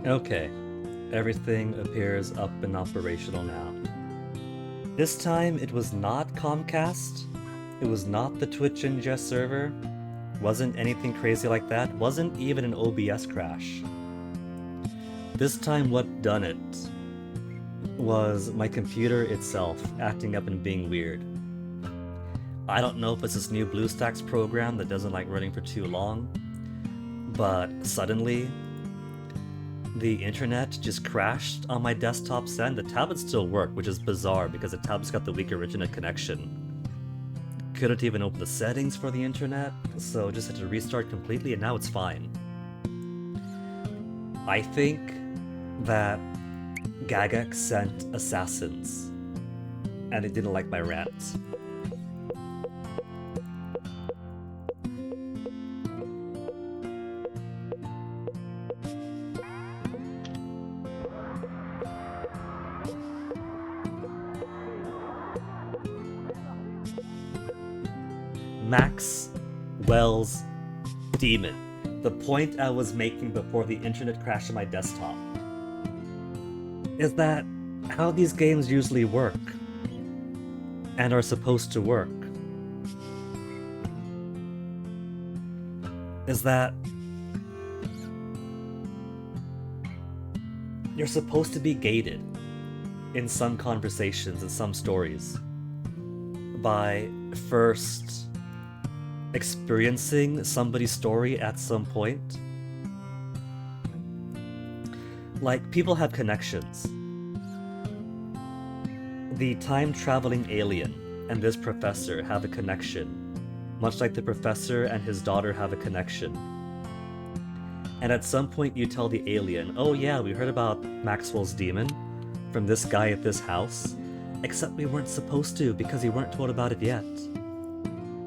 Okay, everything appears up and operational now. This time it was not Comcast, it was not the Twitch Ingest server, wasn't anything crazy like that, wasn't even an OBS crash. This time what done it was my computer itself acting up and being weird. I don't know if it's this new BlueStacks program that doesn't like running for too long, but suddenly the internet just crashed on my desktop set. The tablet still worked, which is bizarre because the tablet's got the weaker internet connection. Couldn't even open the settings for the internet, so just had to restart completely, and now it's fine. I think that Gagax sent assassins, and they didn't like my rant. Max Wells Demon. The point I was making before the internet crashed on my desktop is that how these games usually work and are supposed to work is that you're supposed to be gated in some conversations and some stories by first experiencing somebody's story at some point. Like, people have connections. The time-traveling alien and this professor have a connection, much like the professor and his daughter have a connection. And at some point you tell the alien, oh yeah, we heard about Maxwell's demon from this guy at this house, except we weren't supposed to because we weren't told about it yet.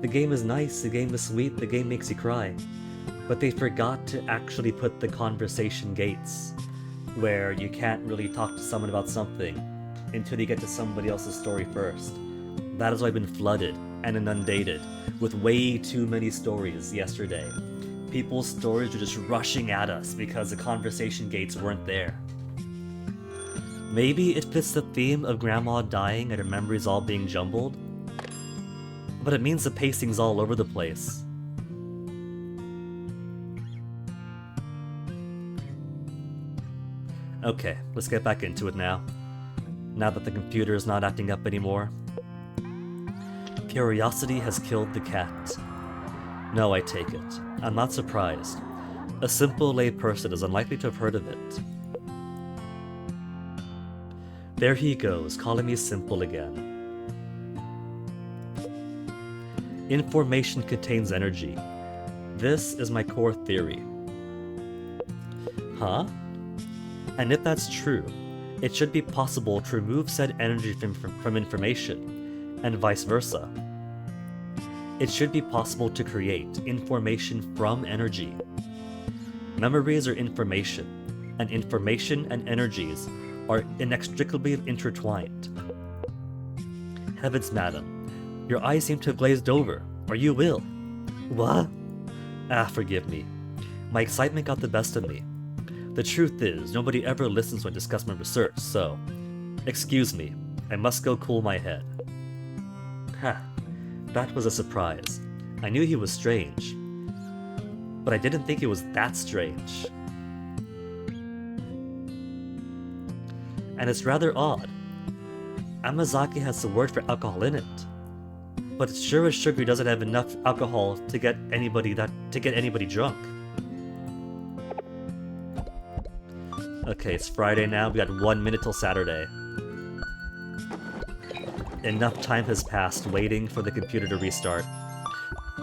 The game is nice, the game is sweet, the game makes you cry. But they forgot to actually put the conversation gates, where you can't really talk to someone about something until you get to somebody else's story first. That is why I've been flooded and inundated with way too many stories yesterday. People's stories were just rushing at us because the conversation gates weren't there. Maybe it fits the theme of Grandma dying and her memories all being jumbled, but it means the pacing's all over the place. Okay, let's get back into it now. Now that the computer is not acting up anymore. Curiosity has killed the cat. No, I take it. I'm not surprised. A simple lay person is unlikely to have heard of it. There he goes, calling me simple again. Information contains energy. This is my core theory. Huh? And if that's true, it should be possible to remove said energy from information, and vice versa. It should be possible to create information from energy. Memories are information, and information and energies are inextricably intertwined. Heavens, madam, your eyes seem to have glazed over. Are you ill? What? Forgive me. My excitement got the best of me. The truth is, nobody ever listens when I discuss my research, so... Excuse me, I must go cool my head. Ha, that was a surprise. I knew he was strange, but I didn't think he was that strange. And it's rather odd. Amazaki has the word for alcohol in it, but it's sure as sugar doesn't have enough alcohol to get anybody drunk. Okay, it's Friday now, we got 1 minute till Saturday. Enough time has passed waiting for the computer to restart.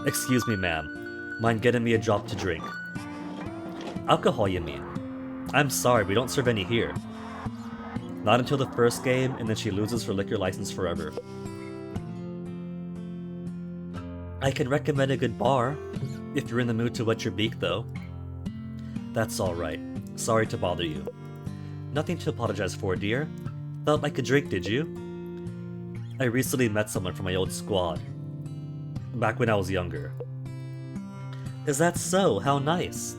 Excuse me, ma'am. Mind getting me a drop to drink? Alcohol, you mean? I'm sorry, we don't serve any here. Not until the first game, and then she loses her liquor license forever. I can recommend a good bar, if you're in the mood to wet your beak, though. That's alright. Sorry to bother you. Nothing to apologize for, dear. Felt like a drink, did you? I recently met someone from my old squad. Back when I was younger. Is that so? How nice.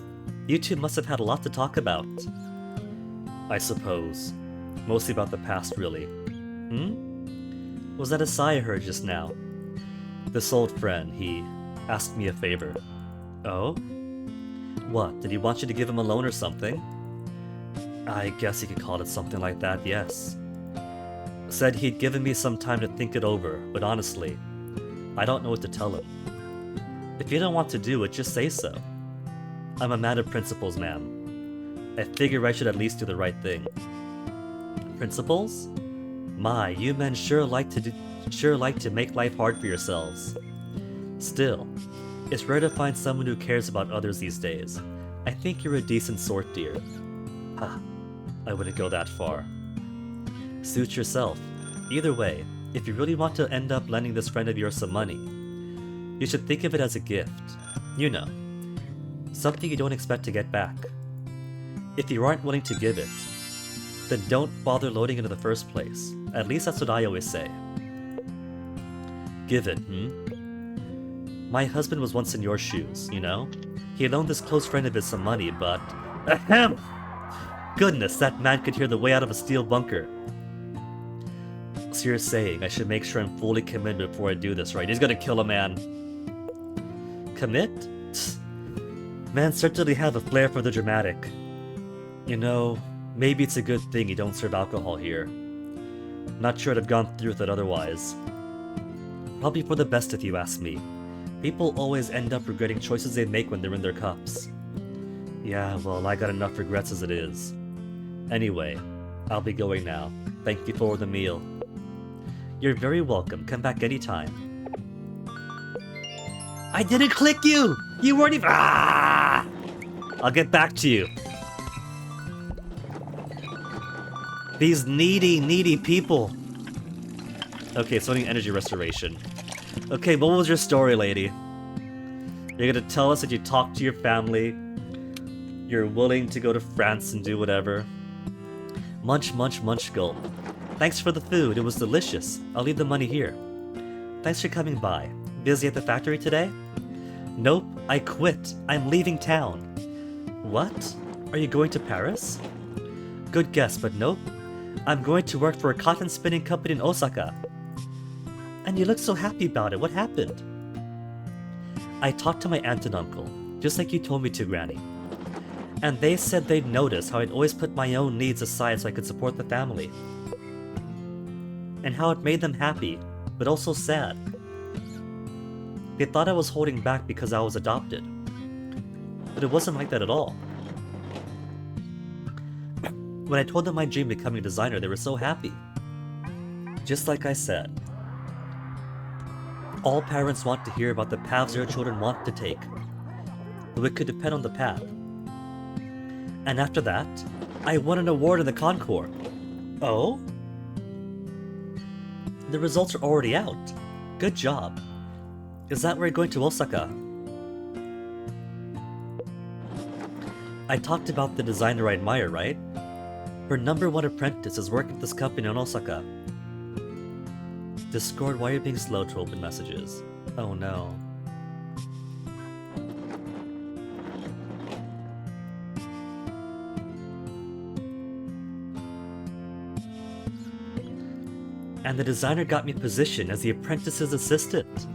You two must have had a lot to talk about. I suppose. Mostly about the past, really. Hmm? Was that a sigh I heard just now? This old friend, he asked me a favor. Oh? What, did he want you to give him a loan or something? I guess you could call it something like that, yes. Said he'd given me some time to think it over, but honestly, I don't know what to tell him. If you don't want to do it, just say so. I'm a man of principles, ma'am. I figure I should at least do the right thing. Principles? My, you men sure like to make life hard for yourselves. Still, it's rare to find someone who cares about others these days. I think you're a decent sort, dear. Ha, I wouldn't go that far. Suit yourself. Either way, if you really want to end up lending this friend of yours some money, you should think of it as a gift. You know, something you don't expect to get back. If you aren't willing to give it, then don't bother loading it in the first place. At least that's what I always say. Give it, My husband was once in your shoes, you know? He loaned this close friend of his some money, but... Ahem! Goodness, that man could hear the way out of a steel bunker. So you're saying I should make sure I'm fully committed before I do this, right? He's gonna kill a man. Commit? Man certainly have a flair for the dramatic. You know, maybe it's a good thing you don't serve alcohol here. Not sure I'd have gone through with it otherwise. Probably for the best if you ask me. People always end up regretting choices they make when they're in their cups. Yeah, well, I got enough regrets as it is. Anyway, I'll be going now. Thank you for the meal. You're very welcome. Come back anytime. I didn't click you! You weren't even— Ah! I'll get back to you. These needy people. Okay, so I need energy restoration. Okay, what was your story, lady? You're gonna tell us that you talked to your family. You're willing to go to France and do whatever. Munch, munch, munch, gulp. Thanks for the food, it was delicious. I'll leave the money here. Thanks for coming by. Busy at the factory today? Nope, I quit. I'm leaving town. What? Are you going to Paris? Good guess, but nope. I'm going to work for a cotton spinning company in Osaka. And you look so happy about it. What happened? I talked to my aunt and uncle, just like you told me to, Granny. And they said they'd notice how I'd always put my own needs aside so I could support the family. And how it made them happy, but also sad. They thought I was holding back because I was adopted. But it wasn't like that at all. When I told them my dream of becoming a designer, they were so happy. Just like I said. All parents want to hear about the paths their children want to take. But it could depend on the path. And after that, I won an award in the Concours. Oh? The results are already out. Good job. Is that where you're going to Osaka? I talked about the designer I admire, right? Her #1 apprentice is working at this company in Osaka. Discord, why are you being slow to open messages? Oh no. And the designer got me a position as the apprentice's assistant.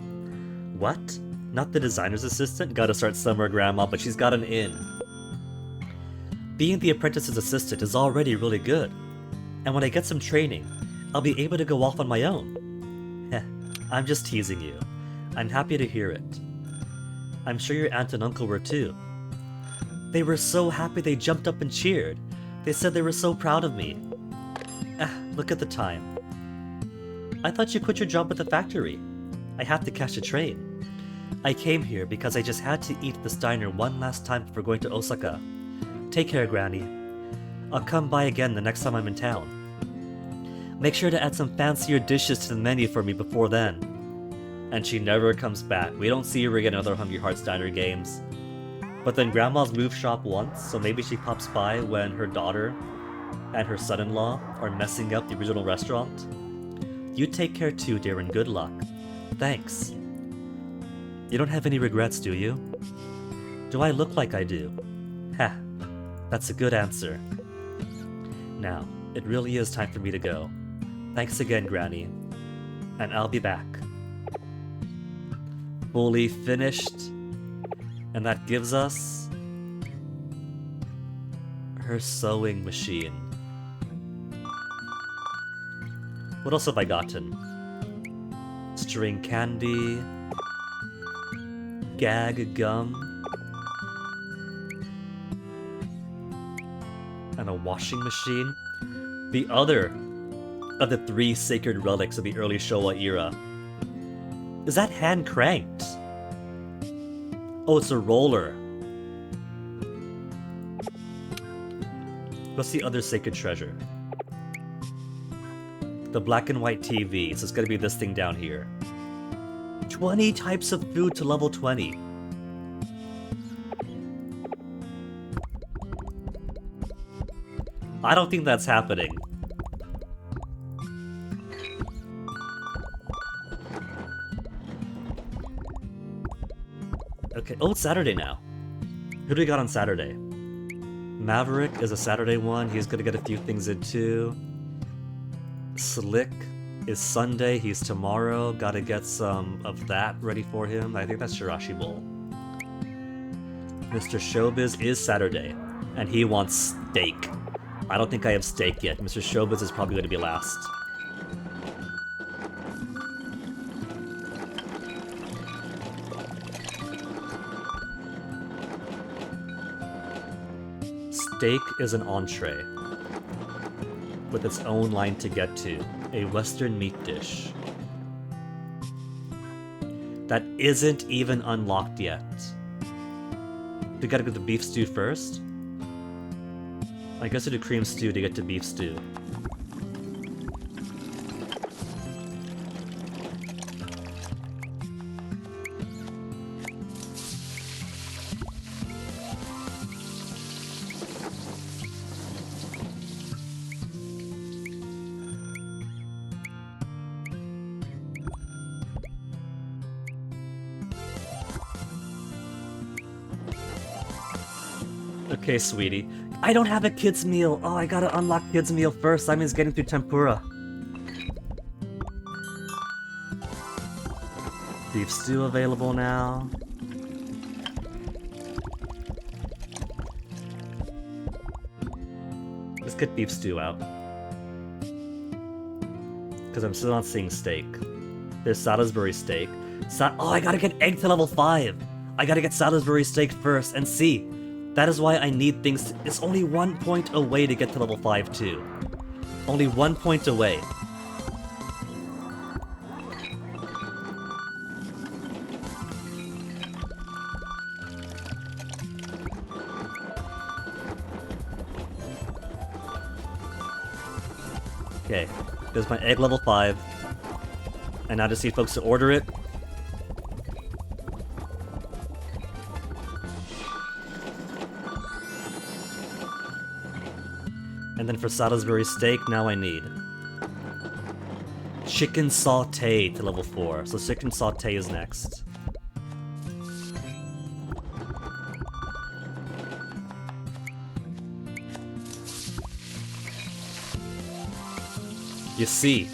What? Not the designer's assistant? Gotta start somewhere, Grandma, but she's got an in. Being the apprentice's assistant is already really good. And when I get some training, I'll be able to go off on my own. Heh, I'm just teasing you. I'm happy to hear it. I'm sure your aunt and uncle were too. They were so happy they jumped up and cheered. They said they were so proud of me. Look at the time. I thought you quit your job at the factory. I have to catch a train. I came here because I just had to eat at this diner one last time before going to Osaka. Take care, Granny. I'll come by again the next time I'm in town. Make sure to add some fancier dishes to the menu for me before then. And she never comes back. We don't see her again in other Hungry Hearts Diner games. But then Grandma's moved shop once, so maybe she pops by when her daughter and her son-in-law are messing up the original restaurant. You take care too, dear, and good luck. Thanks. You don't have any regrets, do you? Do I look like I do? Ha, that's a good answer. Now, it really is time for me to go. Thanks again, Granny. And I'll be back. Fully finished. And that gives us... her sewing machine. What else have I gotten? String candy... gag gum... and a washing machine. The other of the 3 sacred relics of the early Showa era. Is that hand cranked? Oh, it's a roller. What's the other sacred treasure? The black and white TV, so it's gonna be this thing down here. 20 types of food to level 20. I don't think that's happening. Okay, oh, it's Saturday now. Who do we got on Saturday? Maverick is a Saturday one, he's gonna get a few things in too. Slick is Sunday, he's tomorrow, gotta get some of that ready for him. I think that's Shirashi Bowl. Mr. Showbiz is Saturday, and he wants steak. I don't think I have steak yet. Mr. Showbiz is probably going to be last. Steak is an entree, with its own line to get to. A Western meat dish. That isn't even unlocked yet. We gotta go to beef stew first? I guess I do cream stew to get to beef stew. Okay, sweetie. I don't have a kid's meal. Oh, I gotta unlock kid's meal first. That means getting through tempura. Beef stew available now. Let's get beef stew out. Because I'm still not seeing steak. There's Salisbury steak. Oh, I gotta get egg to level 5. I gotta get Salisbury steak first and see. That is why I need things. It's only 1 point away to get to level 5 too. Only 1 point away. Okay, there's my egg level 5. And now just need folks to order it. And then for Salisbury steak, now I need chicken sauté to level 4. So chicken sauté is next. You see,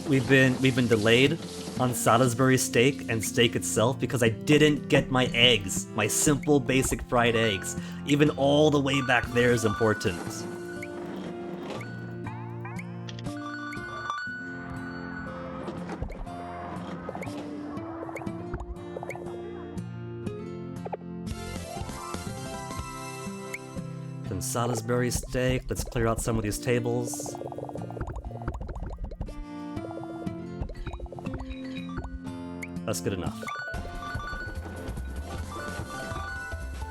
we've been delayed on Salisbury steak and steak itself because I didn't get my eggs, my simple basic fried eggs. Even all the way back there is important. Then Salisbury steak, let's clear out some of these tables. That's good enough.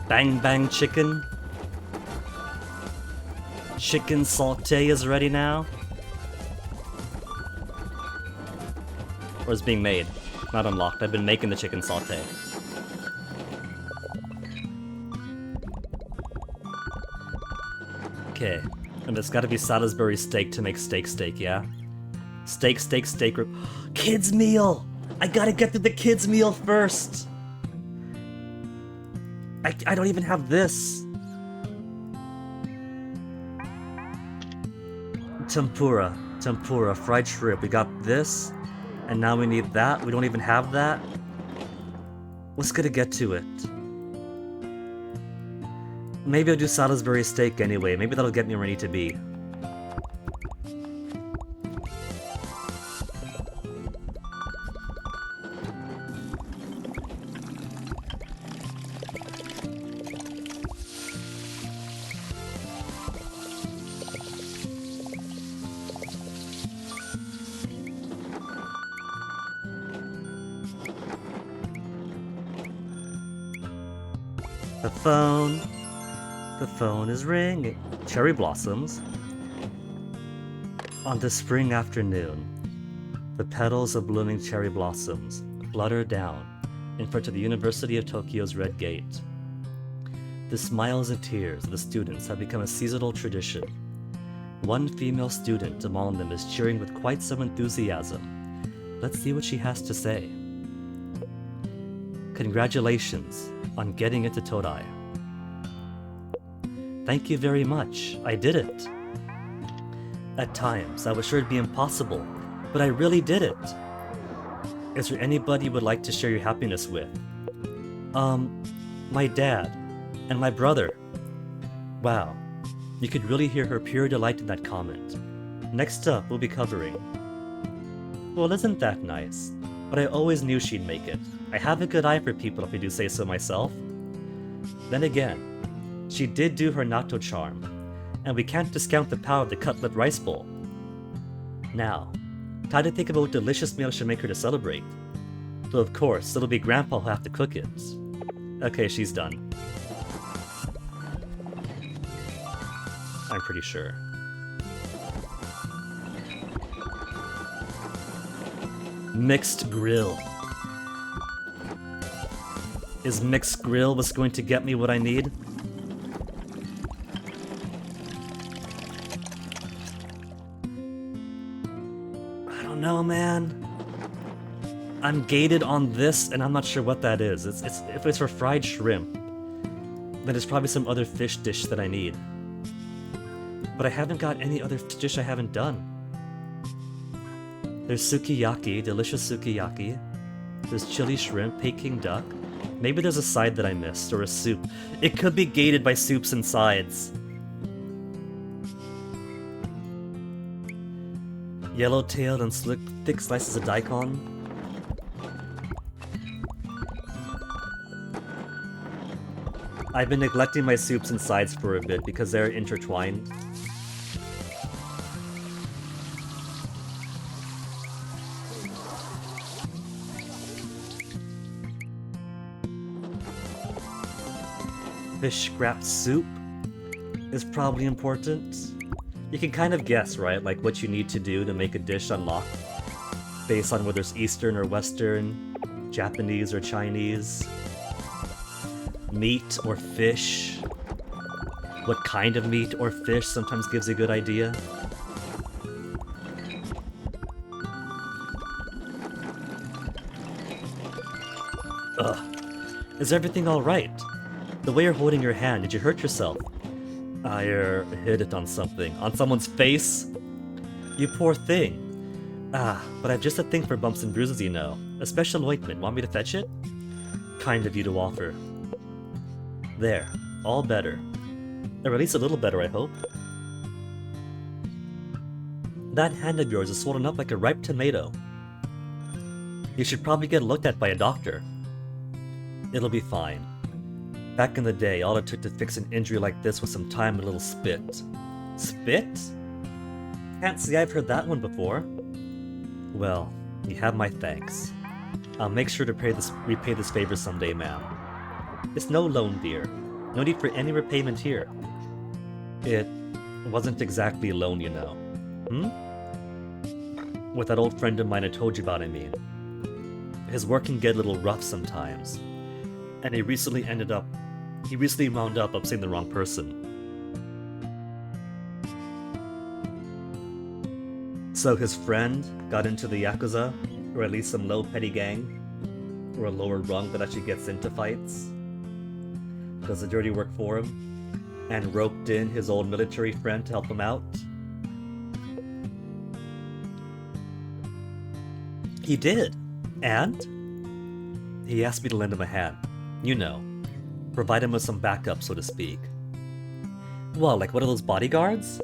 Bang Bang Chicken. Chicken sauté is ready now. Or is being made. Not unlocked. I've been making the chicken sauté. Okay. And it's gotta be Salisbury steak to make steak, yeah? Steak. Kids meal! I gotta get to the kids meal first! I don't even have this. Tempura. Tempura. Fried shrimp. We got this. And now we need that. We don't even have that. Let's get to it. Maybe I'll do Salisbury steak anyway. Maybe that'll get me where I need to be. The phone is ringing. Cherry blossoms. On this spring afternoon, the petals of blooming cherry blossoms flutter down in front of the University of Tokyo's Red Gate. The smiles and tears of the students have become a seasonal tradition. One female student among them is cheering with quite some enthusiasm. Let's see what she has to say. Congratulations on getting into Todai. Thank you very much. I did it. At times, I was sure it'd be impossible, but I really did it. Is there anybody you would like to share your happiness with? My dad and my brother. Wow, you could really hear her pure delight in that comment. Next up, we'll be covering. Well, isn't that nice? But I always knew she'd make it. I have a good eye for people if I do say so myself. Then again, she did do her natto charm, and we can't discount the power of the cutlet rice bowl. Now, time to think about what delicious meal I should make her to celebrate. Though of course, it'll be Grandpa who'll have to cook it. Okay, she's done. I'm pretty sure. Mixed grill. Is mixed grill what's going to get me what I need? I don't know, man. I'm gated on this, and I'm not sure what that is. If it's for fried shrimp, then it's probably some other fish dish that I need. But I haven't got any other fish dish I haven't done. There's sukiyaki, delicious sukiyaki. There's chili shrimp, Peking duck. Maybe there's a side that I missed, or a soup. It could be gated by soups and sides. Yellow-tailed and thick slices of daikon. I've been neglecting my soups and sides for a bit because they're intertwined. Fish scrap soup is probably important. You can kind of guess, right, like what you need to do to make a dish unlock based on whether it's Eastern or Western, Japanese or Chinese, meat or fish. What kind of meat or fish sometimes gives a good idea. Ugh. Is everything alright? The way you're holding your hand, did you hurt yourself? I hit it on something. On someone's face? You poor thing. But I've just a thing for bumps and bruises, you know. A special ointment. Want me to fetch it? Kind of you to offer. There. All better. Or at least a little better, I hope. That hand of yours is swollen up like a ripe tomato. You should probably get looked at by a doctor. It'll be fine. Back in the day, all it took to fix an injury like this was some time and a little spit. Spit? Can't say I've heard that one before. Well, you have my thanks. I'll make sure to repay this favor someday, ma'am. It's no loan, dear. No need for any repayment here. It wasn't exactly a loan, you know. With that old friend of mine I told you about, I mean. His work can get a little rough sometimes. And he recently wound up upsetting the wrong person. So his friend got into the Yakuza, or at least some low petty gang, or a lower rung that actually gets into fights, does the dirty work for him, and roped in his old military friend to help him out. He did. And? He asked me to lend him a hand. You know, provide him with some backup, so to speak. Well, like one of those bodyguards?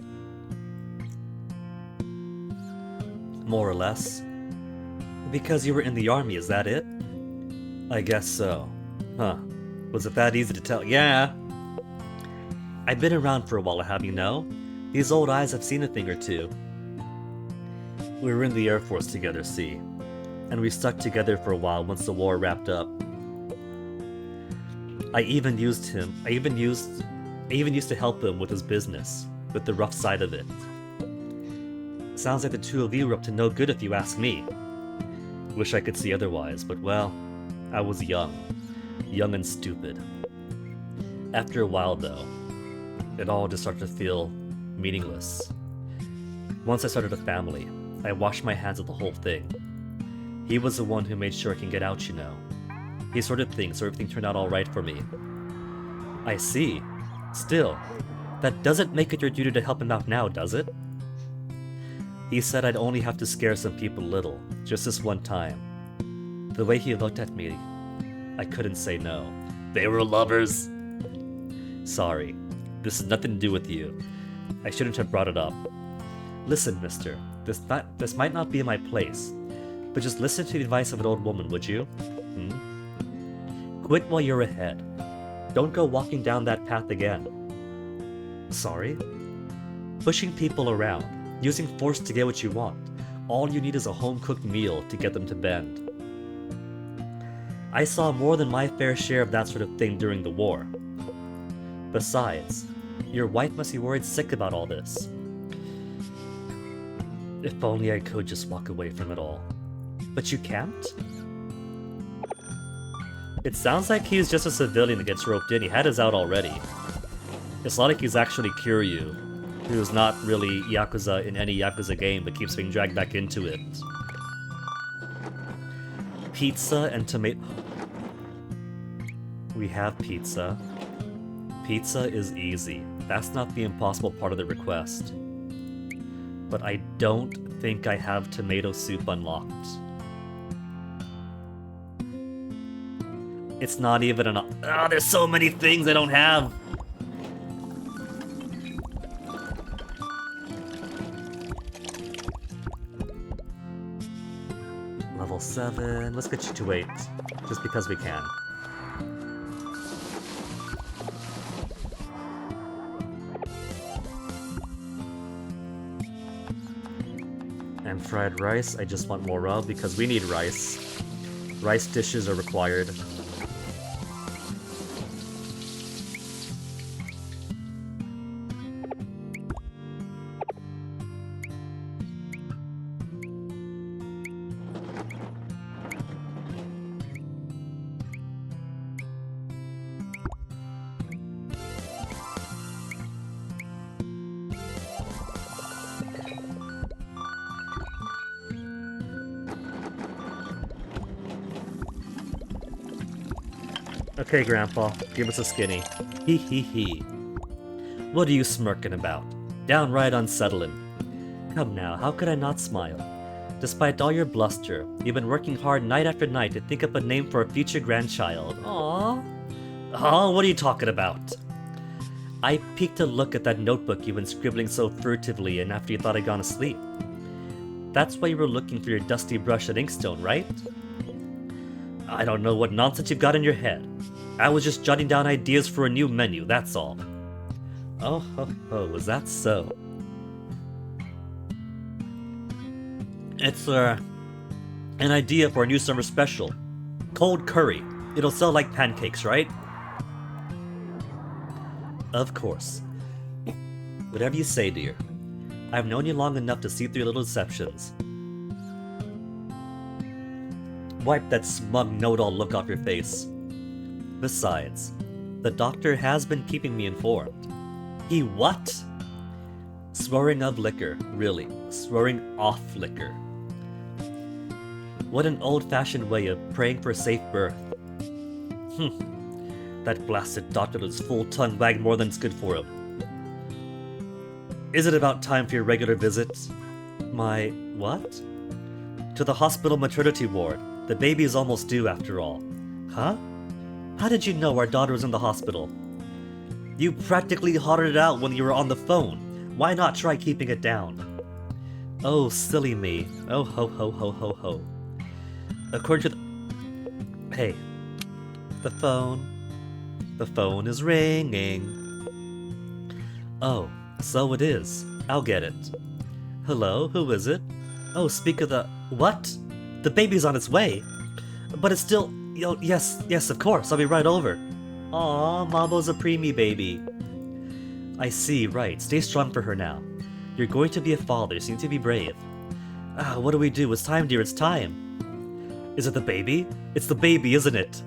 More or less. Because you were in the army, is that it? I guess so. Huh. Was it that easy to tell? Yeah. I've been around for a while, have you know? These old eyes have seen a thing or two. We were in the Air Force together, see? And we stuck together for a while once the war wrapped up. I even used to help him with his business, with the rough side of it. Sounds like the two of you were up to no good if you ask me. Wish I could see otherwise, but well, I was young and stupid. After a while though, it all just started to feel meaningless. Once I started a family, I washed my hands of the whole thing. He was the one who made sure I can get out, you know. He sorted things so everything turned out alright for me. I see. Still, that doesn't make it your duty to help him out now, does it? He said I'd only have to scare some people a little, just this one time. The way he looked at me, I couldn't say no. They were lovers! Sorry, this has nothing to do with you. I shouldn't have brought it up. Listen, mister, this might not be my place, but just listen to the advice of an old woman, would you? Quit while you're ahead. Don't go walking down that path again. Sorry? Pushing people around, using force to get what you want. All you need is a home-cooked meal to get them to bend. I saw more than my fair share of that sort of thing during the war. Besides, your wife must be worried sick about all this. If only I could just walk away from it all. But you can't? It sounds like he's just a civilian that gets roped in. He had his out already. It's not like he's actually Kiryu, who's not really Yakuza in any Yakuza game but keeps being dragged back into it. Pizza and tomato... We have pizza. Pizza is easy. That's not the impossible part of the request. But I don't think I have tomato soup unlocked. It's not even an... Oh, there's so many things I don't have! Level 7... Let's get you to 8. Just because we can. And fried rice, I just want more of because we need rice. Rice dishes are required. Okay, Grandpa, give us a skinny. Hee hee hee. What are you smirking about? Downright unsettling. Come now, how could I not smile? Despite all your bluster, you've been working hard night after night to think up a name for a future grandchild. Aww. Oh, what are you talking about? I peeked to look at that notebook you've been scribbling so furtively in after you thought I'd gone asleep. That's why you were looking for your dusty brush and inkstone, right? I don't know what nonsense you've got in your head. I was just jotting down ideas for a new menu, that's all. Oh, was that so? It's, an idea for a new summer special. Cold curry. It'll sell like pancakes, right? Of course. Whatever you say, dear. I've known you long enough to see through your little deceptions. Wipe that smug know-it-all look off your face. Besides, the doctor has been keeping me informed. He what? Swearing of liquor, really. Swearing off liquor. What an old-fashioned way of praying for a safe birth. That blasted doctor with his full tongue wagged more than it's good for him. Is it about time for your regular visit? My what? To the hospital maternity ward. The baby is almost due after all. Huh? How did you know our daughter was in the hospital? You practically hollered it out when you were on the phone. Why not try keeping it down? Oh, silly me. Oh, ho, ho, ho, ho, ho. According to the... Hey. The phone. The phone is ringing. Oh, so it is. I'll get it. Hello, who is it? Oh, speak of the... What? The baby's on its way. But it's still... Yes, of course, I'll be right over. Aw, Mabo's a preemie baby. I see, right. Stay strong for her now. You're going to be a father, so you need to be brave. What do we do? It's time, dear, it's time. Is it the baby? It's the baby, isn't it?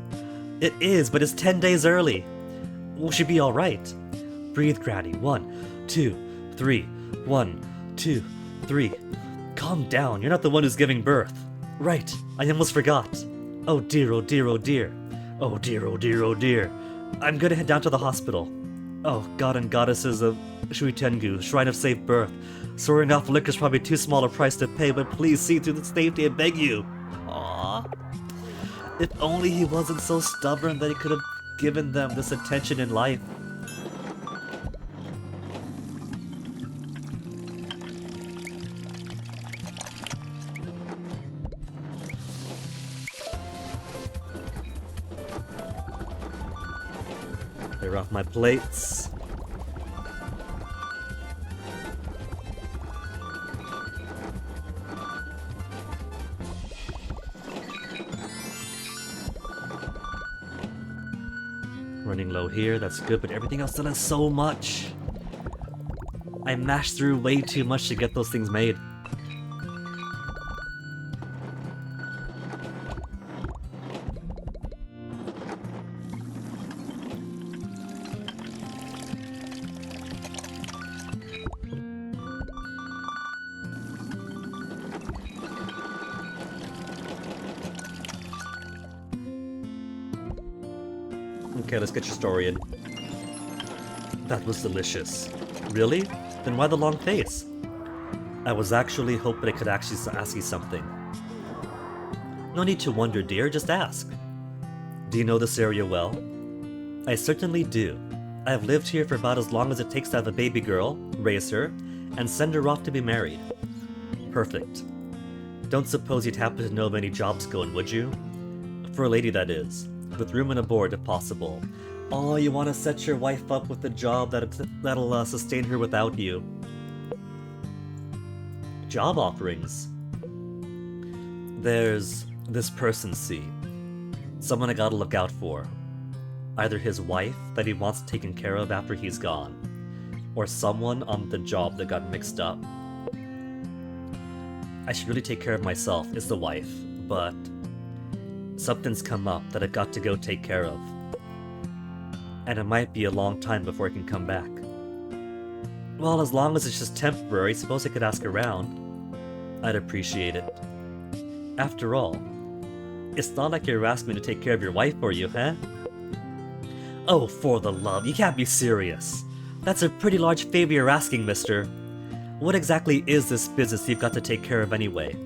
It is, but it's 10 days early. Will she be alright? Breathe, Granny. 1, 2, 3. 1, 2, 3. Calm down, you're not the one who's giving birth. Right, I almost forgot. Oh dear, oh dear, oh dear. Oh dear, oh dear, oh dear. I'm gonna head down to the hospital. Oh, God and goddesses of Shuitengu, Shrine of Safe Birth. Soaring off liquor's probably too small a price to pay, but please see through the safety, I beg you. Aww. If only he wasn't so stubborn that he could have given them this attention in life. Clear off my plates. Running low here, that's good, but everything else still has so much. I mashed through way too much to get those things made. Okay, let's get your story in. That was delicious. Really? Then why the long face? I was actually hoping I could actually ask you something. No need to wonder, dear, just ask. Do you know this area well? I certainly do. I have lived here for about as long as it takes to have a baby girl, raise her, and send her off to be married. Perfect. Don't suppose you'd happen to know of any jobs going, would you? For a lady, that is. With room and a board, if possible. Oh, you want to set your wife up with a job that'll sustain her without you. Job offerings. There's this person, see. Someone I gotta look out for. Either his wife that he wants taken care of after he's gone, or someone on the job that got mixed up. I should really take care of myself, is the wife, but something's come up that I've got to go take care of. And it might be a long time before I can come back. Well, as long as it's just temporary, suppose I could ask around. I'd appreciate it. After all, it's not like you're asking me to take care of your wife for you, huh? Oh, for the love, you can't be serious. That's a pretty large favor you're asking, mister. What exactly is this business you've got to take care of anyway?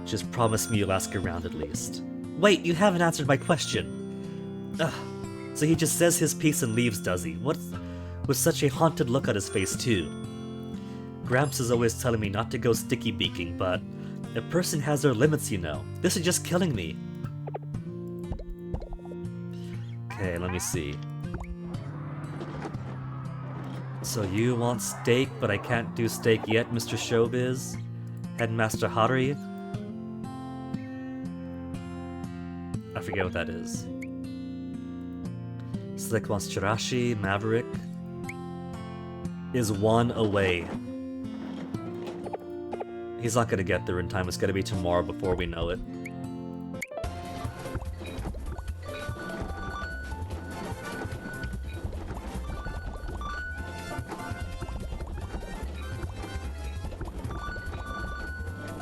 Just promise me you'll ask around at least. Wait, you haven't answered my question. Ugh. So he just says his piece and leaves, does he? What's with such a haunted look on his face, too? Gramps is always telling me not to go sticky beaking, but a person has their limits, you know. This is just killing me. Okay, let me see. So you want steak, but I can't do steak yet, Mr. Showbiz? Headmaster Hari? I forget what that is. Slick wants Chirashi, Maverick is one away. He's not gonna get there in time, it's gonna be tomorrow before we know it.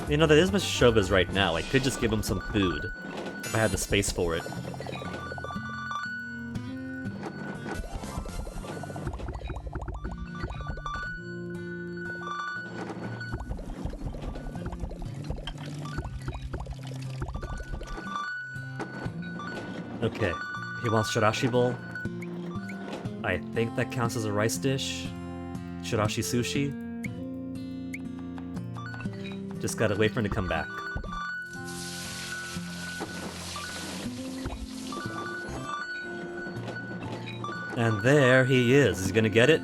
You know, that is Mr. Showbiz right now. I could just give him some food if I had the space for it. Okay, he wants Shirashi bowl. I think that counts as a rice dish. Shirashi sushi. Just gotta wait for him to come back. And there he is. Is he gonna get it?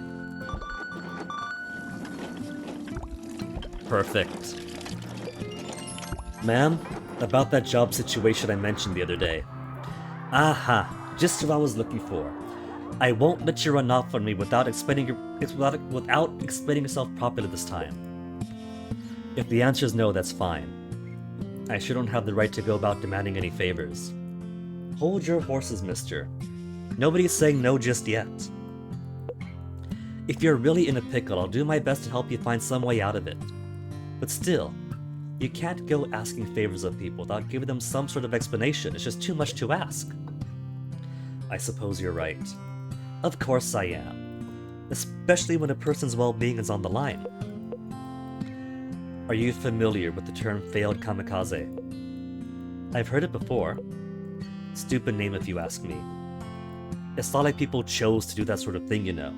Perfect. Ma'am, about that job situation I mentioned the other day. Aha, just what I was looking for. I won't let you run off on me without explaining yourself properly this time. If the answer is no, that's fine. I sure don't have the right to go about demanding any favors. Hold your horses, mister. Nobody's saying no just yet. If you're really in a pickle, I'll do my best to help you find some way out of it. But still, you can't go asking favors of people without giving them some sort of explanation. It's just too much to ask. I suppose you're right. Of course I am. Especially when a person's well-being is on the line. Are you familiar with the term failed kamikaze? I've heard it before. Stupid name if you ask me. It's not like people chose to do that sort of thing, you know.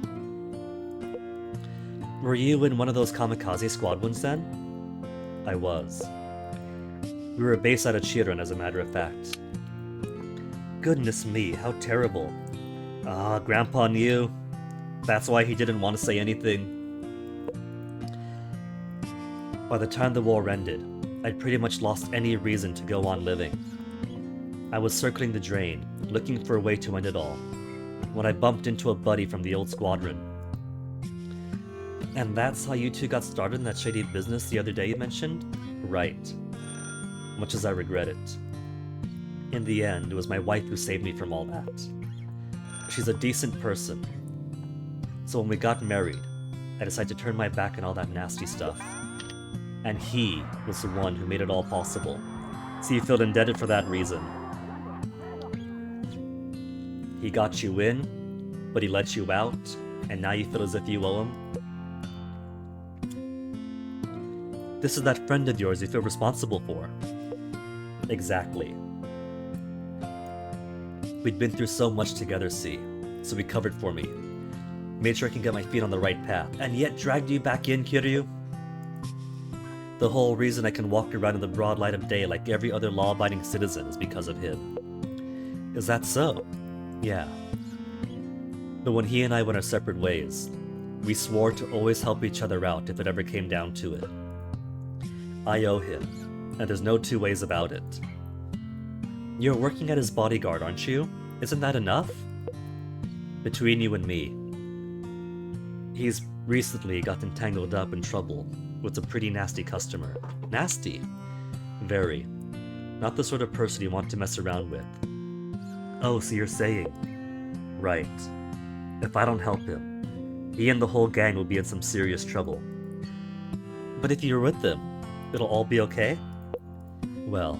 Were you in one of those kamikaze squadrons then? I was. We were based out of Chiron, as a matter of fact. Goodness me, how terrible. Ah, Grandpa knew. That's why he didn't want to say anything. By the time the war ended, I'd pretty much lost any reason to go on living. I was circling the drain, looking for a way to end it all, when I bumped into a buddy from the old squadron. And that's how you two got started in that shady business the other day you mentioned? Right. Much as I regret it. In the end, it was my wife who saved me from all that. She's a decent person. So when we got married, I decided to turn my back on all that nasty stuff. And he was the one who made it all possible. So you feel indebted for that reason. He got you in, but he let you out, and now you feel as if you owe him? This is that friend of yours you feel responsible for. Exactly. We'd been through so much together, see, so he covered for me. Made sure I can get my feet on the right path, and yet dragged you back in, Kiryu? The whole reason I can walk around in the broad light of day like every other law-abiding citizen is because of him. Is that so? Yeah. But when he and I went our separate ways, we swore to always help each other out if it ever came down to it. I owe him, and there's no two ways about it. You're working at his bodyguard, aren't you? Isn't that enough? Between you and me, he's recently gotten tangled up in trouble with a pretty nasty customer. Nasty? Very. Not the sort of person you want to mess around with. Oh, so you're saying... Right. If I don't help him, he and the whole gang will be in some serious trouble. But if you're with them, it'll all be okay? Well,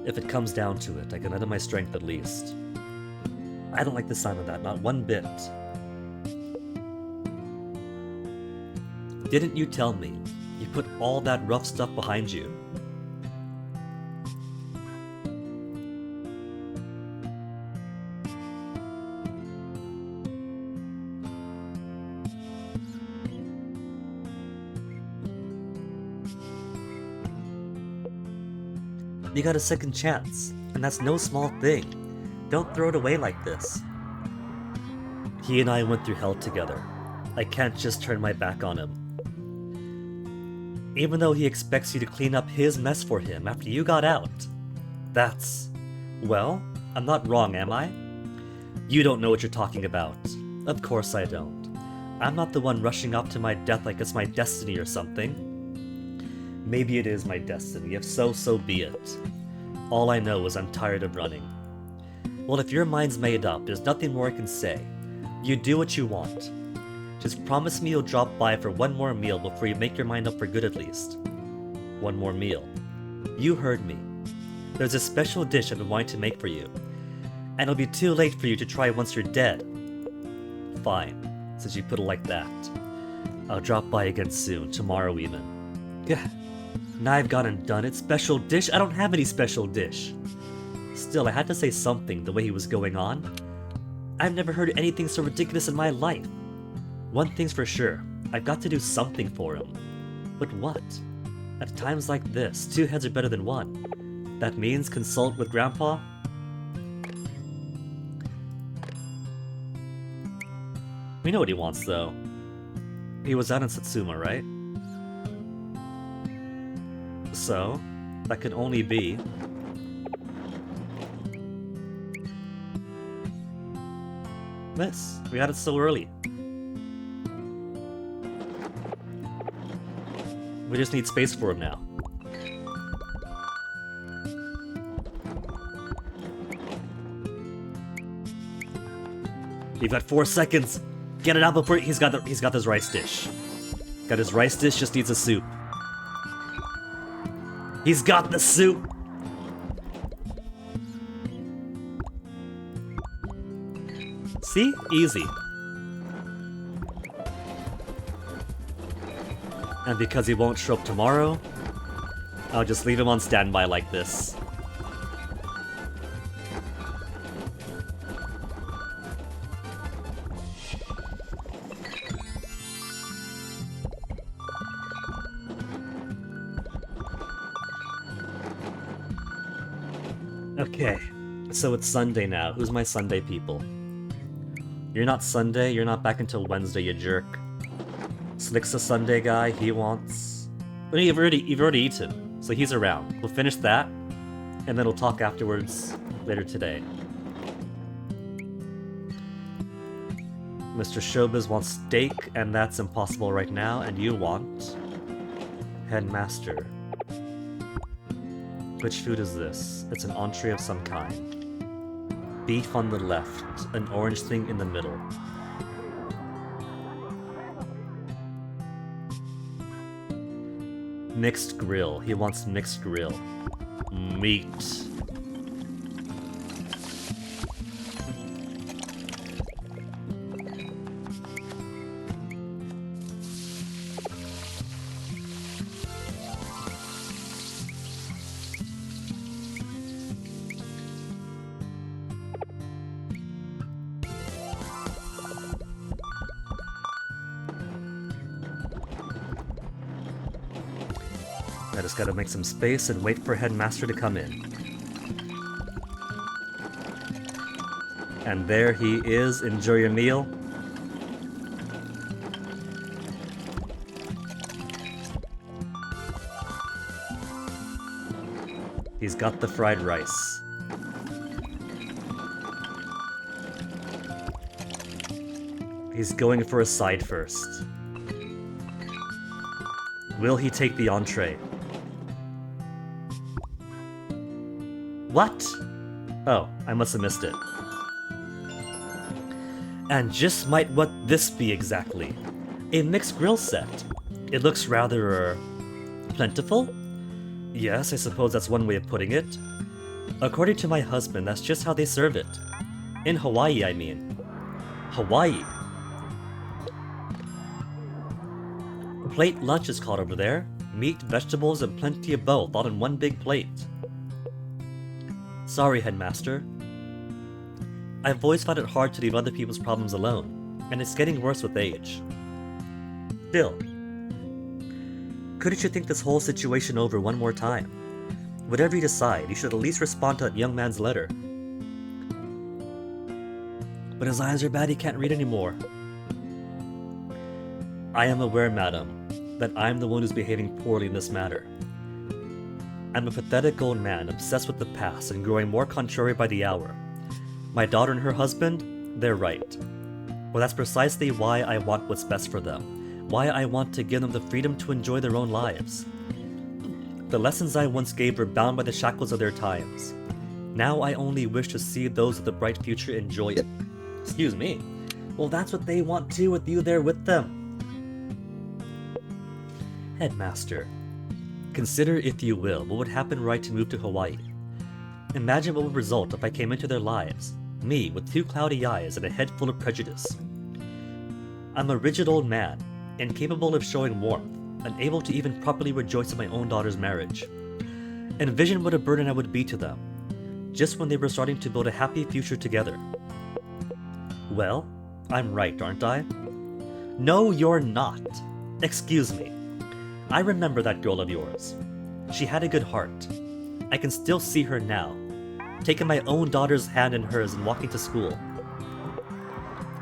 if it comes down to it, I can lend him my strength at least. I don't like the sound of that, not one bit. Didn't you tell me you put all that rough stuff behind you? You got a second chance, and that's no small thing. Don't throw it away like this. He and I went through hell together. I can't just turn my back on him. Even though he expects you to clean up his mess for him after you got out. That's... well, I'm not wrong, am I? You don't know what you're talking about. Of course I don't. I'm not the one rushing off to my death like it's my destiny or something. Maybe it is my destiny. If so, so be it. All I know is I'm tired of running. Well, if your mind's made up, there's nothing more I can say. You do what you want. Just promise me you'll drop by for one more meal before you make your mind up for good at least. One more meal. You heard me. There's a special dish I've been wanting to make for you. And it'll be too late for you to try once you're dead. Fine, since you put it like that. I'll drop by again soon, tomorrow even. Gah. Now I've gone and done it. Special dish? I don't have any special dish. Still, I had to say something the way he was going on. I've never heard anything so ridiculous in my life. One thing's for sure, I've got to do something for him. But what? At times like this, 2 heads are better than 1. That means consult with Grandpa? We know what he wants, though. He was out in Satsuma, right? So, that could only be... this. We got it so early. We just need space for him now. You've got 4 seconds. Get it out before he's got this rice dish. Got his rice dish, just needs a soup. He's got the soup. See? Easy. And because he won't show up tomorrow, I'll just leave him on standby like this. Okay, so it's Sunday now. Who's my Sunday people? You're not Sunday, you're not back until Wednesday, you jerk. Slick's a Sunday guy, he wants... Well, you've already eaten, so he's around. We'll finish that, and then we'll talk afterwards later today. Mr. Showbiz wants steak, and that's impossible right now, and you want... Headmaster. Which food is this? It's an entree of some kind. Beef on the left, an orange thing in the middle. Mixed grill. He wants mixed grill. Meat. I just gotta make some space and wait for Headmaster to come in. And there he is. Enjoy your meal. He's got the fried rice. He's going for a side first. Will he take the entree? What? Oh, I must have missed it. And just might what this be exactly? A mixed grill set. It looks rather... plentiful? Yes, I suppose that's one way of putting it. According to my husband, that's just how they serve it. In Hawaii, I mean. Hawaii. Plate lunch is called over there. Meat, vegetables, and plenty of both, all in one big plate. Sorry, Headmaster. I've always found it hard to leave other people's problems alone, and it's getting worse with age. Still, couldn't you think this whole situation over one more time? Whatever you decide, you should at least respond to that young man's letter. But his eyes are bad, he can't read anymore. I am aware, madam, that I am the one who's behaving poorly in this matter. I'm a pathetic old man, obsessed with the past and growing more contrary by the hour. My daughter and her husband, they're right. Well, that's precisely why I want what's best for them. Why I want to give them the freedom to enjoy their own lives. The lessons I once gave were bound by the shackles of their times. Now I only wish to see those with a bright future enjoy it. Excuse me. Well, that's what they want too, with you there with them. Headmaster, consider, if you will, what would happen were I to move to Hawaii. Imagine what would result if I came into their lives, me with 2 cloudy eyes and a head full of prejudice. I'm a rigid old man, incapable of showing warmth, unable to even properly rejoice in my own daughter's marriage. Envision what a burden I would be to them. just when they were starting to build a happy future together. Well, I'm right, aren't I? No, you're not. Excuse me. I remember that girl of yours. She had a good heart. I can still see her now, taking my own daughter's hand in hers and walking to school.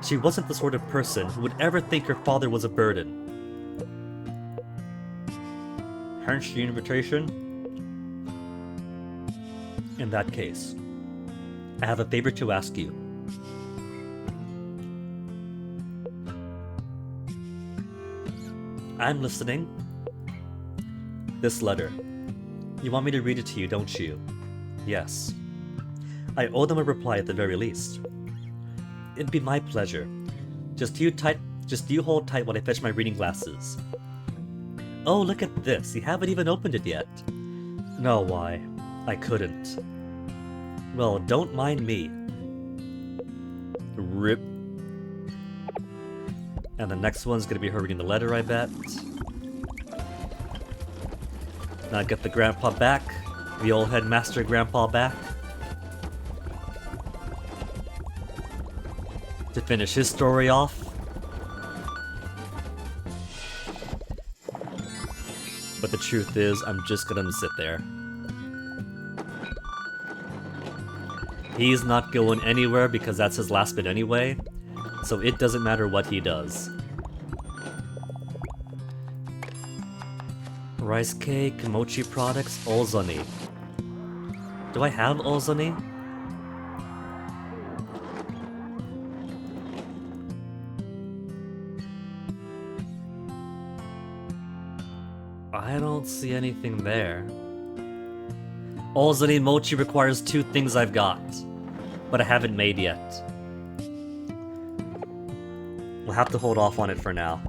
She wasn't the sort of person who would ever think her father was a burden. Hence the invitation? In that case, I have a favor to ask you. I'm listening. This letter. You want me to read it to you, don't you? Yes. I owe them a reply at the very least. It'd be my pleasure. Just you hold tight while I fetch my reading glasses. Oh, look at this. You haven't even opened it yet. No, why? I couldn't. Well, don't mind me. Rip. And the next one's gonna be her reading the letter, I bet. Now get the grandpa back. The old headmaster grandpa back. To finish his story off. But the truth is, I'm just gonna sit there. He's not going anywhere because that's his last bit anyway, so it doesn't matter what he does. Rice cake, mochi products, Ozoni. Do I have Ozoni? I don't see anything there. Ozoni mochi requires 2 things I've got, but I haven't made yet. We'll have to hold off on it for now.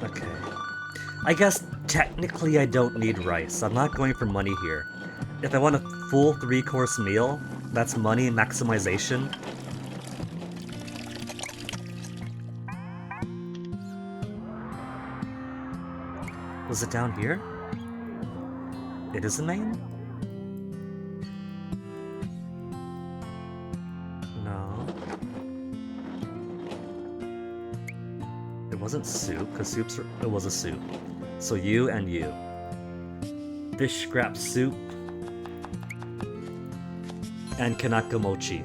Okay. I guess technically I don't need rice. I'm not going for money here. If I want a full 3-course meal, that's money maximization. Was it down here? It is the main? No. It wasn't soup, because it was a soup. So you and you. Fish scrap soup. And Kanaka mochi.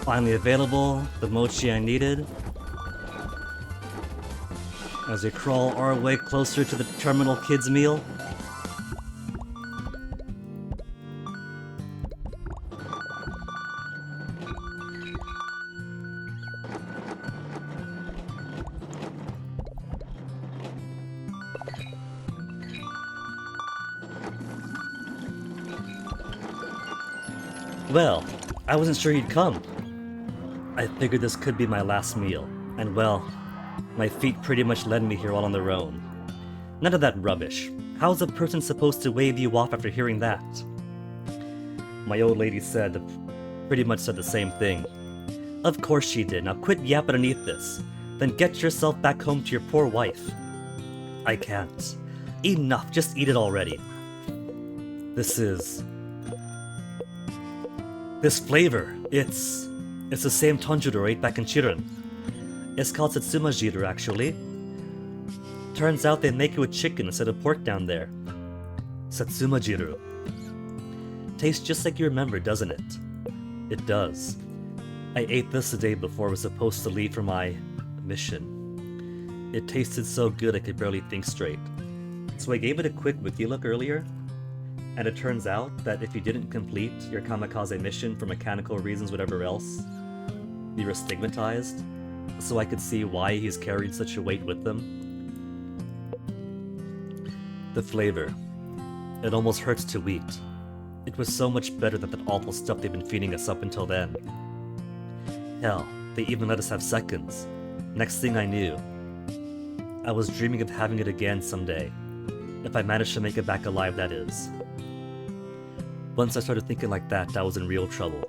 Finally available, the mochi I needed. As we crawl our way closer to the terminal kids meal. Well, I wasn't sure you'd come. I figured this could be my last meal, and well, my feet pretty much led me here all on their own. None of that rubbish. How's a person supposed to wave you off after hearing that? My old lady pretty much said the same thing. Of course she did. Now quit yapping underneath this. Then get yourself back home to your poor wife. I can't. Enough, just eat it already. This flavor, it's the same tanjiro I ate back in Chiren. It's called Satsuma Jiro, actually. Turns out they make it with chicken instead of pork down there. Satsumajiru. Tastes just like you remember, doesn't it? It does. I ate this the day before I was supposed to leave for my mission. It tasted so good I could barely think straight. So I gave it a quick wiki look earlier, and it turns out that if you didn't complete your kamikaze mission for mechanical reasons, whatever else, you were stigmatized, so I could see why he's carried such a weight with them. The flavor. It almost hurts to eat. It was so much better than that awful stuff they've been feeding us up until then. Hell, they even let us have seconds. Next thing I knew, I was dreaming of having it again someday. If I managed to make it back alive, that is. Once I started thinking like that, I was in real trouble.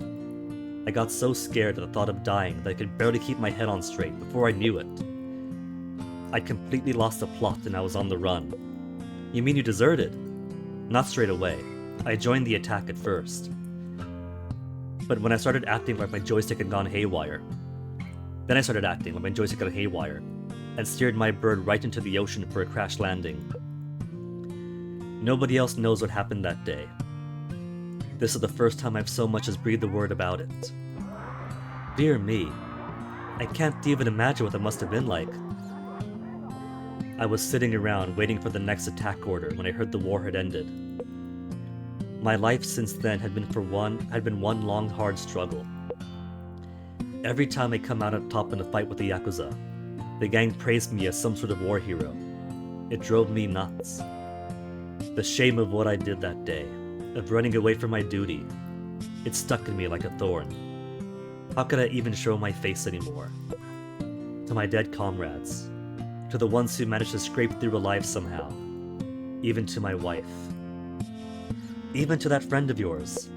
I got so scared at the thought of dying that I could barely keep my head on straight before I knew it. I completely lost the plot and I was on the run. You mean you deserted? Not straight away. I joined the attack at first. But when I started acting like my joystick had gone haywire, then I started acting like my joystick got haywire, and steered my bird right into the ocean for a crash landing. Nobody else knows what happened that day. This is the first time I've so much as breathed a word about it. Dear me, I can't even imagine what it must have been like. I was sitting around waiting for the next attack order when I heard the war had ended. My life since then had been one long hard struggle. Every time I come out on top in a fight with the Yakuza, the gang praised me as some sort of war hero. It drove me nuts. The shame of what I did that day, of running away from my duty, it stuck in me like a thorn. How could I even show my face anymore? To my dead comrades, to the ones who managed to scrape through alive somehow, even to my wife. Even to that friend of yours.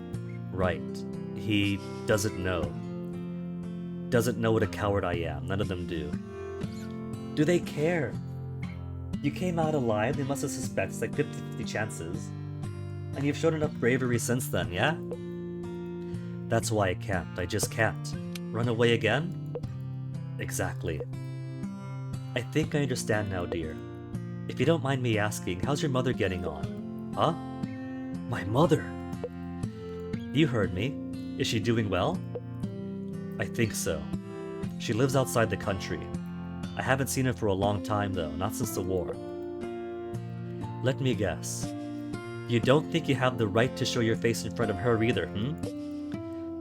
Right, he doesn't know. Doesn't know what a coward I am, none of them do. Do they care? You came out alive, they must have suspected like 50-50 chances. And you've shown enough bravery since then, yeah? That's why I can't, I just can't. Run away again? Exactly. I think I understand now, dear. If you don't mind me asking, how's your mother getting on? Huh? My mother? You heard me. Is she doing well? I think so. She lives outside the country. I haven't seen her for a long time though, not since the war. Let me guess. You don't think you have the right to show your face in front of her either,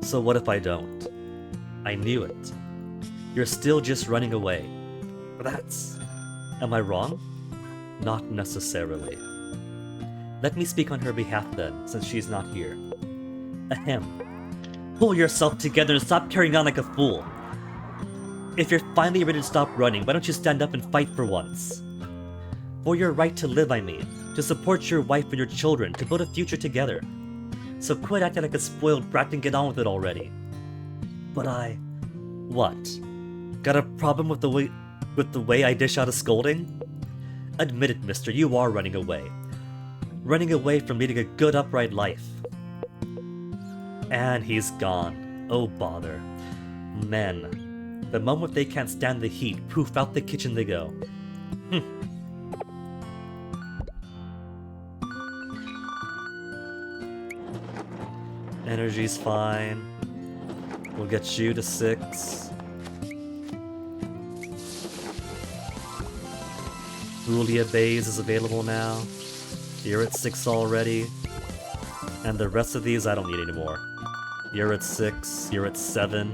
So what if I don't? I knew it. You're still just running away. That's... Am I wrong? Not necessarily. Let me speak on her behalf then, since she's not here. Ahem. Pull yourself together and stop carrying on like a fool. If you're finally ready to stop running, why don't you stand up and fight for once? For your right to live, I mean. To support your wife and your children, to build a future together. So quit acting like a spoiled brat and get on with it already. But I... What? Got a problem with the way I dish out a scolding? Admit it, mister, you are running away. Running away from leading a good, upright life. And he's gone. Oh, bother. Men. The moment they can't stand the heat, poof, out the kitchen they go. Energy's fine. We'll get you to 6. Julia Bays is available now. You're at 6 already. And the rest of these I don't need anymore. You're at 6, you're at 7.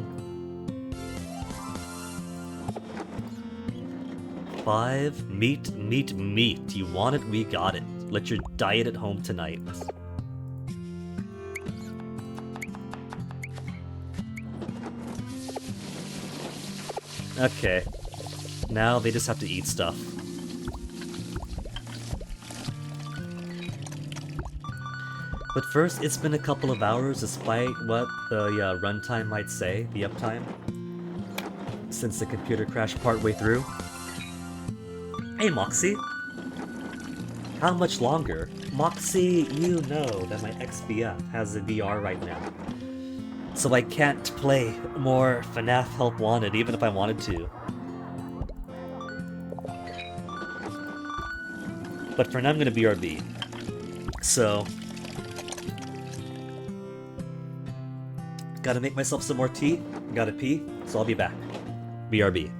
5. Meat, meat, meat. You want it, we got it. Let your diet at home tonight. Okay. Now they just have to eat stuff. But first, it's been a couple of hours despite what the runtime might say, the uptime, since the computer crashed partway through. Hey Moxie! How much longer? Moxie, you know that my XBF has a VR right now. So I can't play more FNAF Help Wanted even if I wanted to. But for now, I'm gonna BRB. So, gotta make myself some more tea. Gotta pee. So I'll be back. BRB.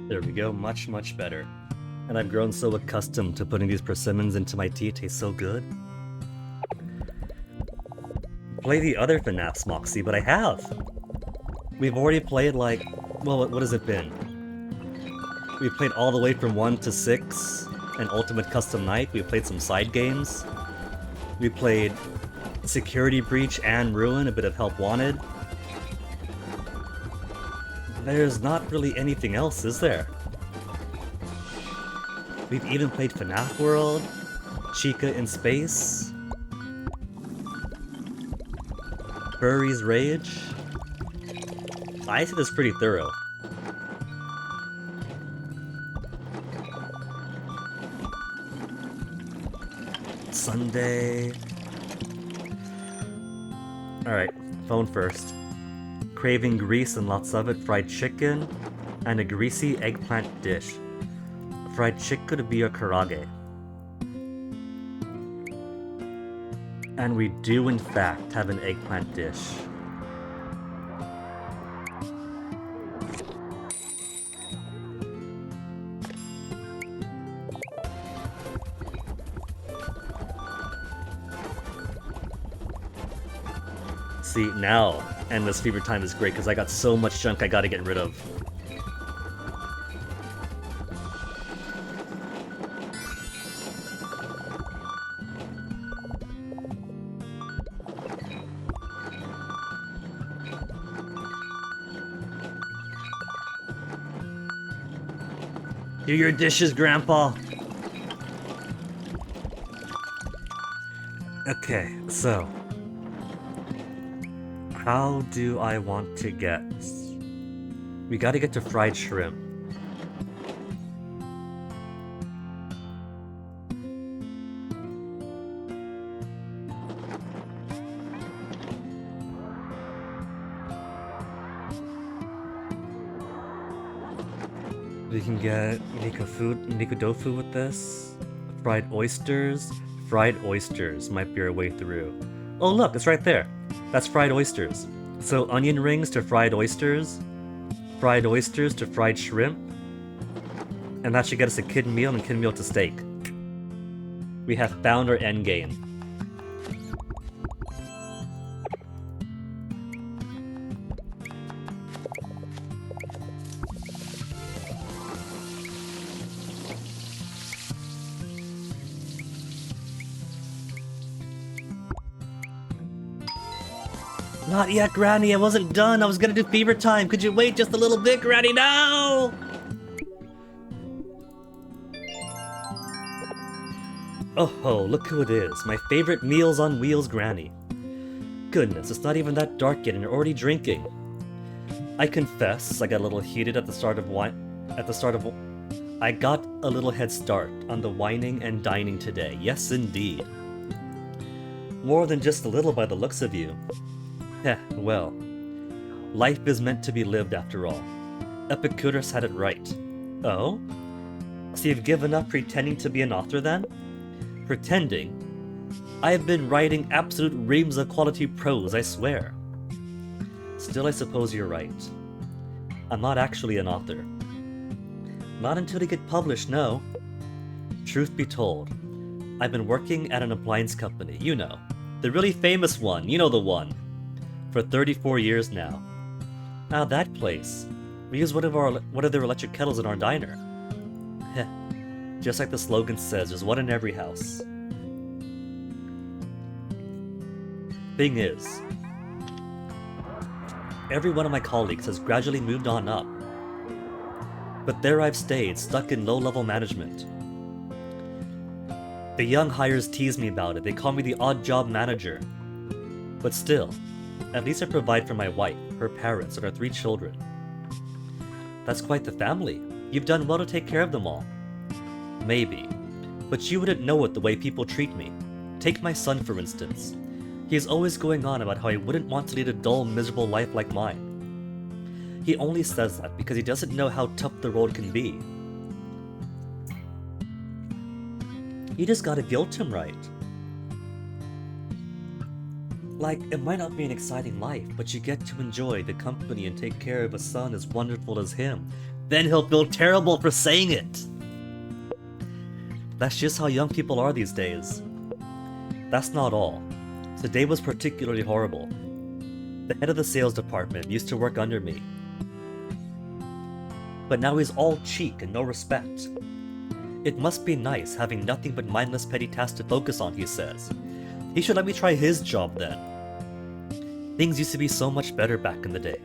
There we go, much, much better. And I've grown so accustomed to putting these persimmons into my tea, it tastes so good. Play the other FNAFs, Moxie, but I have! We've already played like, well, what has it been? We played all the way from 1 to 6, and Ultimate Custom Night, we played some side games. We played Security Breach and Ruin, a bit of Help Wanted. There's not really anything else, is there? We've even played FNAF World, Chica in Space, Furry's Rage. I think that's pretty thorough. Sunday. Alright, phone first. Craving grease and lots of it, fried chicken, and a greasy eggplant dish. Fried chicken could be a karage. And we do in fact have an eggplant dish. See, now endless fever time is great because I got so much junk I gotta get rid of. Do your dishes, Grandpa! Okay, so... how do I want to get... we gotta get to fried shrimp. We can get Niku Dofu with this. Fried oysters. Fried oysters might be our way through. Oh look, it's right there. That's fried oysters. So onion rings to fried oysters to fried shrimp, and that should get us a kid meal and kid meal to steak. We have found our end game. Not yet, Granny. I wasn't done. I was gonna do fever time. Could you wait just a little bit, Granny? No! Oh ho, look who it is. My favorite Meals on Wheels Granny. Goodness, it's not even that dark yet and you're already drinking. I confess, I got a little heated at the start of I got a little head start on the whining and dining today. Yes, indeed. More than just a little by the looks of you. Heh, well, life is meant to be lived after all. Epicurus had it right. Oh? So you've given up pretending to be an author then? Pretending? I have been writing absolute reams of quality prose, I swear. Still, I suppose you're right. I'm not actually an author. Not until they get published, no. Truth be told, I've been working at an appliance company, you know. The really famous one, you know the one. For 34 years now. Now that place, we use one of their electric kettles in our diner. Heh, just like the slogan says, there's one in every house. Thing is, every one of my colleagues has gradually moved on up. But there I've stayed, stuck in low-level management. The young hires tease me about it, they call me the odd job manager. But still, at least I provide for my wife, her parents, and our 3 children. That's quite the family. You've done well to take care of them all. Maybe. But you wouldn't know it the way people treat me. Take my son, for instance. He is always going on about how he wouldn't want to lead a dull, miserable life like mine. He only says that because he doesn't know how tough the road can be. You just gotta guilt him right. Like, it might not be an exciting life, but you get to enjoy the company and take care of a son as wonderful as him. Then he'll feel terrible for saying it! That's just how young people are these days. That's not all. Today was particularly horrible. The head of the sales department used to work under me. But now he's all cheek and no respect. It must be nice having nothing but mindless petty tasks to focus on, he says. He should let me try his job then. Things used to be so much better back in the day.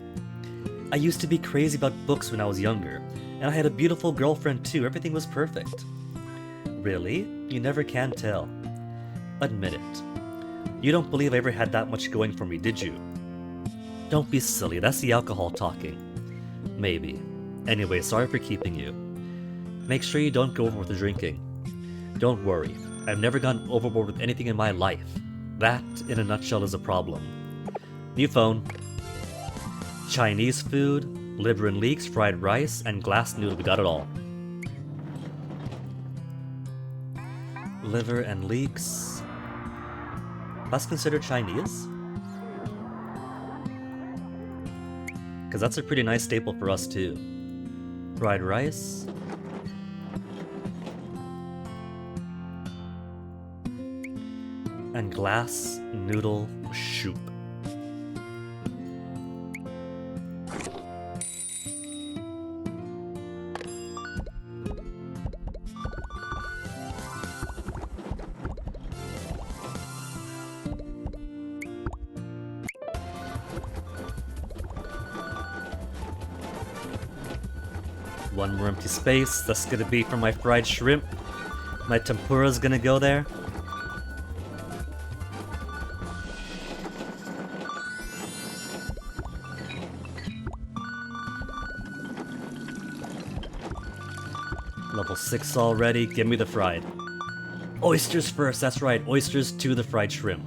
I used to be crazy about books when I was younger, and I had a beautiful girlfriend too, everything was perfect. Really? You never can tell. Admit it. You don't believe I ever had that much going for me, did you? Don't be silly, that's the alcohol talking. Maybe. Anyway, sorry for keeping you. Make sure you don't go over with the drinking. Don't worry, I've never gone overboard with anything in my life. That, in a nutshell, is a problem. New phone. Chinese food, liver and leeks, fried rice, and glass noodle. We got it all. Liver and leeks. That's considered Chinese? Because that's a pretty nice staple for us too. Fried rice. And glass noodle soup. One more empty space. That's gonna be for my fried shrimp. My tempura's gonna go there. Level 6 already. Give me the fried. Oysters first, that's right. Oysters to the fried shrimp.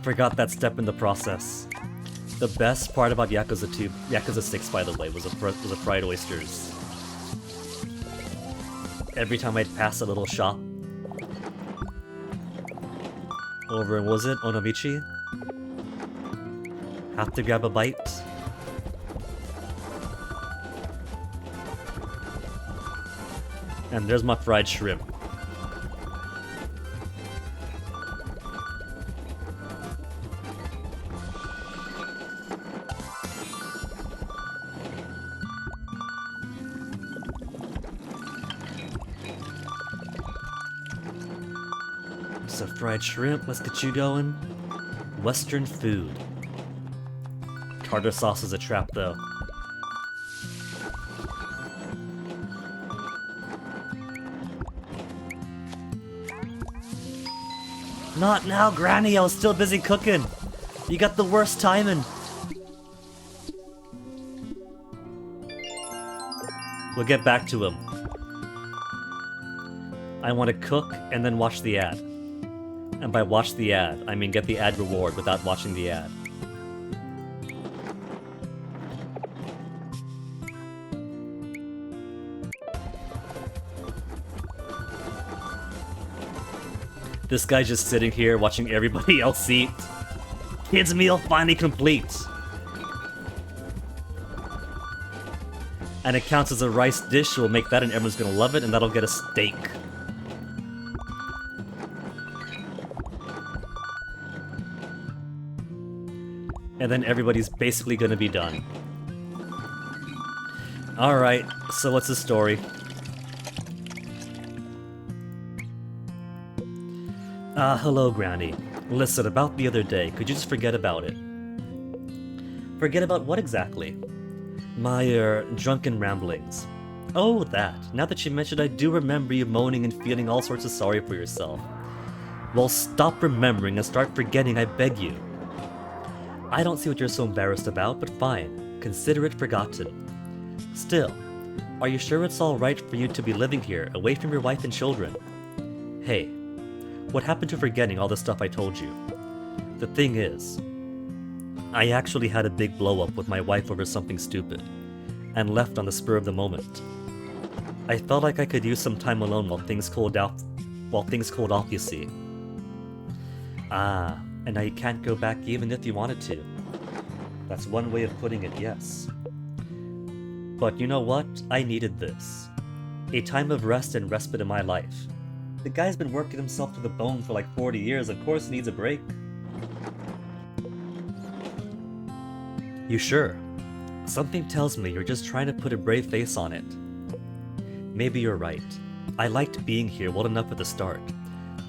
Forgot that step in the process. The best part about Yakuza 6, by the way, was the fried oysters. Every time I'd pass a little shop over, was it Onomichi? Have to grab a bite. And there's my fried shrimp. So fried shrimp, let's get you going. Western food. Tartar sauce is a trap though. Not now, Granny, I was still busy cooking. You got the worst timing. We'll get back to him. I want to cook and then watch the ad. And by watch the ad, I mean get the ad reward without watching the ad. This guy just sitting here watching everybody else eat. Kid's meal finally complete. And it counts as a rice dish, we'll make that and everyone's gonna love it, and that'll get a steak. And then everybody's basically gonna be done. Alright, so what's the story? Hello, Granny. Listen, about the other day, could you just forget about it? Forget about what exactly? My, drunken ramblings. Oh, that. Now that you mentioned, I do remember you moaning and feeling all sorts of sorry for yourself. Well, stop remembering and start forgetting, I beg you. I don't see what you're so embarrassed about, but fine. Consider it forgotten. Still, are you sure it's alright for you to be living here, away from your wife and children? Hey, what happened to forgetting all the stuff I told you? The thing is, I actually had a big blow-up with my wife over something stupid, and left on the spur of the moment. I felt like I could use some time alone while things cooled off, you see. Ah, and now you can't go back even if you wanted to. That's one way of putting it, yes. But you know what? I needed this. A time of rest and respite in my life. The guy's been working himself to the bone for like 40 years, of course he needs a break. You sure? Something tells me you're just trying to put a brave face on it. Maybe you're right. I liked being here well enough at the start,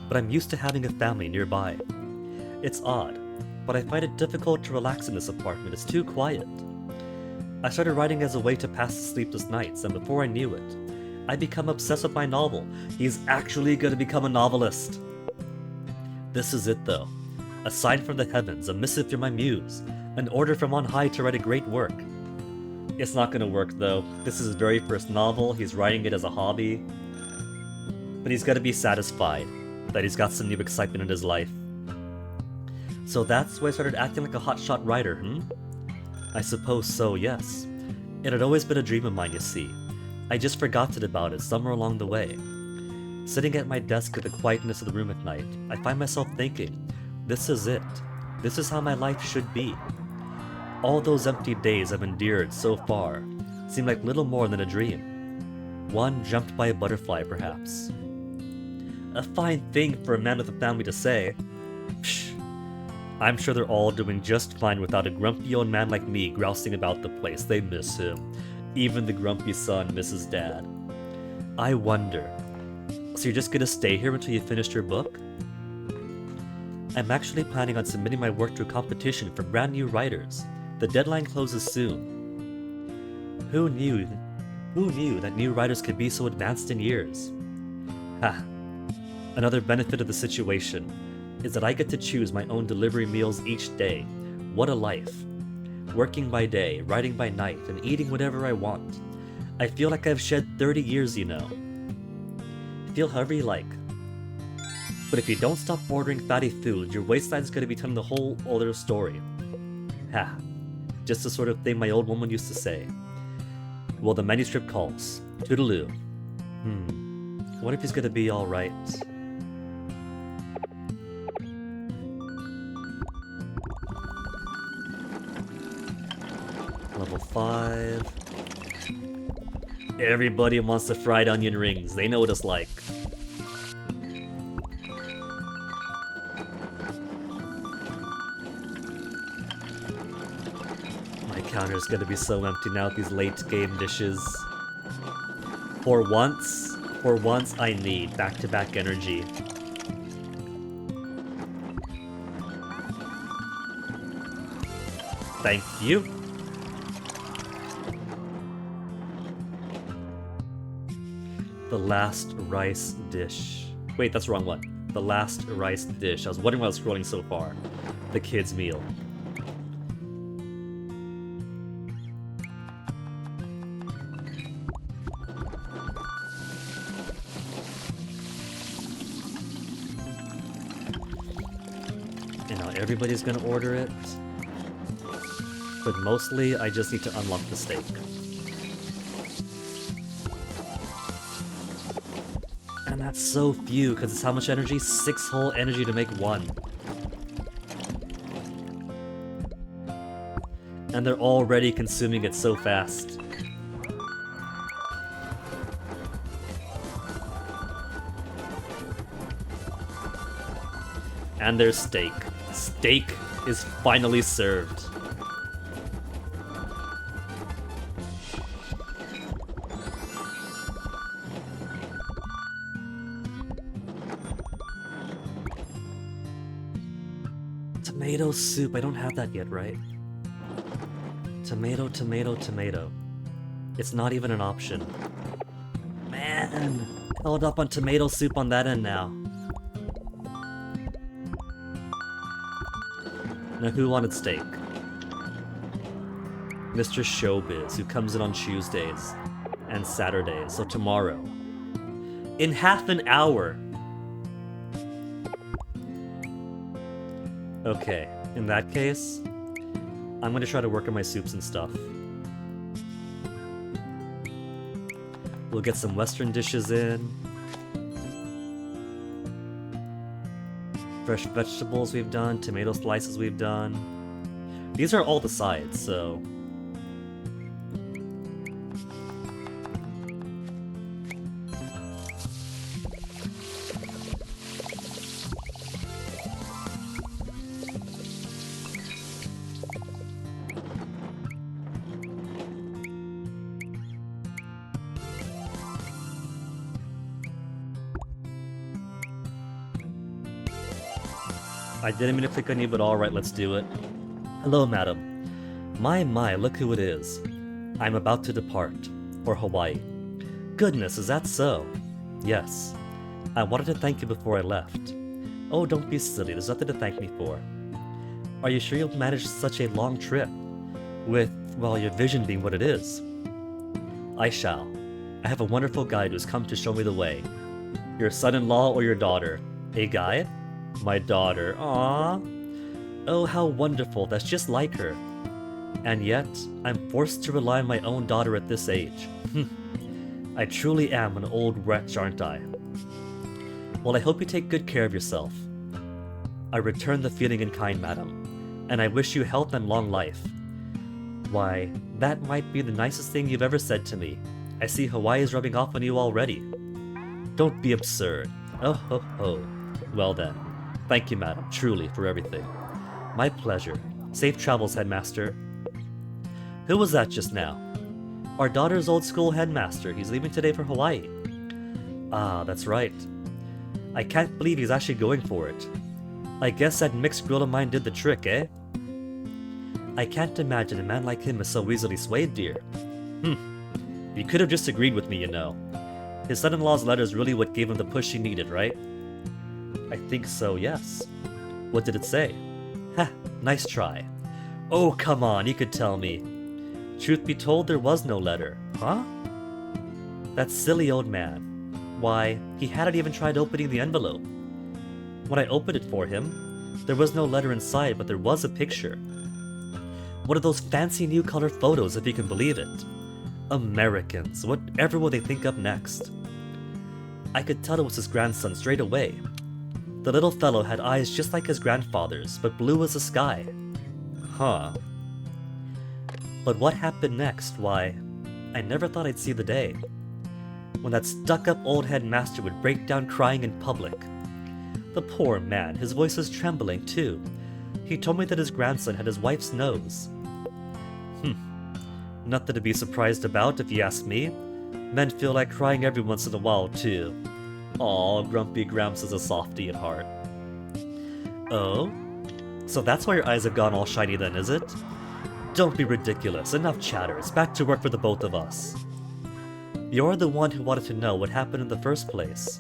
but I'm used to having a family nearby. It's odd, but I find it difficult to relax in this apartment, it's too quiet. I started writing as a way to pass the sleepless nights, and before I knew it, I'd become obsessed with my novel. He's actually gonna become a novelist. This is it though. A sign from the heavens, a missive from my muse, an order from on high to write a great work. It's not gonna work though. This is his very first novel, he's writing it as a hobby. But he's gotta be satisfied that he's got some new excitement in his life. So that's why I started acting like a hotshot writer, I suppose so, yes. It had always been a dream of mine, you see. I just forgot about it somewhere along the way. Sitting at my desk in the quietness of the room at night, I find myself thinking, this is it. This is how my life should be. All those empty days I've endured so far seem like little more than a dream. One jumped by a butterfly, perhaps. A fine thing for a man with a family to say. Psh, I'm sure they're all doing just fine without a grumpy old man like me grousing about the place. They miss him. Even the grumpy son misses Dad. I wonder, so you're just gonna stay here until you finished your book? I'm actually planning on submitting my work to a competition for brand new writers. The deadline closes soon. Who knew? Who knew that new writers could be so advanced in years? Ha. Another benefit of the situation is that I get to choose my own delivery meals each day. What a life. Working by day, writing by night, and eating whatever I want. I feel like I've shed 30 years, you know. Feel however you like. But if you don't stop ordering fatty food, your waistline's gonna be telling the whole other story. Ha. Just the sort of thing my old woman used to say. Well, the manuscript calls. Toodaloo. What if he's gonna be alright? Level 5. Everybody wants the fried onion rings. They know what it's like. My counter's gonna be so empty now with these late game dishes. For once I need back-to-back energy. Thank you. The last rice dish. Wait, that's the wrong one. The last rice dish. I was wondering why I was scrolling so far. The kids' meal. And now everybody's gonna order it. But mostly, I just need to unlock the steak. And that's so few, because it's how much energy? 6 whole energy to make one. And they're already consuming it so fast. And there's steak. Steak is finally served. Tomato soup. I don't have that yet, right? Tomato, tomato, tomato. It's not even an option. Man! Held up on tomato soup on that end now. Now who wanted steak? Mr. Showbiz, who comes in on Tuesdays and Saturdays, so tomorrow. In half an hour! Okay, in that case, I'm gonna try to work on my soups and stuff. We'll get some Western dishes in. Fresh vegetables we've done, tomato slices we've done. These are all the sides, so... I didn't mean to click on you, but alright, let's do it. Hello, madam. My, look who it is. I'm about to depart. For Hawaii. Goodness, is that so? Yes. I wanted to thank you before I left. Oh, don't be silly, there's nothing to thank me for. Are you sure you'll manage such a long trip? With, well, your vision being what it is. I shall. I have a wonderful guide who's come to show me the way. Your son-in-law or your daughter? A guide? My daughter. Aww. Oh, how wonderful. That's just like her. And yet, I'm forced to rely on my own daughter at this age. I truly am an old wretch, aren't I? Well, I hope you take good care of yourself. I return the feeling in kind, madam, and I wish you health and long life. Why, that might be the nicest thing you've ever said to me. I see Hawaii is rubbing off on you already. Don't be absurd. Oh ho ho. Well then. Thank you, madam, truly, for everything. My pleasure. Safe travels, headmaster. Who was that just now? Our daughter's old school headmaster. He's leaving today for Hawaii. Ah, that's right. I can't believe he's actually going for it. I guess that mixed grill of mine did the trick, eh? I can't imagine a man like him is so easily swayed, dear. You could have just agreed with me, you know. His son-in-law's letter is really what gave him the push he needed, right? I think so, yes. What did it say? Ha, nice try. Oh, come on, you could tell me. Truth be told, there was no letter. Huh? That silly old man. Why, he hadn't even tried opening the envelope. When I opened it for him, there was no letter inside, but there was a picture. One of those fancy new color photos, if you can believe it. Americans, whatever will they think up next? I could tell it was his grandson straight away. The little fellow had eyes just like his grandfather's, but blue as the sky. Huh. But what happened next? Why, I never thought I'd see the day when that stuck-up old headmaster would break down crying in public. The poor man, his voice was trembling too. He told me that his grandson had his wife's nose. Nothing to be surprised about, if you ask me. Men feel like crying every once in a while, too. Aw, Grumpy Gramps is a softie at heart. Oh? So that's why your eyes have gone all shiny then, is it? Don't be ridiculous. Enough chatter. It's back to work for the both of us. You're the one who wanted to know what happened in the first place.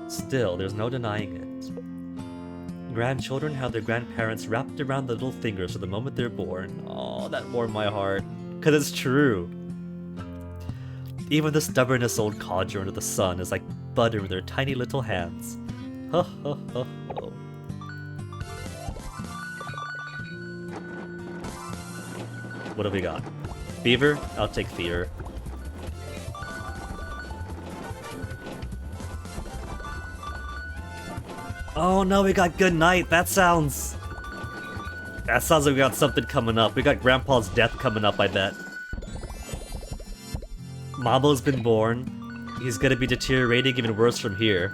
Still, there's no denying it. Grandchildren have their grandparents wrapped around their little fingers from the moment they're born. Oh, that warmed my heart. 'Cause it's true. Even the stubbornest old codger under the sun is like butter in their tiny little hands. Ho ho ho ho. What have we got? Fever? I'll take fever. Oh no, we got good night. That sounds like we got something coming up. We got Grandpa's death coming up, I bet. Mabo's been born. He's gonna be deteriorating even worse from here.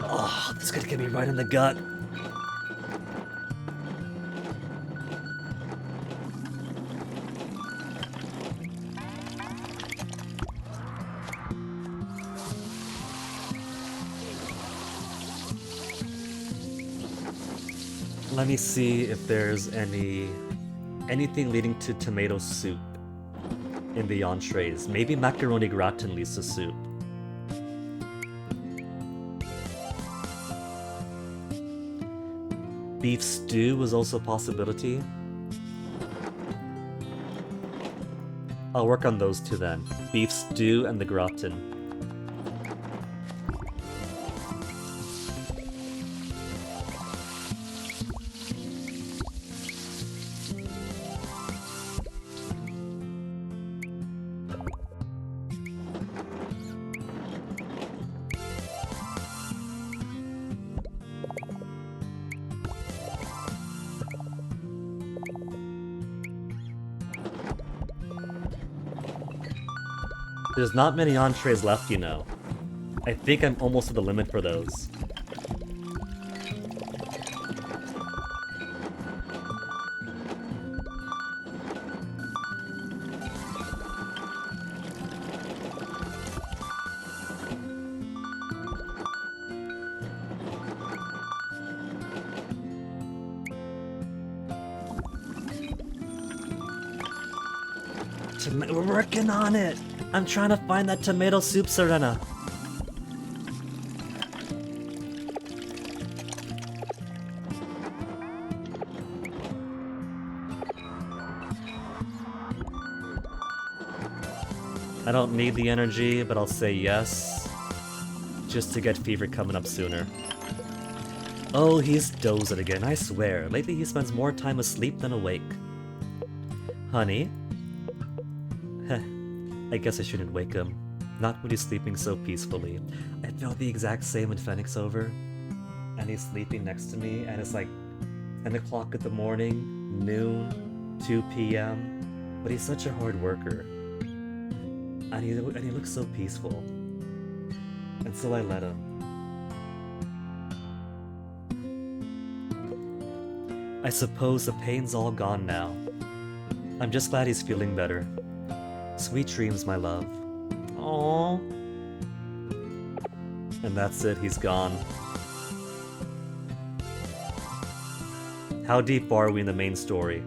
Oh, this is gonna get me right in the gut. Let me see if there's anything leading to tomato soup in the entrees. Maybe macaroni gratin leads to soup. Beef stew was also a possibility. I'll work on those two then. Beef stew and the gratin. There's not many entrees left, you know. I think I'm almost to the limit for those. We're working on it! I'm trying to find that tomato soup, Serena. I don't need the energy, but I'll say yes. Just to get fever coming up sooner. Oh, he's dozing again, I swear. Lately he spends more time asleep than awake. Honey? Heh. I guess I shouldn't wake him. Not when he's sleeping so peacefully. I felt the exact same when Fenix over. And he's sleeping next to me, and it's like 10 o'clock in the morning, noon, 2 p.m. But he's such a hard worker. And he looks so peaceful. And so I let him. I suppose the pain's all gone now. I'm just glad he's feeling better. Sweet dreams, my love. Aww. And that's it, he's gone. How deep are we in the main story?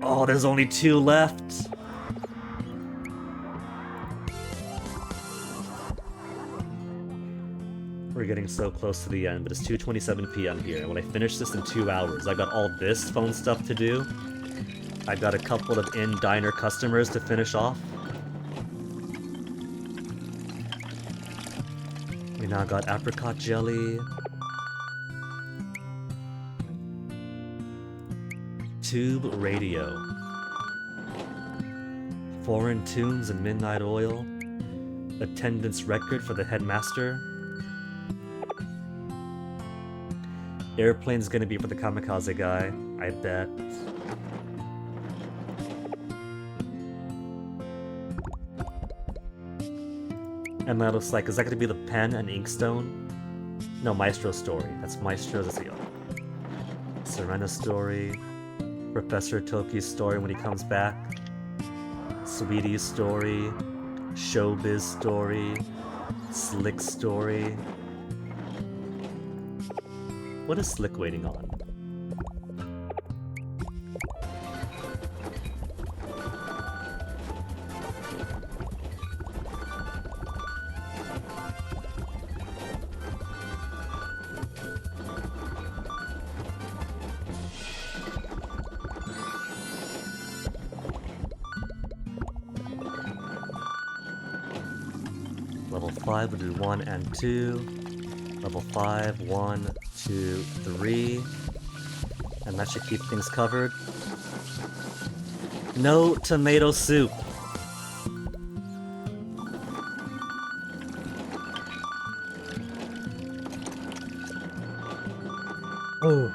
Oh, there's only 2 left. We're getting so close to the end, but it's 2:27 p.m. here, and when I finish this in 2 hours, I got all this phone stuff to do. I got a couple of in-diner customers to finish off. We now got apricot jelly. Tube radio. Foreign tunes and midnight oil. Attendance record for the headmaster. Airplane's gonna be for the kamikaze guy, I bet. And that looks like, is that gonna be the pen and inkstone? No, Maestro's story. That's Maestro's, let's see. Serena's story. Professor Toki's story when he comes back. Sweetie's story. Showbiz story. Slick's story. What is Slick waiting on? Level 5 will do 1 and 2. Level 5, 1, 2, 3. And that should keep things covered. No tomato soup. Oh.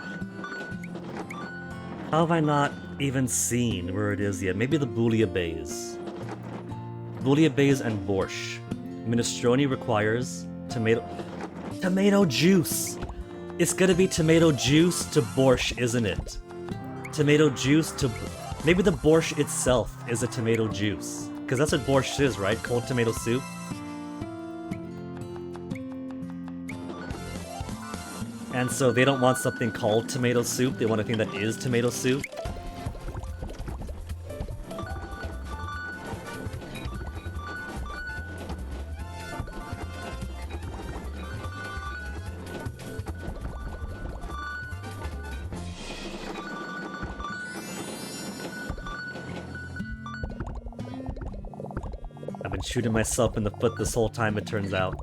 How have I not even seen where it is yet? Maybe the bouillabaisse. Bouillabaisse and borscht. Minestrone requires tomato juice! It's gonna be tomato juice to borscht, isn't it? Tomato juice to... Maybe the borscht itself is a tomato juice. Because that's what borscht is, right? Cold tomato soup. And so they don't want something called tomato soup, they want a thing that is tomato soup. I've been shooting myself in the foot this whole time, it turns out.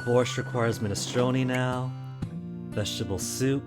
Borscht requires minestrone now. Vegetable soup.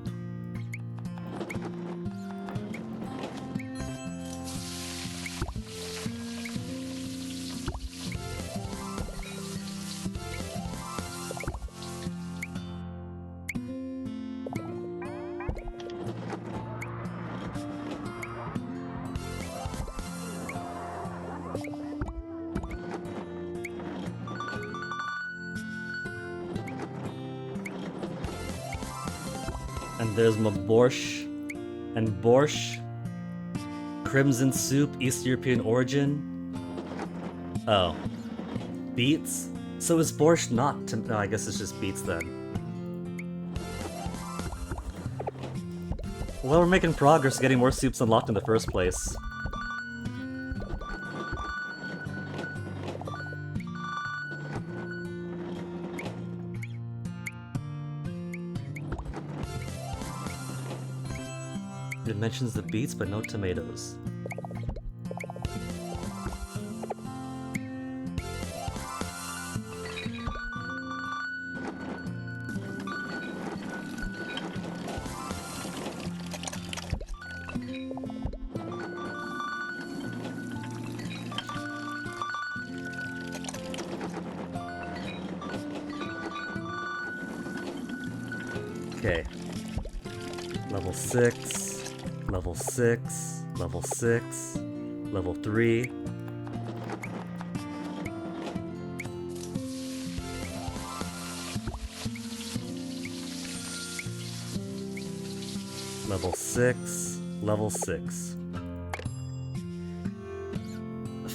And there's my borscht. And borscht. Crimson soup, East European origin. Oh. Beets? So is borscht not... No, I guess it's just beets then. Well, we're making progress getting more soups unlocked in the first place. It mentions the beets, but no tomatoes. Okay. Level 6. Level 6, level 6, level 3. Level 6, level 6.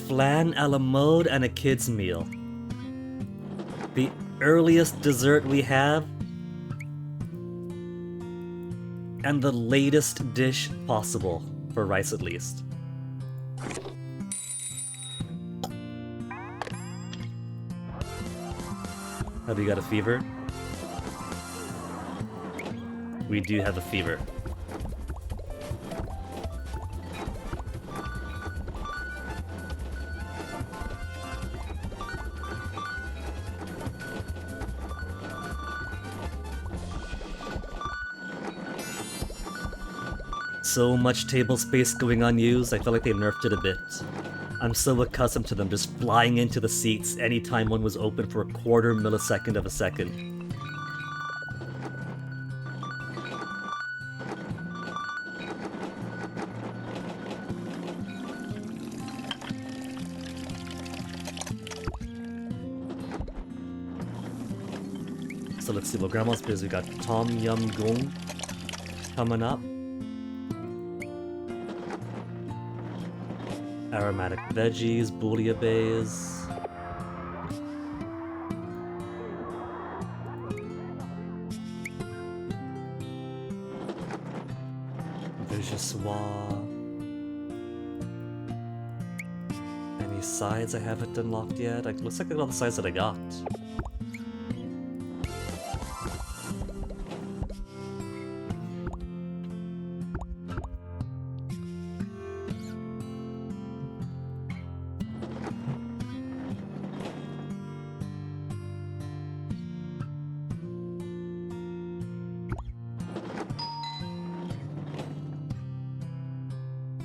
Flan a la mode and a kid's meal. The earliest dessert we have And the latest dish possible, for rice at least. Have you got a fever? We do have a fever. So much table space going unused, I feel like they nerfed it a bit. I'm so accustomed to them just flying into the seats anytime one was open for a quarter millisecond of a second. So let's see what Grandma's biz. We got Tom Yum Goong coming up. Aromatic veggies, bouillabaisse. Vichyssoise. Any sides I haven't unlocked yet? Like, looks like I got all the sides that I got.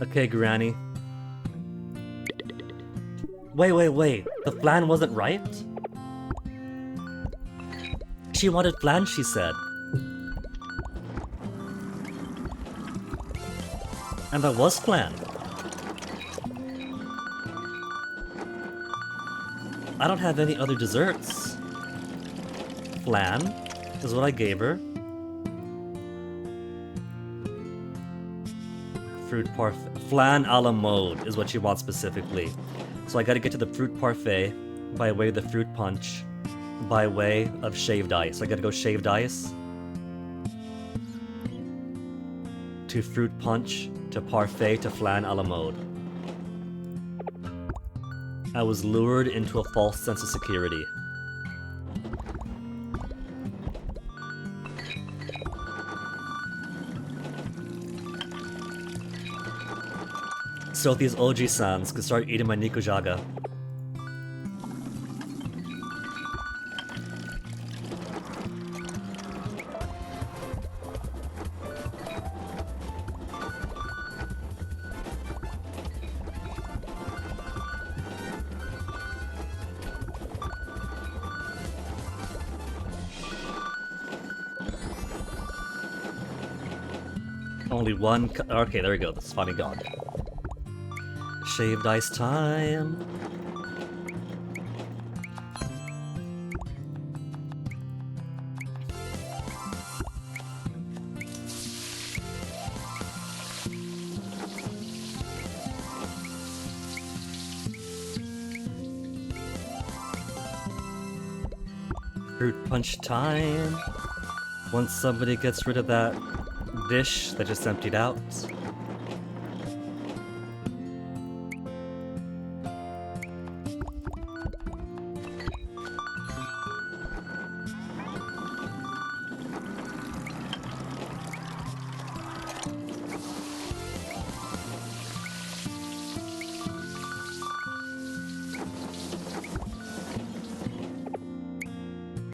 Okay, Granny. Wait. The flan wasn't right? She wanted flan, she said. And that was flan. I don't have any other desserts. Flan is what I gave her. Fruit parfait. Flan a la mode is what she wants specifically. So I gotta get to the fruit parfait by way of the fruit punch by way of shaved ice. I gotta go shaved ice to fruit punch to parfait to flan a la mode. I was lured into a false sense of security. So these Oji-sans could start eating my Nikujaga. Only one. Okay, there we go. That's finally gone. Shaved ice time. Fruit punch time. Once somebody gets rid of that dish that just emptied out.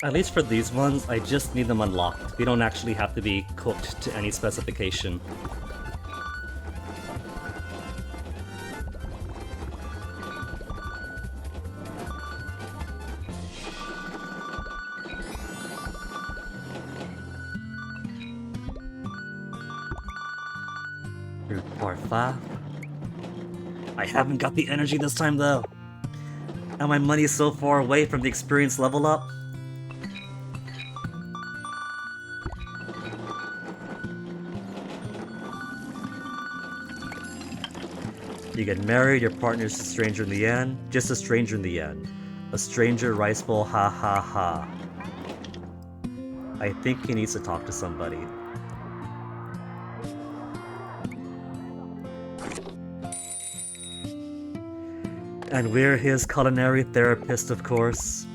At least for these ones, I just need them unlocked. They don't actually have to be cooked to any specification. Fruit parfait. I haven't got the energy this time though. And my money's so far away from the experience level up. You get married, your partner's a stranger in the end. Just a stranger in the end. A stranger rice bowl, ha ha ha. I think he needs to talk to somebody. And we're his culinary therapist, of course.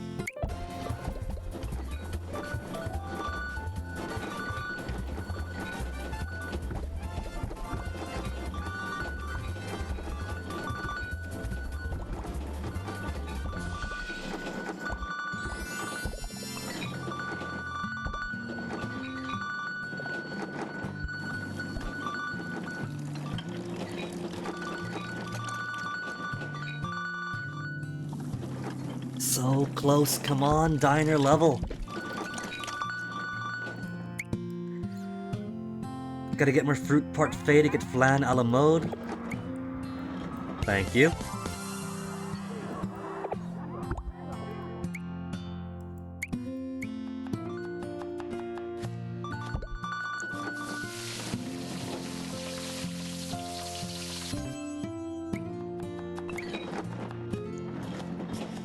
So close, come on, diner level. Gotta get more fruit parfait to get flan a la mode. Thank you.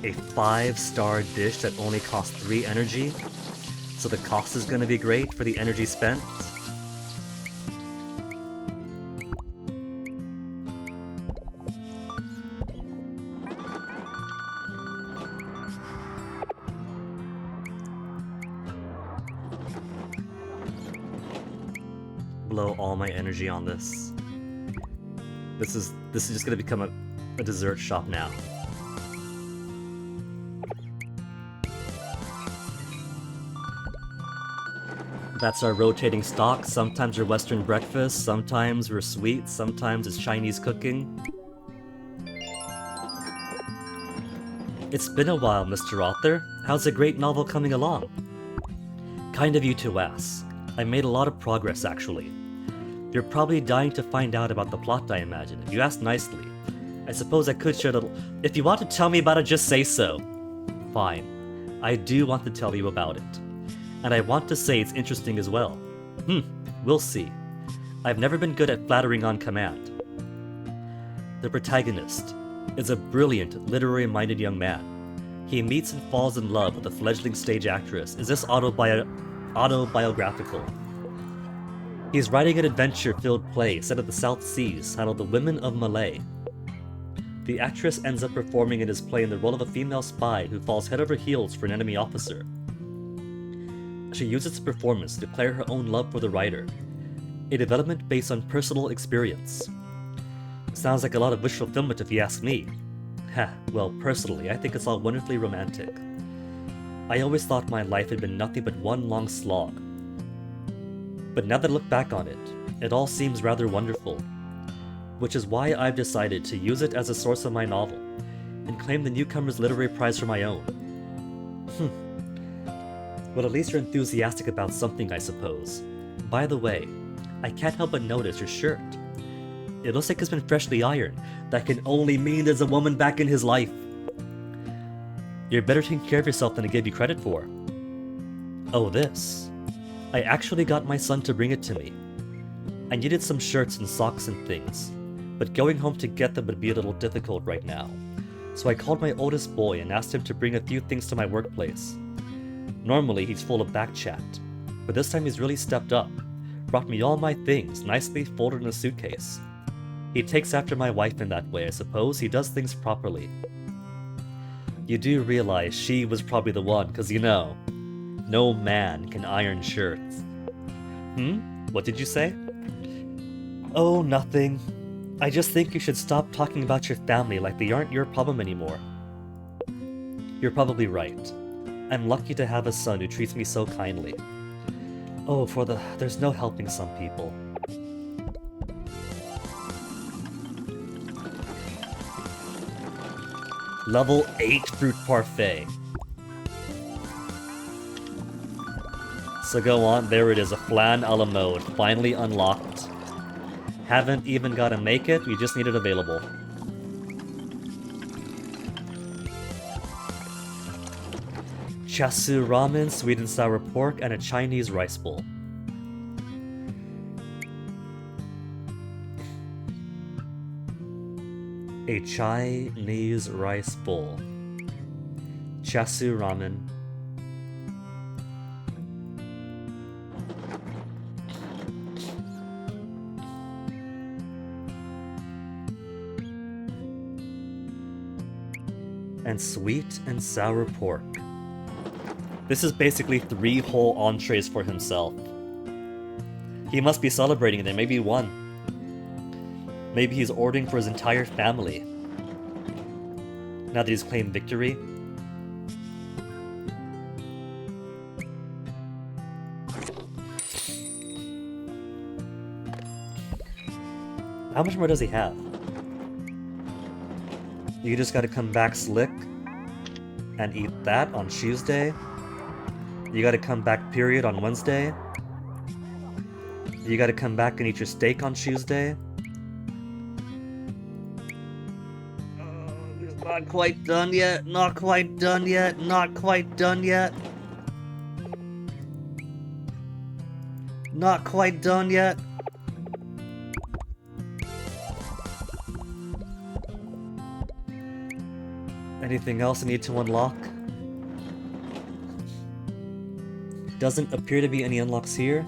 A 5-star dish that only costs 3 energy. So the cost is gonna be great for the energy spent. Blow all my energy on this. This is just gonna become a dessert shop now. That's our rotating stock. Sometimes we're Western breakfast, sometimes we're sweet, sometimes it's Chinese cooking. It's been a while, Mr. Author. How's a great novel coming along? Kind of you to ask. I made a lot of progress, actually. You're probably dying to find out about the plot, I imagine. If you ask nicely. I suppose I could share a little... If you want to tell me about it, just say so. Fine. I do want to tell you about it. And I want to say it's interesting as well. We'll see. I've never been good at flattering on command. The protagonist is a brilliant, literary-minded young man. He meets and falls in love with a fledgling stage actress. Is this autobiographical? He's writing an adventure-filled play set at the South Seas titled The Women of Malay. The actress ends up performing in his play in the role of a female spy who falls head over heels for an enemy officer. She uses the performance to declare her own love for the writer, a development based on personal experience. Sounds like a lot of wish fulfillment if you ask me. Well, personally, I think it's all wonderfully romantic. I always thought my life had been nothing but one long slog. But now that I look back on it, it all seems rather wonderful. Which is why I've decided to use it as a source of my novel, and claim the Newcomer's Literary Prize for my own. Well, at least you're enthusiastic about something, I suppose. By the way, I can't help but notice your shirt. It looks like it's been freshly ironed. That can only mean there's a woman back in his life. You're better taking care of yourself than I give you credit for. Oh, this. I actually got my son to bring it to me. I needed some shirts and socks and things, but going home to get them would be a little difficult right now. So I called my oldest boy and asked him to bring a few things to my workplace. Normally he's full of back chat, but this time he's really stepped up. Brought me all my things, nicely folded in a suitcase. He takes after my wife in that way, I suppose. He does things properly. You do realize she was probably the one, cause you know, no man can iron shirts. What did you say? Oh, nothing. I just think you should stop talking about your family like they aren't your problem anymore. You're probably right. I'm lucky to have a son who treats me so kindly. Oh, there's no helping some people. Level 8 fruit parfait. So go on, there it is, a flan a la mode, finally unlocked. Haven't even gotta make it, we just need it available. Chasu ramen, sweet and sour pork, and a Chinese rice bowl. A Chinese rice bowl. Chasu ramen. and sweet and sour pork. This is basically 3 whole entrees for himself. He must be celebrating there, maybe 1. Maybe he's ordering for his entire family. Now that he's claimed victory. How much more does he have? You just gotta come back slick and eat that on Tuesday. You gotta come back period on Wednesday. You gotta come back and eat your steak on Tuesday. Not quite done yet, not quite done yet, not quite done yet. Not quite done yet. Anything else I need to unlock? Doesn't appear to be any unlocks here.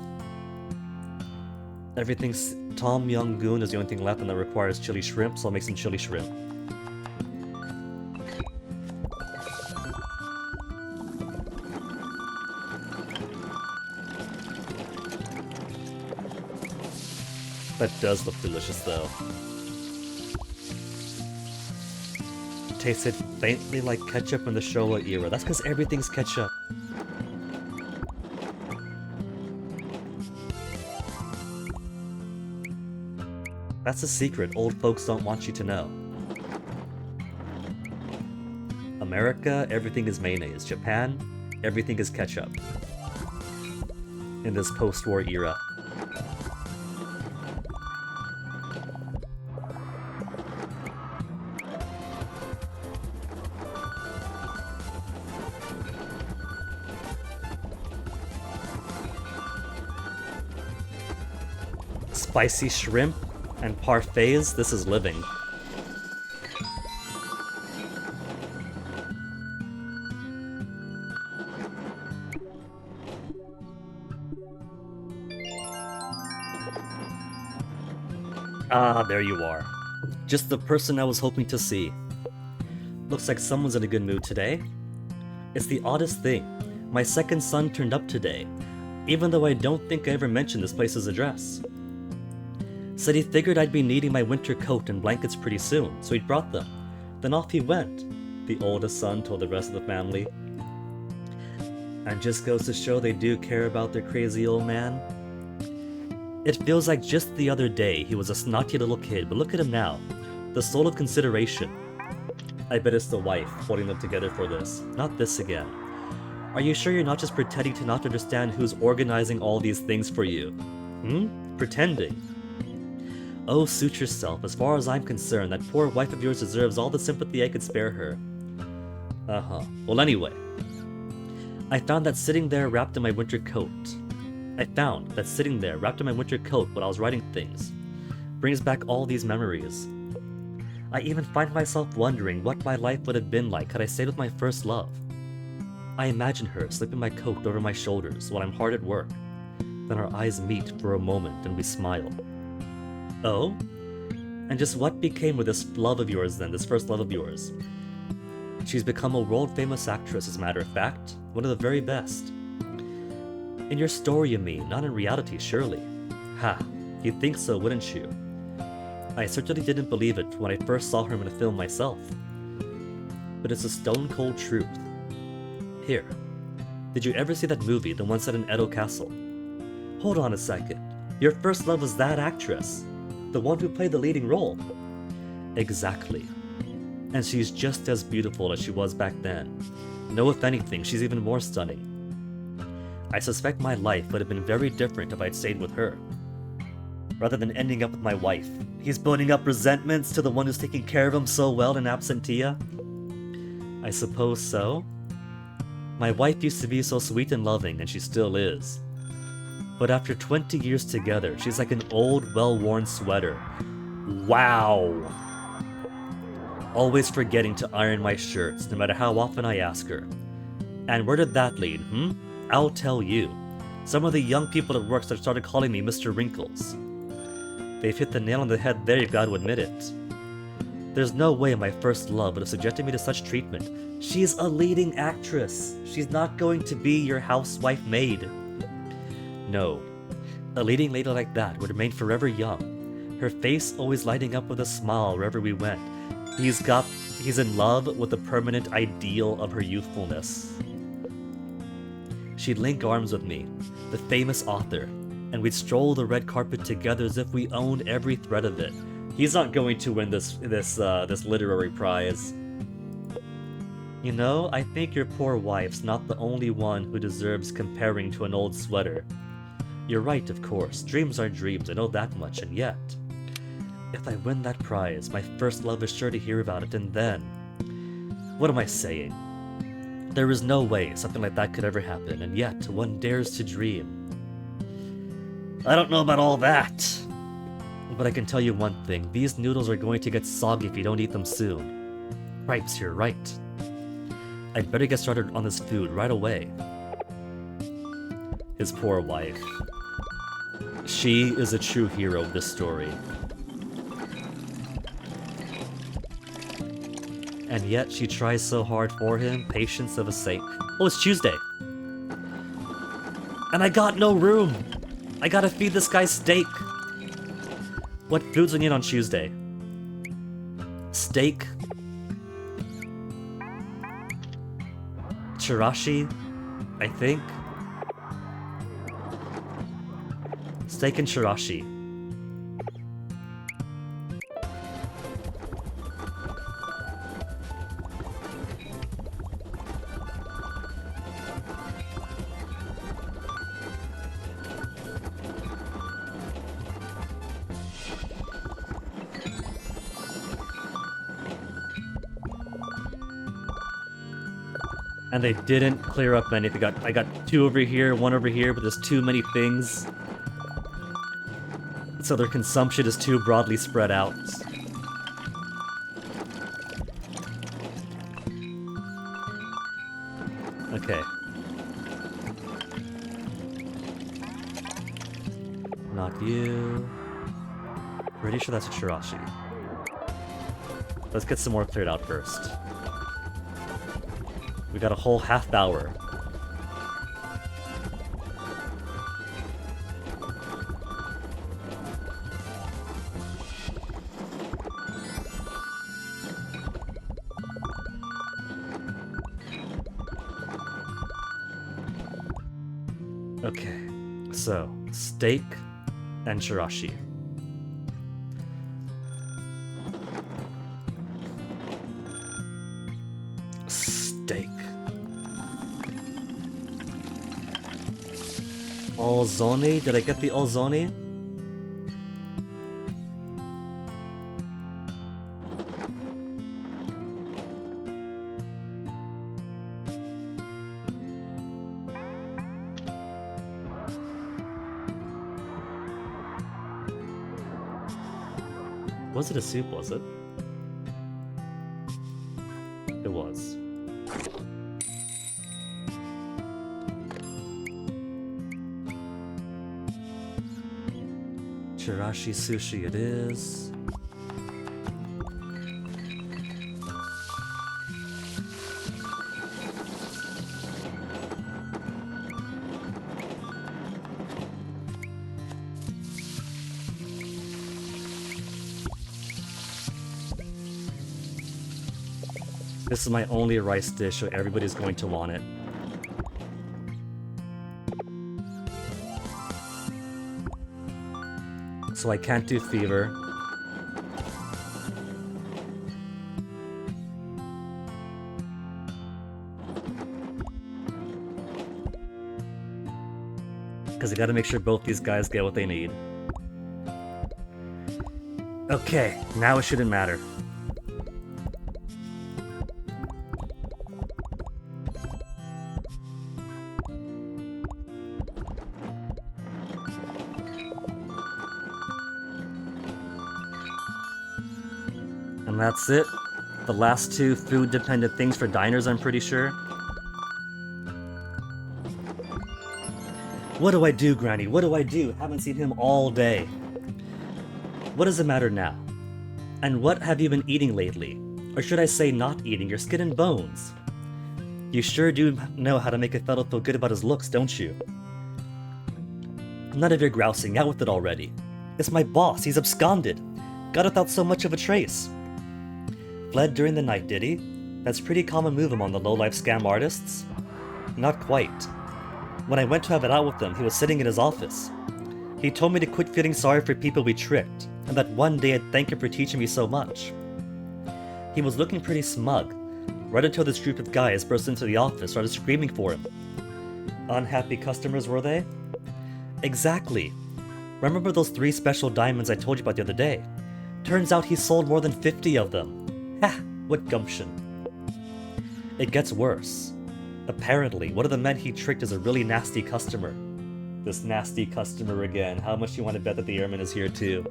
Everything's Tom Yum Goong is the only thing left and that requires chili shrimp, so I'll make some chili shrimp. That does look delicious though. Tasted faintly like ketchup in the Showa era. That's because everything's ketchup. That's a secret old folks don't want you to know. America, everything is mayonnaise. Japan, everything is ketchup. In this post-war era. Spicy shrimp and parfaits, this is living. Ah, there you are. Just the person I was hoping to see. Looks like someone's in a good mood today. It's the oddest thing. My second son turned up today, even though I don't think I ever mentioned this place's address. Said he figured I'd be needing my winter coat and blankets pretty soon, so he brought them. Then off he went, the oldest son told the rest of the family. And just goes to show they do care about their crazy old man. It feels like just the other day he was a snotty little kid, but look at him now, the soul of consideration. I bet it's the wife holding them together for this, not this again. Are you sure you're not just pretending to not understand who's organizing all these things for you? Pretending. Oh, suit yourself. As far as I'm concerned, that poor wife of yours deserves all the sympathy I could spare her. Well, anyway. I found that sitting there wrapped in my winter coat while I was writing things brings back all these memories. I even find myself wondering what my life would have been like had I stayed with my first love. I imagine her slipping my coat over my shoulders while I'm hard at work. Then our eyes meet for a moment and we smile. Oh? And just what became of this love of yours then, this first love of yours? She's become a world-famous actress, as a matter of fact. One of the very best. In your story, you mean, not in reality, surely. Ha, you'd think so, wouldn't you? I certainly didn't believe it when I first saw her in a film myself. But it's a stone-cold truth. Here. Did you ever see that movie, the one set in Edo Castle? Hold on a second. Your first love was that actress. The one who played the leading role. Exactly. And she's just as beautiful as she was back then. No, if anything, she's even more stunning. I suspect my life would have been very different if I'd stayed with her. Rather than ending up with my wife. He's building up resentments to the one who's taking care of him so well in absentia? I suppose so. My wife used to be so sweet and loving, and she still is. But after 20 years together, she's like an old, well-worn sweater. Wow! Always forgetting to iron my shirts, no matter how often I ask her. And where did that lead, I'll tell you. Some of the young people at work started calling me Mr. Wrinkles. They've hit the nail on the head there, you've got to admit it. There's no way my first love would have subjected me to such treatment. She's a leading actress. She's not going to be your housewife maid. No. A leading lady like that would remain forever young, her face always lighting up with a smile wherever we went. He's in love with the permanent ideal of her youthfulness. She'd link arms with me, the famous author, and we'd stroll the red carpet together as if we owned every thread of it. He's not going to win this literary prize. You know, I think your poor wife's not the only one who deserves comparing to an old sweater. You're right, of course. Dreams are dreams, I know that much, and yet... If I win that prize, my first love is sure to hear about it, and then... What am I saying? There is no way something like that could ever happen, and yet one dares to dream. I don't know about all that. But I can tell you one thing, these noodles are going to get soggy if you don't eat them soon. Ripes, you're right. I'd better get started on this food right away. His poor wife. She is a true hero of this story. And yet she tries so hard for him, patience of a saint. Oh, it's Tuesday. And I got no room. I gotta feed this guy steak. What foods we need on Tuesday? Steak. Chirashi, I think. Steak and chirashi. And they didn't clear up anything. I got two over here, one over here, but there's too many things. So their consumption is too broadly spread out. Okay. Not you. Pretty sure that's a chirashi. Let's get some more cleared out first. We got a whole half hour. Okay, so steak and chirashi. Steak. Olzoni? Did I get the Olzoni? Was it a soup, was it? It was. Chirashi sushi it is. This is my only rice dish, so everybody's going to want it. So I can't do fever. Because I gotta make sure both these guys get what they need. Okay, now it shouldn't matter. And that's it. The last two food-dependent things for diners, I'm pretty sure. What do I do, Granny? What do I do? Haven't seen him all day. What does it matter now? And what have you been eating lately? Or should I say not eating, your skin and bones? You sure do know how to make a fellow feel good about his looks, don't you? None of your grousing, out with it already. It's my boss, he's absconded. Got without so much of a trace. Fled during the night, did he? That's a pretty common move among the low-life scam artists. Not quite. When I went to have it out with him, he was sitting in his office. He told me to quit feeling sorry for people we tricked, and that one day I'd thank him for teaching me so much. He was looking pretty smug, right until this group of guys burst into the office, started screaming for him. Unhappy customers, were they? Exactly. Remember those 3 special diamonds I told you about the other day? Turns out he sold more than 50 of them. Ha! What gumption. It gets worse. Apparently, one of the men he tricked is a really nasty customer. This nasty customer again. How much you want to bet that the airman is here too?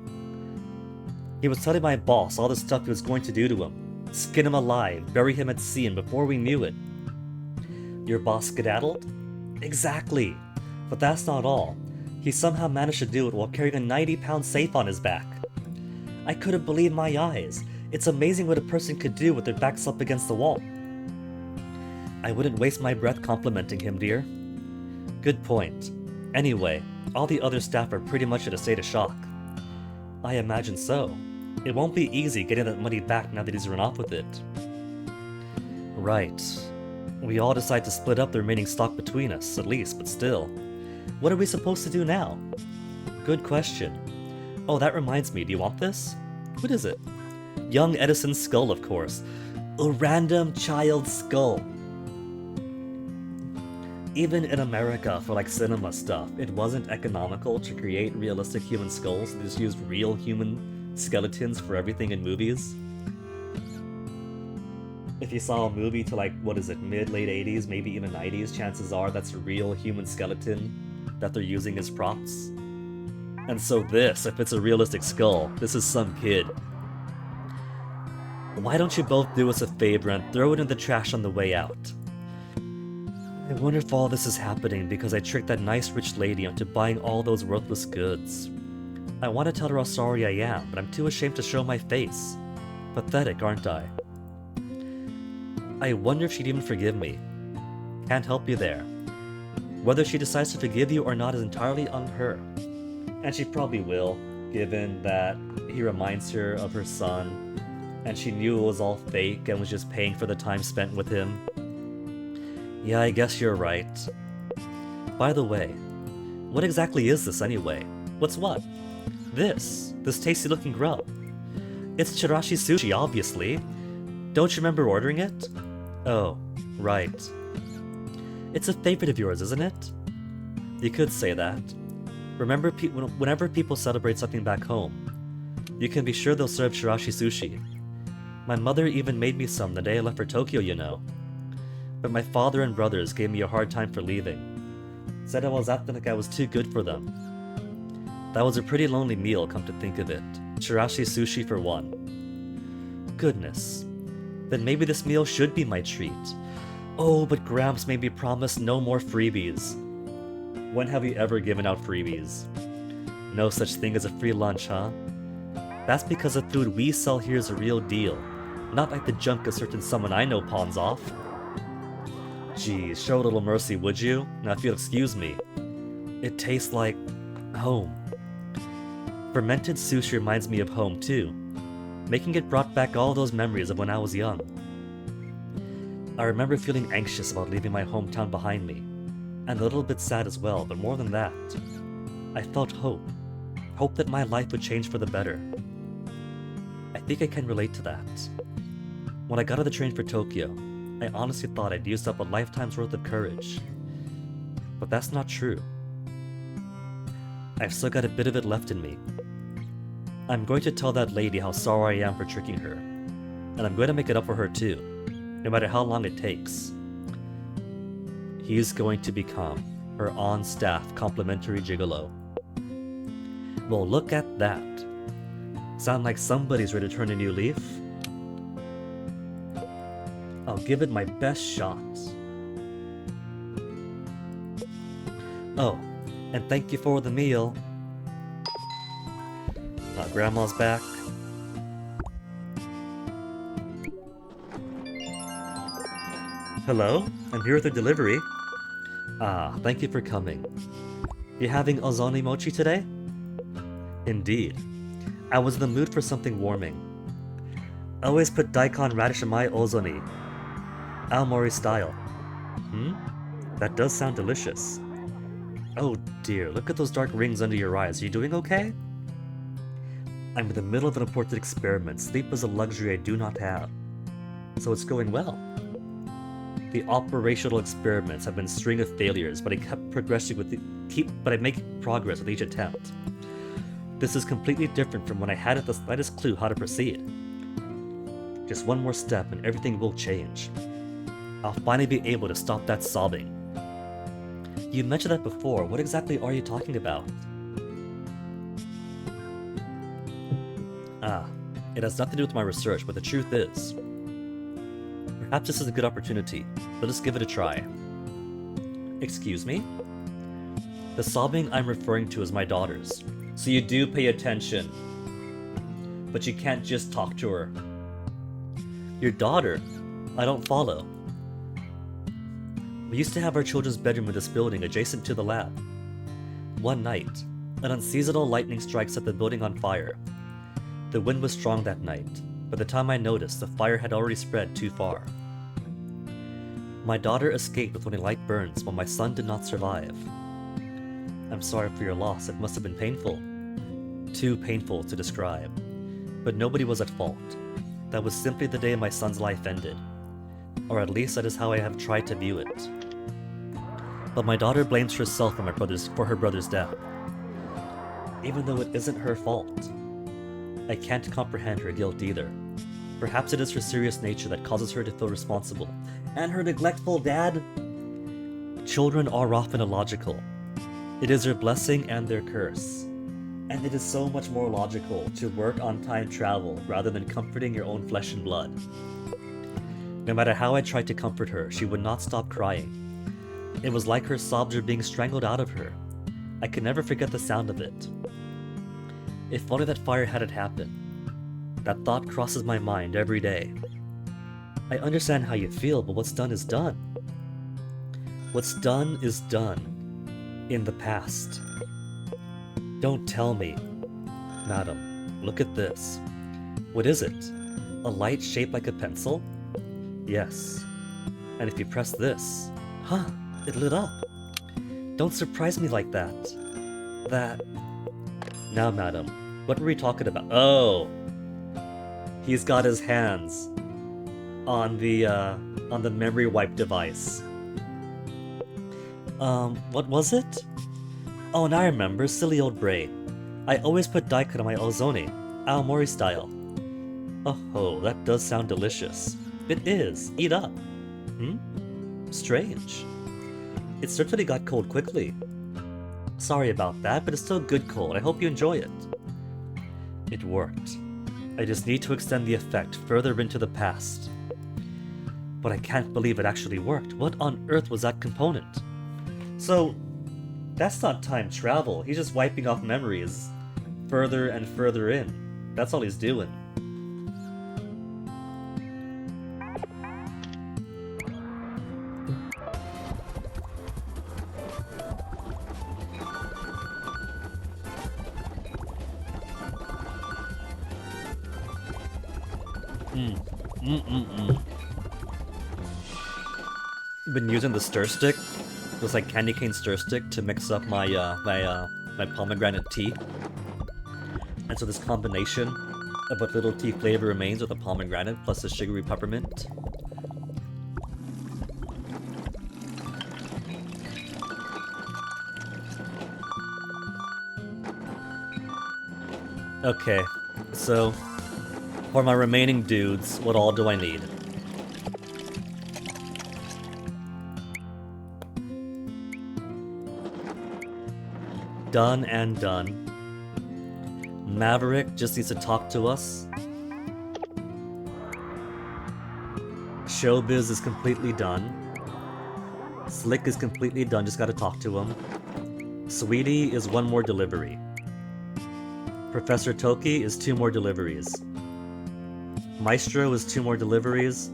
He was telling my boss all the stuff he was going to do to him. Skin him alive, bury him at sea, and before we knew it. Your boss skedaddled? Exactly. But that's not all. He somehow managed to do it while carrying a 90-pound safe on his back. I couldn't believe my eyes. It's amazing what a person could do with their backs up against the wall. I wouldn't waste my breath complimenting him, dear. Good point. Anyway, all the other staff are pretty much in a state of shock. I imagine so. It won't be easy getting that money back now that he's run off with it. Right. We all decide to split up the remaining stock between us, at least, but still. What are we supposed to do now? Good question. Oh, that reminds me, do you want this? What is it? Young Edison's skull, of course. A random child's skull. Even in America, for like cinema stuff, it wasn't economical to create realistic human skulls. They just used real human skeletons for everything in movies. If you saw a movie to like, what is it, mid-late 80s, maybe even 90s, chances are that's a real human skeleton that they're using as props. And so this, if it's a realistic skull, this is some kid. Why don't you both do us a favor and throw it in the trash on the way out? I wonder if all this is happening because I tricked that nice rich lady into buying all those worthless goods. I want to tell her how sorry I am, but I'm too ashamed to show my face. Pathetic, aren't I? I wonder if she'd even forgive me. Can't help you there. Whether she decides to forgive you or not is entirely on her. And she probably will, given that he reminds her of her son, and she knew it was all fake and was just paying for the time spent with him. Yeah, I guess you're right. By the way, what exactly is this anyway? What's what? This tasty looking grub. It's chirashi sushi, obviously. Don't you remember ordering it? Oh, right. It's a favorite of yours, isn't it? You could say that. Remember, whenever people celebrate something back home, you can be sure they'll serve chirashi sushi. My mother even made me some the day I left for Tokyo, you know. But my father and brothers gave me a hard time for leaving. Said I was acting like I was too good for them. That was a pretty lonely meal, come to think of it. Chirashi sushi for one. Goodness. Then maybe this meal should be my treat. Oh, but Gramps made me promise no more freebies. When have we ever given out freebies? No such thing as a free lunch, huh? That's because the food we sell here is a real deal. Not like the junk a certain someone I know pawns off. Geez, show a little mercy, would you? Now if you'll excuse me. It tastes like home. Fermented sushi reminds me of home too. Making it brought back all those memories of when I was young. I remember feeling anxious about leaving my hometown behind me, and a little bit sad as well, but more than that, I felt hope. Hope that my life would change for the better. I think I can relate to that. When I got on the train for Tokyo, I honestly thought I'd used up a lifetime's worth of courage. But that's not true. I've still got a bit of it left in me. I'm going to tell that lady how sorry I am for tricking her, and I'm going to make it up for her too, no matter how long it takes. He's going to become her on-staff complimentary gigolo. Well, look at that. Sound like somebody's ready to turn a new leaf? I'll give it my best shot. Oh, and thank you for the meal. Grandma's back. Hello? I'm here with a delivery. Ah, thank you for coming. You having ozoni mochi today? Indeed. I was in the mood for something warming. Always put daikon radish in my ozoni. Aomori style. Hmm? That does sound delicious. Oh dear, look at those dark rings under your eyes. Are you doing okay? I'm in the middle of an important experiment. Sleep is a luxury I do not have. So it's going well. The operational experiments have been a string of failures, but I kept progressing but I make progress with each attempt. This is completely different from when I hadn't the slightest clue how to proceed. Just one more step and everything will change. I'll finally be able to stop that sobbing. You mentioned that before. What exactly are you talking about? Ah, it has nothing to do with my research, but the truth is, perhaps this is a good opportunity. Let us give it a try. Excuse me? The sobbing I'm referring to is my daughter's. So you do pay attention. But you can't just talk to her. Your daughter? I don't follow. We used to have our children's bedroom in this building adjacent to the lab. One night, an unseasonal lightning strike set the building on fire. The wind was strong that night. By the time I noticed, the fire had already spread too far. My daughter escaped with only light burns, while my son did not survive. I'm sorry for your loss. It must have been painful. Too painful to describe. But nobody was at fault. That was simply the day my son's life ended. Or at least that is how I have tried to view it. But my daughter blames herself for her brother's death. Even though it isn't her fault. I can't comprehend her guilt either. Perhaps it is her serious nature that causes her to feel responsible. And her neglectful dad? Children are often illogical. It is their blessing and their curse. And it is so much more logical to work on time travel rather than comforting your own flesh and blood. No matter how I tried to comfort her, she would not stop crying. It was like her sobs were being strangled out of her. I could never forget the sound of it. If only that fire hadn't happened. That thought crosses my mind every day. I understand how you feel, but what's done is done. What's done is done. In the past. Don't tell me. Madam, look at this. What is it? A light shaped like a pencil? Yes. And if you press this... Huh, it lit up. Don't surprise me like that. Now, madam, what were we talking about? Oh! He's got his hands on the memory wipe device. What was it? Oh, and I remember, silly old brain. I always put daikon on my ozoni, aomori style. Oh, that does sound delicious. It is. Eat up. Strange. It certainly got cold quickly. Sorry about that, but it's still good cold. I hope you enjoy it. It worked. I just need to extend the effect further into the past. But I can't believe it actually worked. What on earth was that component? So, that's not time travel. He's just wiping off memories further and further in. That's all he's doing. Been using the stir stick. It was like candy cane stir stick to mix up my my pomegranate tea. And so this combination of what little tea flavor remains with the pomegranate plus the sugary peppermint. Okay, so for my remaining dudes, what all do I need? Done and done. Maverick just needs to talk to us. Showbiz is completely done. Slick is completely done, just gotta talk to him. Sweetie is one more delivery. Professor Toki is 2 more deliveries. Maestro is 2 more deliveries.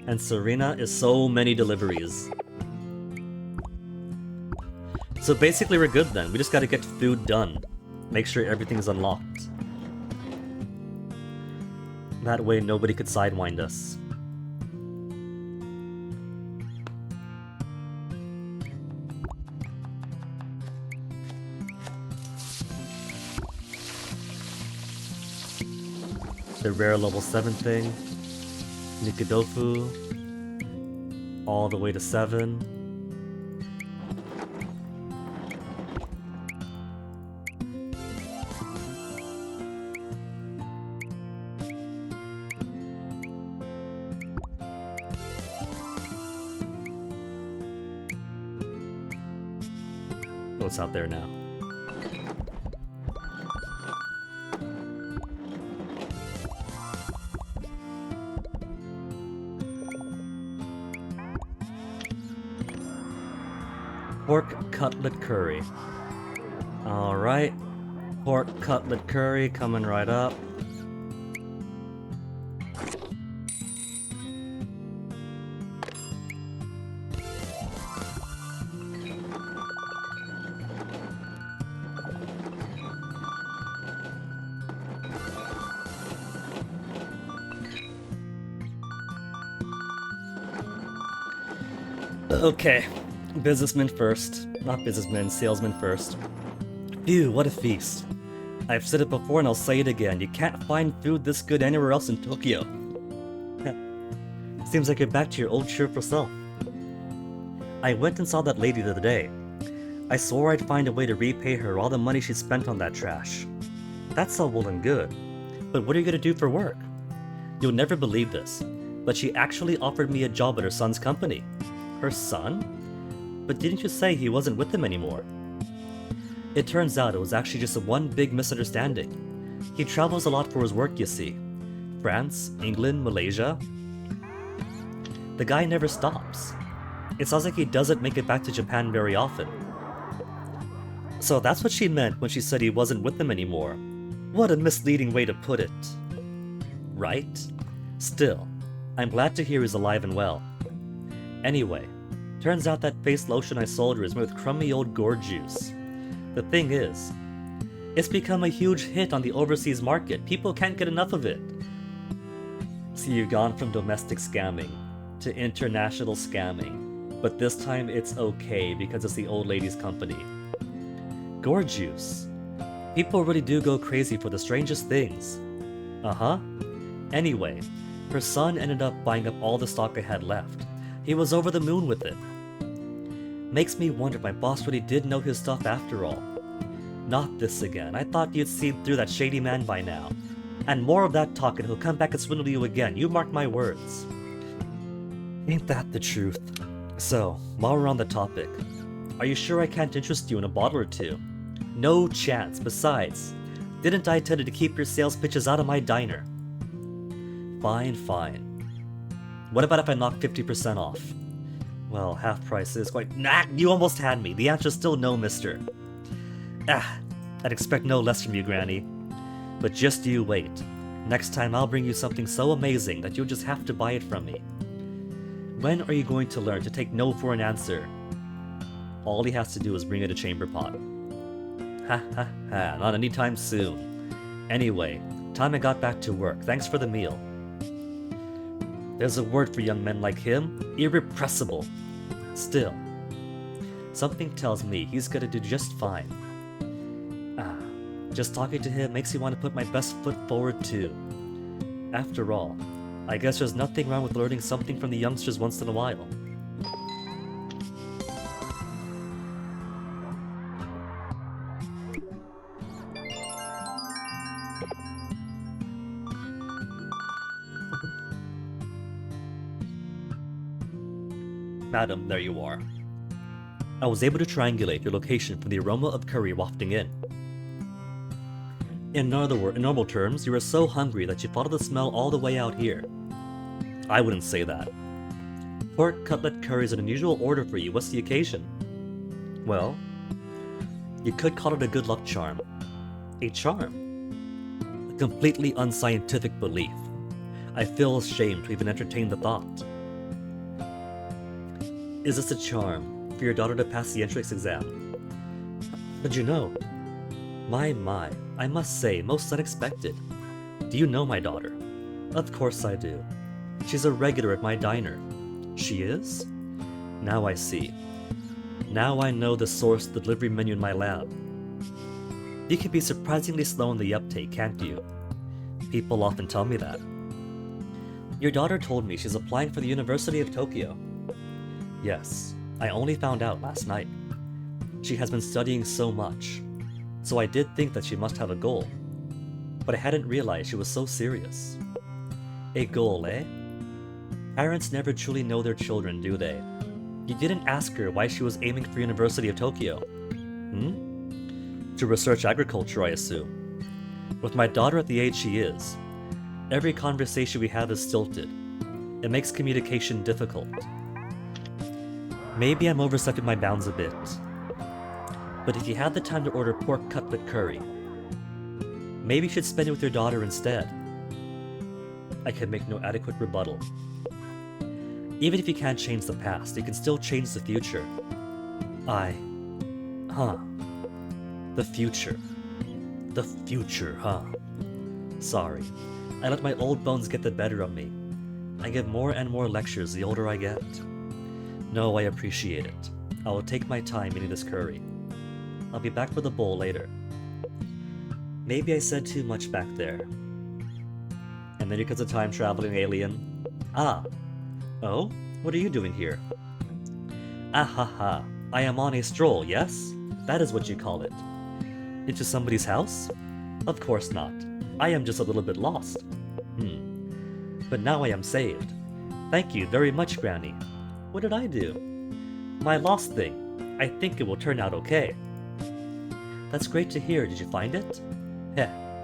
And Serena is so many deliveries. So basically we're good then. We just gotta get food done. Make sure everything's unlocked. That way nobody could sidewind us. The rare level 7 thing. Nikidofu. All the way to 7. What's out there now? Pork cutlet curry. Alright. Pork cutlet curry coming right up. Okay. Businessman first. Not businessman, salesman first. Phew, what a feast. I've said it before and I'll say it again. You can't find food this good anywhere else in Tokyo. Seems like you're back to your old cheerful self. I went and saw that lady the other day. I swore I'd find a way to repay her all the money she spent on that trash. That's all well and good. But what are you gonna do for work? You'll never believe this, but she actually offered me a job at her son's company. Her son? But didn't you say he wasn't with them anymore? It turns out it was actually just one big misunderstanding. He travels a lot for his work, you see. France, England, Malaysia. The guy never stops. It sounds like he doesn't make it back to Japan very often. So that's what she meant when she said he wasn't with them anymore. What a misleading way to put it. Right? Still, I'm glad to hear he's alive and well. Anyway, turns out that face lotion I sold her is made with crummy old gourd juice. The thing is, it's become a huge hit on the overseas market. People can't get enough of it. So you've gone from domestic scamming to international scamming, but this time it's okay because it's the old lady's company. Gourd juice. People really do go crazy for the strangest things. Uh-huh. Anyway, her son ended up buying up all the stock I had left. He was over the moon with it. Makes me wonder if my boss really did know his stuff after all. Not this again. I thought you'd seen through that shady man by now. And more of that talk and he'll come back and swindle you again. You mark my words. Ain't that the truth? So, while we're on the topic, are you sure I can't interest you in a bottle or two? No chance. Besides, didn't I tell you to keep your sales pitches out of my diner? Fine, fine. What about if I knock 50% off? Well, half price is quite— Nah, you almost had me. The answer's still no, mister. I'd expect no less from you, Granny. But just you wait. Next time I'll bring you something so amazing that you'll just have to buy it from me. When are you going to learn to take no for an answer? All he has to do is bring it a chamber pot. Ha ha ha, not anytime soon. Anyway, time I got back to work. Thanks for the meal. There's a word for young men like him: irrepressible. Still, something tells me he's gonna do just fine. Just talking to him makes me want to put my best foot forward too. After all, I guess there's nothing wrong with learning something from the youngsters once in a while. Madam, there you are. I was able to triangulate your location from the aroma of curry wafting in. In normal terms, you are so hungry that you follow the smell all the way out here. I wouldn't say that. Pork cutlet curry is an unusual order for you. What's the occasion? Well, you could call it a good luck charm. A charm? A completely unscientific belief. I feel ashamed to even entertain the thought. Is this a charm for your daughter to pass the entrance exam? How'd you know? My, I must say, most unexpected. Do you know my daughter? Of course I do. She's a regular at my diner. She is? Now I see. Now I know the source of the delivery menu in my lab. You can be surprisingly slow in the uptake, can't you? People often tell me that. Your daughter told me she's applying for the University of Tokyo. Yes, I only found out last night. She has been studying so much, so I did think that she must have a goal. But I hadn't realized she was so serious. A goal, eh? Parents never truly know their children, do they? You didn't ask her why she was aiming for University of Tokyo. To research agriculture, I assume. With my daughter at the age she is, every conversation we have is stilted. It makes communication difficult. Maybe I'm overstepping my bounds a bit. But if you had the time to order pork cutlet curry, maybe you should spend it with your daughter instead. I can make no adequate rebuttal. Even if you can't change the past, you can still change the future. The future. The future, huh? Sorry. I let my old bones get the better of me. I give more and more lectures the older I get. No, I appreciate it. I will take my time eating this curry. I'll be back for the bowl later. Maybe I said too much back there. And then because a time-traveling alien. Oh? What are you doing here? Ahaha. I am on a stroll, yes? That is what you call it. Into somebody's house? Of course not. I am just a little bit lost. But now I am saved. Thank you very much, Granny. What did I do? My lost thing. I think it will turn out okay. That's great to hear. Did you find it?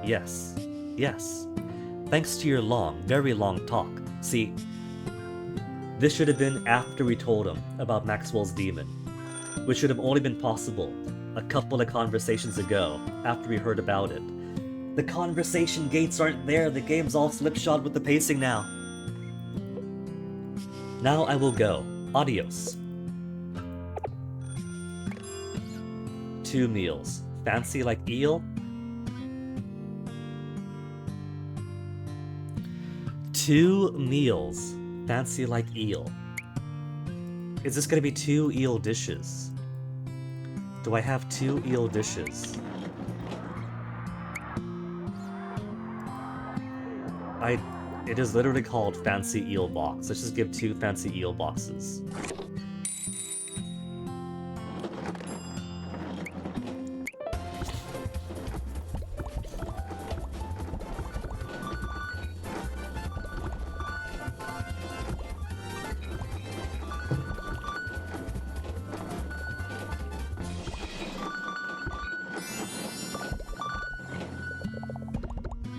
Yes. Yes. Thanks to your long, very long talk. See, this should have been after we told him about Maxwell's demon, which should have only been possible a couple of conversations ago after we heard about it. The conversation gates aren't there, the game's all slipshod with the pacing now. Now I will go. Adios. 2 meals. Fancy like eel? 2 meals. Fancy like eel. Is this gonna be 2 eel dishes? Do I have 2 eel dishes? It is literally called Fancy Eel Box. Let's just give 2 Fancy Eel Boxes.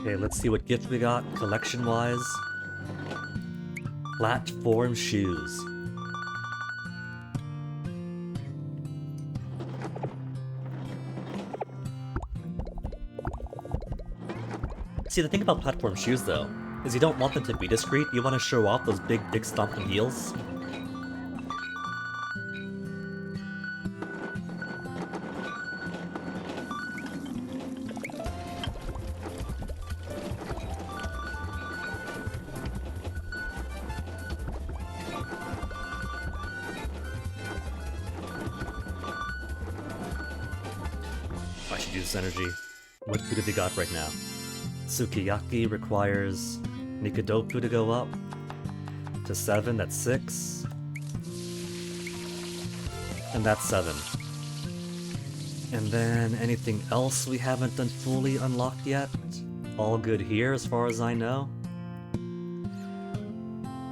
Okay, let's see what gift we got, collection-wise. Platform shoes. See, the thing about platform shoes, though, is you don't want them to be discreet, you want to show off those big stomping heels. I should use energy. What food have you got right now? Sukiyaki requires Nikodoku to go up to 7, that's 6. And that's 7. And then anything else we haven't done fully unlocked yet? All good here as far as I know.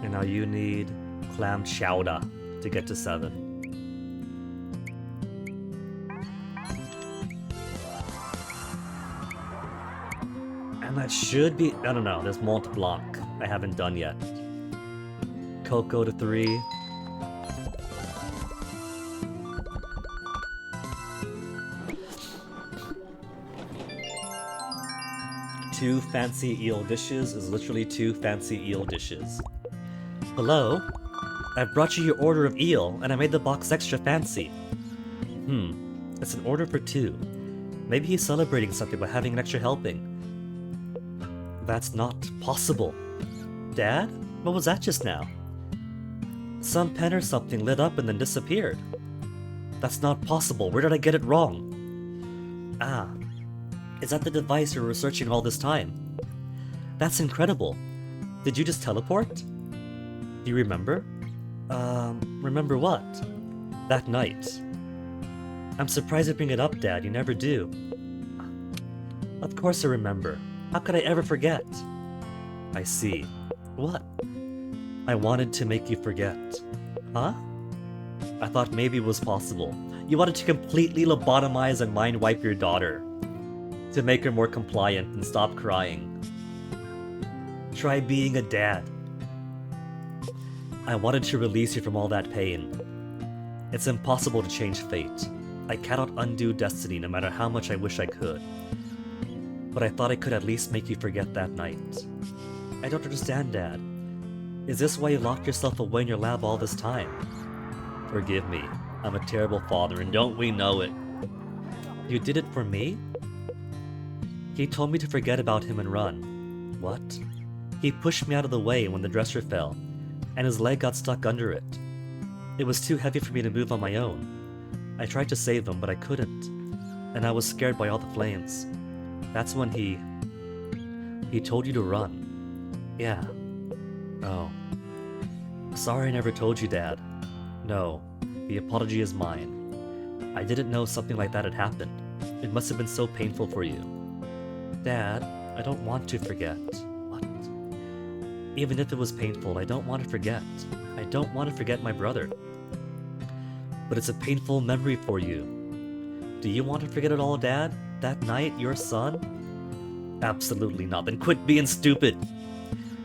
And now you need clam chowder to get to 7. And that should be... I don't know, there's Mont Blanc I haven't done yet. Cocoa to 3. Two fancy eel dishes is literally 2 fancy eel dishes. Hello? I brought you your order of eel, and I made the box extra fancy. It's an order for 2. Maybe he's celebrating something by having an extra helping. That's not possible. Dad? What was that just now? Some pen or something lit up and then disappeared. That's not possible. Where did I get it wrong? Ah, is that the device you were researching all this time? That's incredible. Did you just teleport? Do you remember? Remember what? That night. I'm surprised you bring it up, Dad. You never do. Of course I remember. How could I ever forget? I see. What? I wanted to make you forget. Huh? I thought maybe it was possible. You wanted to completely lobotomize and mind wipe your daughter. To make her more compliant and stop crying. Try being a dad. I wanted to release you from all that pain. It's impossible to change fate. I cannot undo destiny no matter how much I wish I could. But I thought I could at least make you forget that night. I don't understand, Dad. Is this why you locked yourself away in your lab all this time? Forgive me. I'm a terrible father, and don't we know it? You did it for me? He told me to forget about him and run. What? He pushed me out of the way when the dresser fell, and his leg got stuck under it. It was too heavy for me to move on my own. I tried to save him, but I couldn't, and I was scared by all the flames. That's when he told you to run. Yeah. Oh. Sorry I never told you, Dad. No, the apology is mine. I didn't know something like that had happened. It must have been so painful for you. Dad, I don't want to forget. What? Even if it was painful, I don't want to forget. I don't want to forget my brother. But it's a painful memory for you. Do you want to forget it all, Dad? That night, your son? Absolutely not. Then quit being stupid.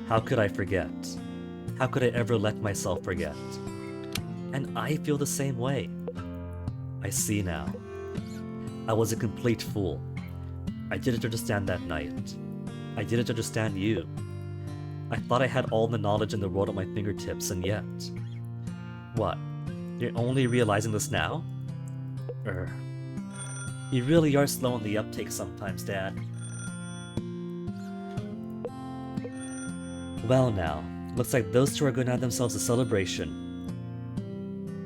How could I forget? How could I ever let myself forget? And I feel the same way. I see now. I was a complete fool. I didn't understand that night. I didn't understand you. I thought I had all the knowledge in the world at my fingertips, and yet... What? You're only realizing this now? You really are slow on the uptake sometimes, Dad. Well now, looks like those two are going to have themselves a celebration.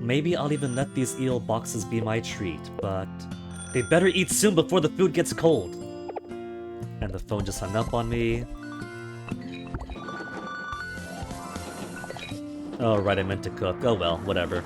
Maybe I'll even let these eel boxes be my treat, but... They better eat soon before the food gets cold! And the phone just hung up on me. Oh right, I meant to cook. Oh well, whatever.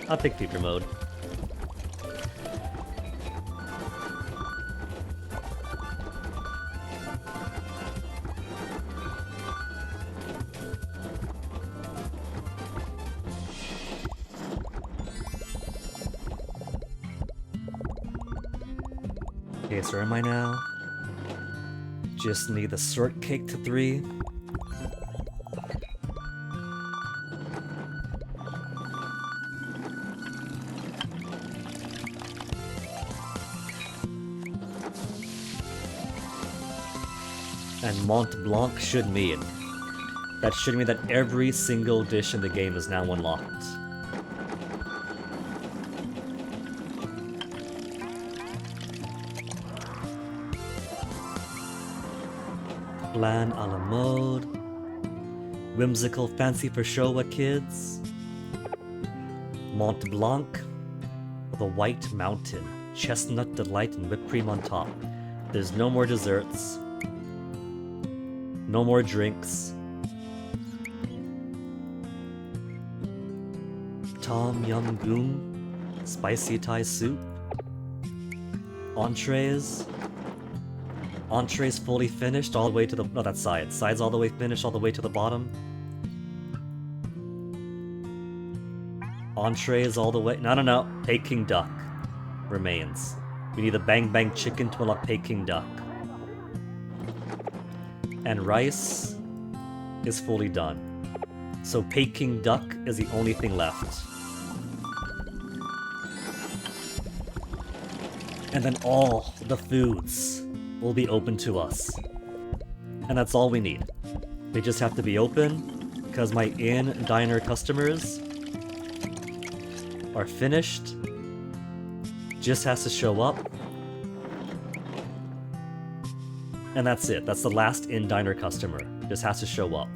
I'll pick Peeper mode. Okay, so where am I now? Just need the sort cake to 3. And Mont Blanc should mean. That should mean that every single dish in the game is now unlocked. Plan a la mode. Whimsical fancy for Showa kids. Mont Blanc. The White Mountain. Chestnut delight and whipped cream on top. There's no more desserts. No more drinks. Tom Yum Goong. Spicy Thai soup. Entrees. Entrees fully finished all the way to the... No, that's sides. Sides all the way finished all the way to the bottom. Entrees all the way... No. Peking duck. remains. We need the Bang Bang Chicken to unlock Peking Duck. And rice is fully done. So Peking Duck is the only thing left. And then all the foods will be open to us. And that's all we need. They just have to be open, because my inn diner customers are finished. Just has to show up. And that's it. That's the last inn diner customer. Just has to show up.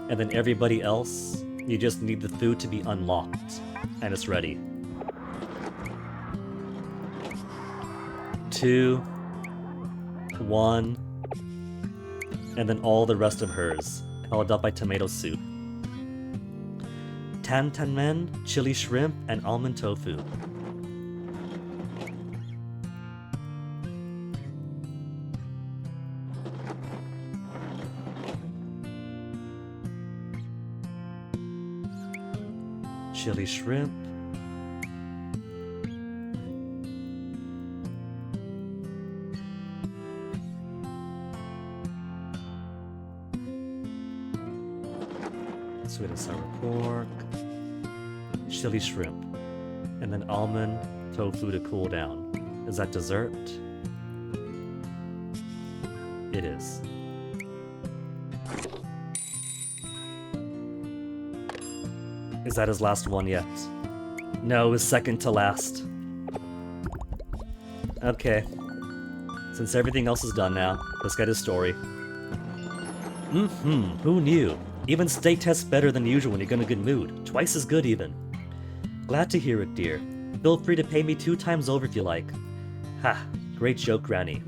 And then everybody else, you just need the food to be unlocked. And it's ready. 2, 1, and then all the rest of hers, held up by tomato soup. Tantanmen, chili shrimp, and almond tofu. Chili shrimp. Sweet and sour pork. Chili shrimp. And then almond tofu to cool down. Is that dessert? It is. Is that his last one yet? No, his second to last. Okay. Since everything else is done now, let's get his story. Who knew? Even steak tastes better than usual when you're in a good mood. Twice as good even. Glad to hear it, dear. Feel free to pay me 2 times over if you like. Ha, great joke, Granny.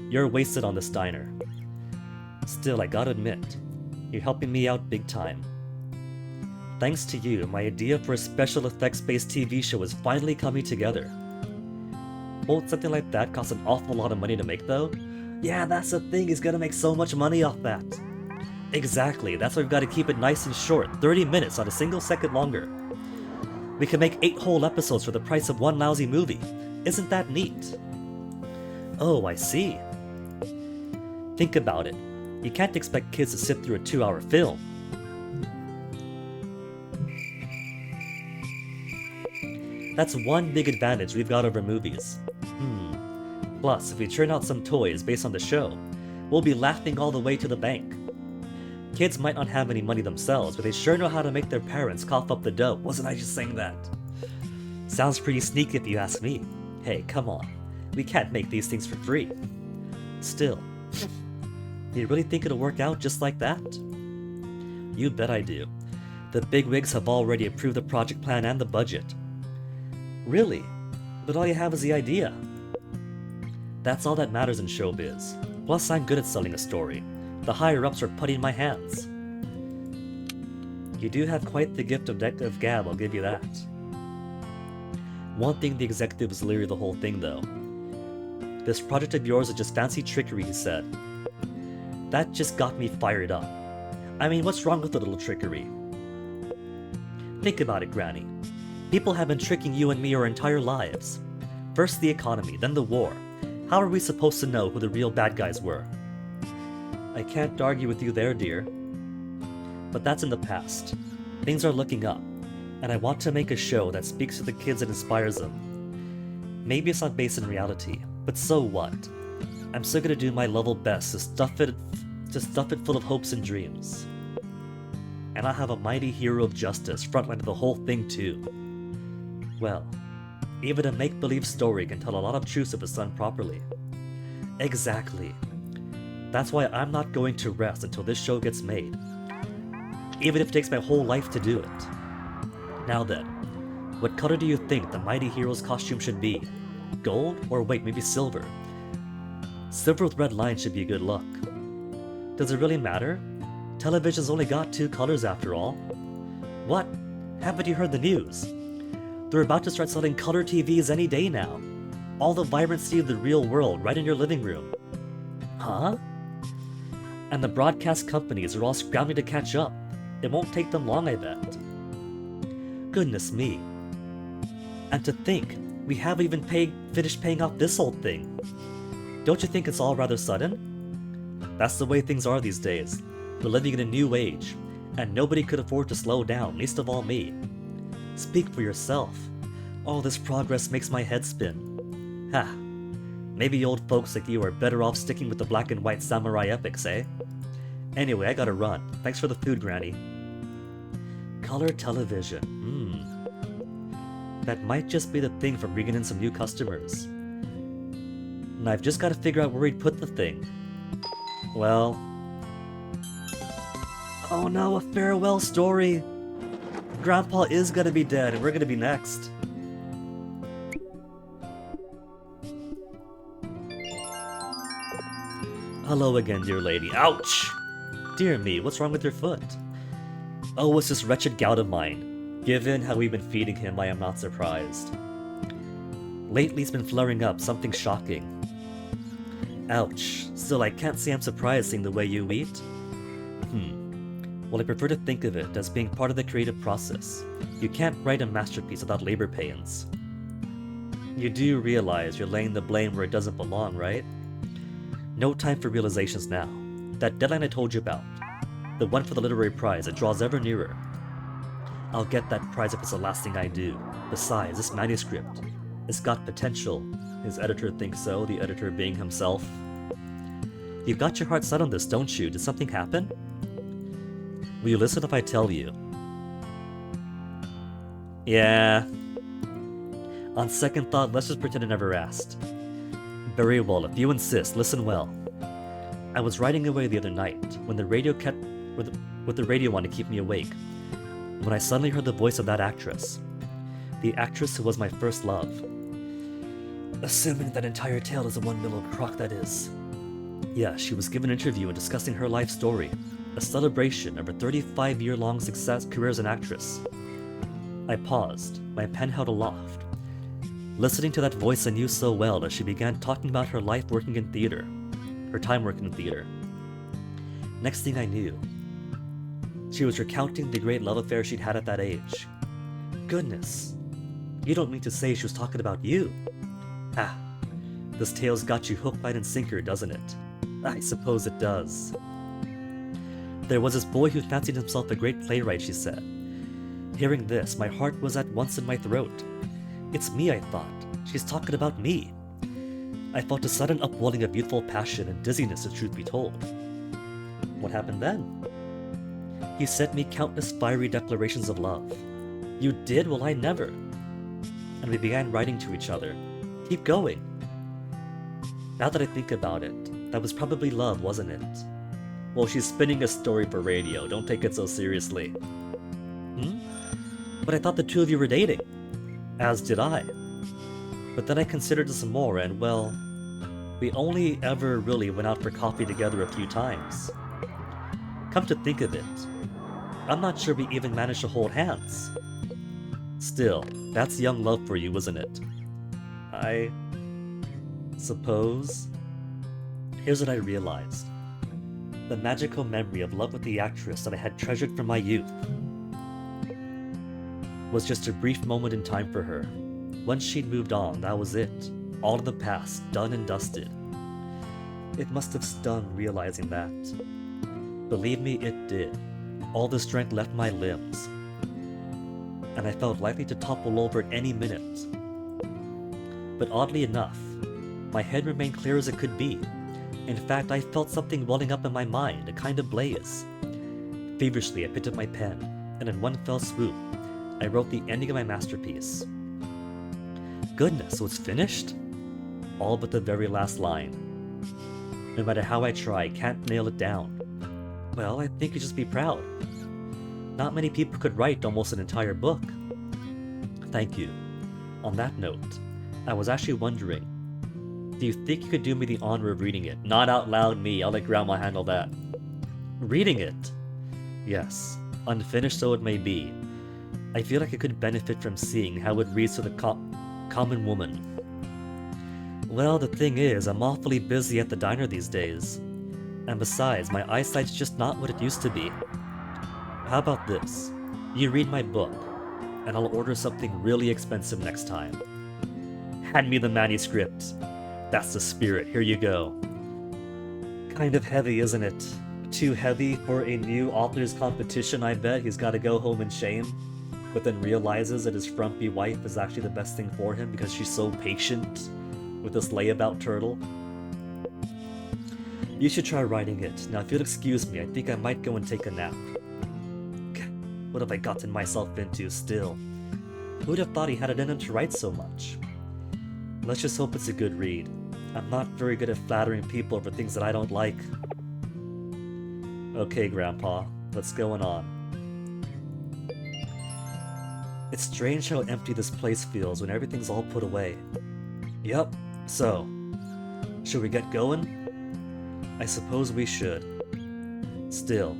You're wasted on this diner. Still, I gotta admit, you're helping me out big time. Thanks to you, my idea for a special effects-based TV show is finally coming together. Won't something like that cost an awful lot of money to make, though? Yeah, that's the thing, he's gonna make so much money off that. Exactly, that's why we've got to keep it nice and short, 30 minutes, not a single second longer. We can make 8 whole episodes for the price of 1 lousy movie. Isn't that neat? Oh, I see. Think about it. You can't expect kids to sit through a 2-hour film. That's one big advantage we've got over movies. Plus, if we churn out some toys based on the show, we'll be laughing all the way to the bank. Kids might not have any money themselves, but they sure know how to make their parents cough up the dough. Wasn't I just saying that? Sounds pretty sneaky if you ask me. Hey, come on. We can't make these things for free. Still, you really think it'll work out just like that? You bet I do. The bigwigs have already approved the project plan and the budget. Really? But all you have is the idea. That's all that matters in showbiz. Plus, I'm good at selling a story. The higher-ups are putting in my hands. You do have quite the gift of gab, I'll give you that. One thing the executives leery the whole thing, though. This project of yours is just fancy trickery, he said. That just got me fired up. I mean, what's wrong with a little trickery? Think about it, Granny. People have been tricking you and me our entire lives. First the economy, then the war. How are we supposed to know who the real bad guys were? I can't argue with you there, dear. But that's in the past. Things are looking up, and I want to make a show that speaks to the kids and inspires them. Maybe it's not based in reality, but so what? I'm still gonna do my level best to stuff it full of hopes and dreams. And I'll have a mighty hero of justice frontline of the whole thing too. Well, even a make-believe story can tell a lot of truths if it's done properly. Exactly. That's why I'm not going to rest until this show gets made. Even if it takes my whole life to do it. Now then, what color do you think the mighty hero's costume should be? Gold? Or wait, maybe silver? Silver with red lines should be a good look. Does it really matter? Television's only got 2 colors after all. What? Haven't you heard the news? They're about to start selling color TVs any day now. All the vibrancy of the real world right in your living room. Huh? And the broadcast companies are all scrambling to catch up. It won't take them long, I bet. Goodness me. And to think, We haven't even finished paying off this old thing. Don't you think it's all rather sudden? That's the way things are these days. We're living in a new age, and nobody could afford to slow down, least of all me. Speak for yourself. All this progress makes my head spin. Ha! Maybe old folks like you are better off sticking with the black and white samurai epics, eh? Anyway, I gotta run. Thanks for the food, Granny. Color television. That might just be the thing for bringing in some new customers. And I've just gotta figure out where he'd put the thing. Well... Oh no, a farewell story! Grandpa is gonna be dead, and we're gonna be next. Hello again, dear lady. Ouch! Dear me, what's wrong with your foot? Oh, it's this wretched gout of mine. Given how we've been feeding him, I am not surprised. Lately it's been flaring up, something shocking. Ouch. Still, I can't say I'm surprised seeing the way you eat. Well, I prefer to think of it as being part of the creative process. You can't write a masterpiece without labor pains. You do realize you're laying the blame where it doesn't belong, right? No time for realizations now. That deadline I told you about, the one for the literary prize, it draws ever nearer. I'll get that prize if it's the last thing I do. Besides, this manuscript, it's got potential. His editor thinks so, the editor being himself. You've got your heart set on this, don't you? Did something happen? Will you listen if I tell you? Yeah. On second thought, let's just pretend I never asked. Very well, if you insist, listen well. I was writing away the other night, when the radio with the radio on to keep me awake, when I suddenly heard the voice of that actress. The actress who was my first love. Assuming that entire tale is a one-mill crock, that is. Yeah, she was given an interview and discussing her life story, a celebration of her 35-year-long career as an actress. I paused, my pen held aloft, listening to that voice I knew so well as she began talking about her life working in theater, her time working in theater. Next thing I knew, she was recounting the great love affair she'd had at that age. Goodness, you don't mean to say she was talking about you? Ah, this tale's got you hook, line, and sinker, doesn't it? I suppose it does. There was this boy who fancied himself a great playwright, she said. Hearing this, my heart was at once in my throat. It's me, I thought. She's talking about me. I felt a sudden upwelling of youthful passion and dizziness, if truth be told. What happened then? He sent me countless fiery declarations of love. You did? Well, I never. And we began writing to each other. Keep going. Now that I think about it, that was probably love, wasn't it? Well, she's spinning a story for radio. Don't take it so seriously. But I thought the two of you were dating. As did I. But then I considered it some more, and well, we only ever really went out for coffee together a few times. Come to think of it, I'm not sure we even managed to hold hands. Still, that's young love for you, isn't it? I suppose. Here's what I realized. The magical memory of love with the actress that I had treasured from my youth was just a brief moment in time for her. Once she'd moved on, that was it. All of the past, done and dusted. It must have stung realizing that. Believe me, it did. All the strength left my limbs, and I felt likely to topple over at any minute. But oddly enough, my head remained clear as it could be. In fact, I felt something welling up in my mind, a kind of blaze. Feverishly, I picked up my pen, and in one fell swoop, I wrote the ending of my masterpiece. Goodness, so it's finished? All but the very last line. No matter how I try, I can't nail it down. Well, I think you'd just be proud. Not many people could write almost an entire book. Thank you. On that note, I was actually wondering, do you think you could do me the honor of reading it? Not out loud, me. I'll let Grandma handle that. Reading it? Yes. Unfinished though it may be, I feel like I could benefit from seeing how it reads to the common woman. Well, the thing is, I'm awfully busy at the diner these days. And besides, my eyesight's just not what it used to be. How about this? You read my book, and I'll order something really expensive next time. Hand me the manuscript. That's the spirit, here you go. Kind of heavy, isn't it? Too heavy for a new author's competition, I bet. He's gotta go home in shame, but then realizes that his frumpy wife is actually the best thing for him because she's so patient with this layabout turtle. You should try writing it. Now, if you'll excuse me, I think I might go and take a nap. What have I gotten myself into still? Who'd have thought he had it in him to write so much? Let's just hope it's a good read. I'm not very good at flattering people over things that I don't like. Okay, Grandpa, what's going on? It's strange how empty this place feels when everything's all put away. Yep, so, should we get going? I suppose we should. Still,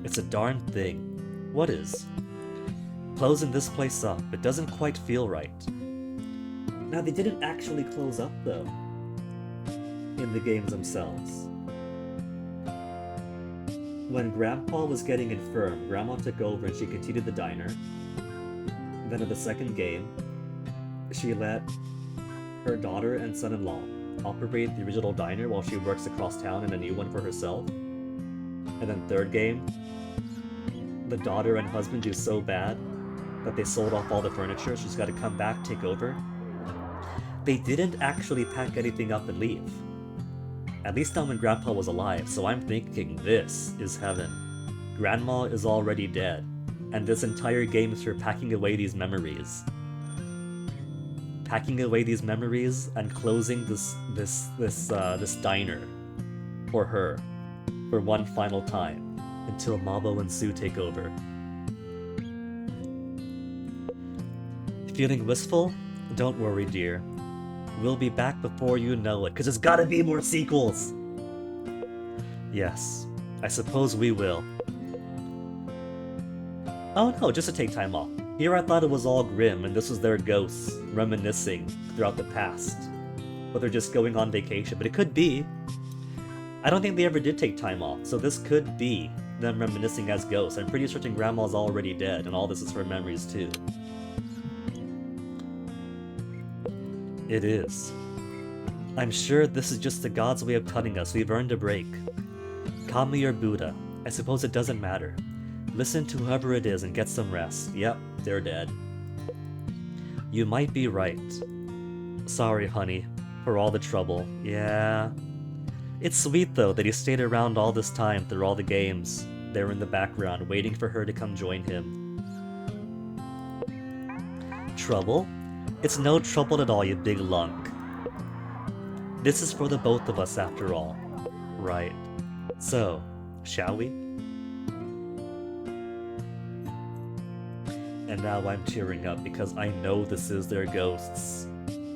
it's a darn thing. What is? Closing this place up, it doesn't quite feel right. Now, they didn't actually close up, though, in the games themselves. When Grandpa was getting infirm, Grandma took over and she continued the diner. Then in the second game, she let her daughter and son-in-law operate the original diner while she works across town in a new one for herself. And then third game, the daughter and husband do so bad that they sold off all the furniture, she's got to come back, take over. They didn't actually pack anything up and leave. At least not when Grandpa was alive, so I'm thinking this is heaven. Grandma is already dead, and this entire game is her packing away these memories. Packing away these memories and closing this diner for her for one final time until Mabo and Sue take over. Feeling wistful? Don't worry, dear. We'll be back before you know it, because there's gotta be more sequels! Yes, I suppose we will. Oh no, just to take time off. Here I thought it was all grim and this was their ghosts reminiscing throughout the past. But they're just going on vacation, but it could be. I don't think they ever did take time off, so this could be them reminiscing as ghosts. I'm pretty certain Grandma's already dead and all this is her memories too. It is. I'm sure this is just the gods' way of telling us we've earned a break. Kami or Buddha, I suppose it doesn't matter. Listen to whoever it is and get some rest. Yep, they're dead. You might be right. Sorry, honey, for all the trouble. Yeah. It's sweet, though, that he stayed around all this time through all the games. There in the background, waiting for her to come join him. Trouble? It's no trouble at all, you big lunk. This is for the both of us, after all. Right. So, shall we? And now I'm tearing up because I know this is their ghosts,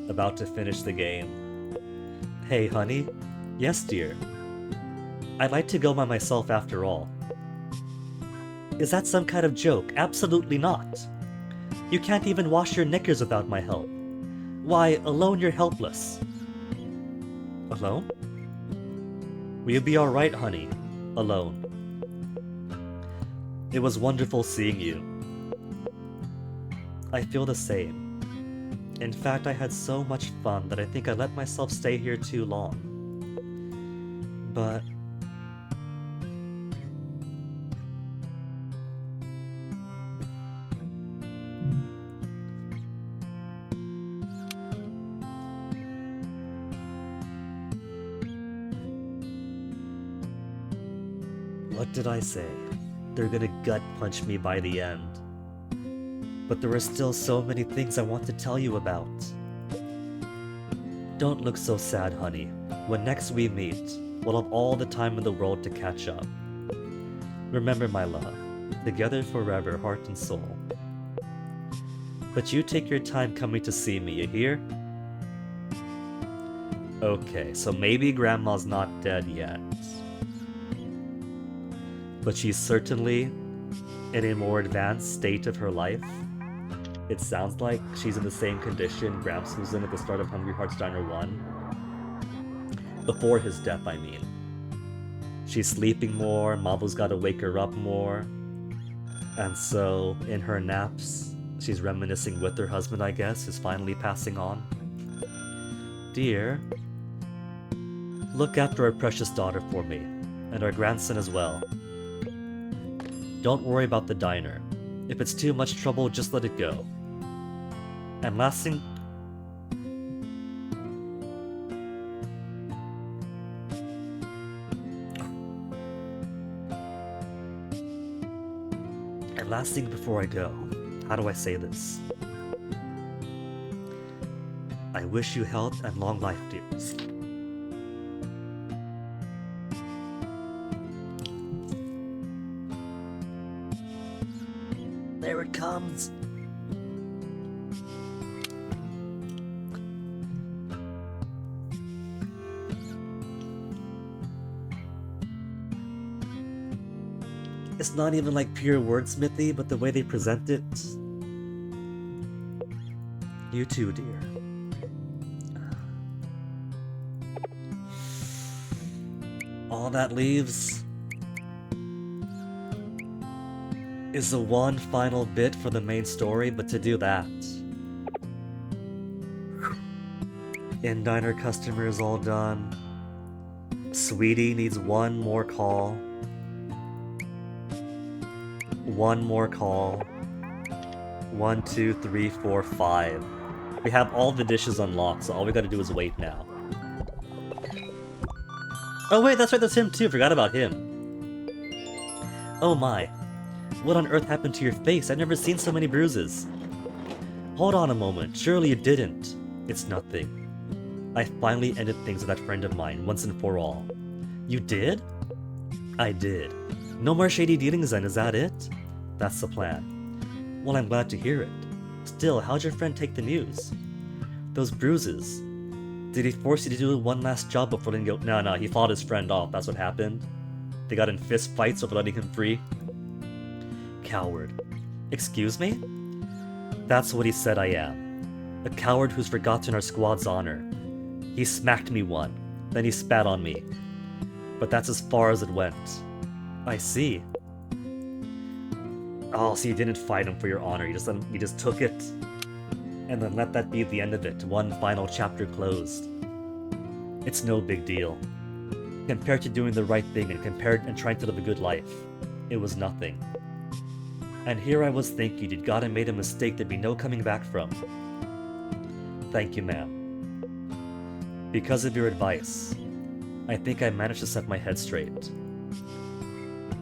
about to finish the game. Hey, honey? Yes, dear. I'd like to go by myself after all. Is that some kind of joke? Absolutely not. You can't even wash your knickers without my help. Why, alone you're helpless. Alone? Will you be alright, honey? Alone. It was wonderful seeing you. I feel the same. In fact, I had so much fun that I think I let myself stay here too long. But... what did I say? They're gonna gut punch me by the end. But there are still so many things I want to tell you about. Don't look so sad, honey. When next we meet, we'll have all the time in the world to catch up. Remember, my love, together forever, heart and soul. But you take your time coming to see me, you hear? Okay, so maybe Grandma's not dead yet. But she's certainly in a more advanced state of her life. It sounds like she's in the same condition Gramps was in at the start of Hungry Hearts Diner 1. Before his death, I mean. She's sleeping more, Mabu's gotta wake her up more. And so, in her naps, she's reminiscing with her husband, I guess, who's finally passing on. Dear, look after our precious daughter for me, and our grandson as well. Don't worry about the diner. If it's too much trouble, just let it go. And last thing... And last thing before I go, how do I say this? I wish you health and long life, dears. There it comes! It's not even like pure wordsmithy, but the way they present it. You too, dear. All that leaves is the one final bit for the main story, but to do that, in-diner customer is all done. Sweetie needs one more call. One more call. 1, 2, 3, 4, 5. We have all the dishes unlocked, so all we gotta do is wait now. Oh wait, that's right, that's him too, forgot about him. Oh my. What on earth happened to your face? I've never seen so many bruises. Hold on a moment, surely you didn't. It's nothing. I finally ended things with that friend of mine, once and for all. You did? I did. No more shady dealings then, is that it? That's the plan. Well, I'm glad to hear it. Still, how'd your friend take the news? Those bruises. Did he force you to do one last job before letting go? No, he fought his friend off, that's what happened. They got in fist fights over letting him free. Coward. Excuse me? That's what he said I am. A coward who's forgotten our squad's honor. He smacked me one, then he spat on me. But that's as far as it went. I see. Oh, so you didn't fight him for your honor, you just took it, and then let that be the end of it, one final chapter closed. It's no big deal. Compared to doing the right thing and trying to live a good life, it was nothing. And here I was thinking you'd got and made a mistake there'd be no coming back from. Thank you, ma'am. Because of your advice, I think I managed to set my head straight.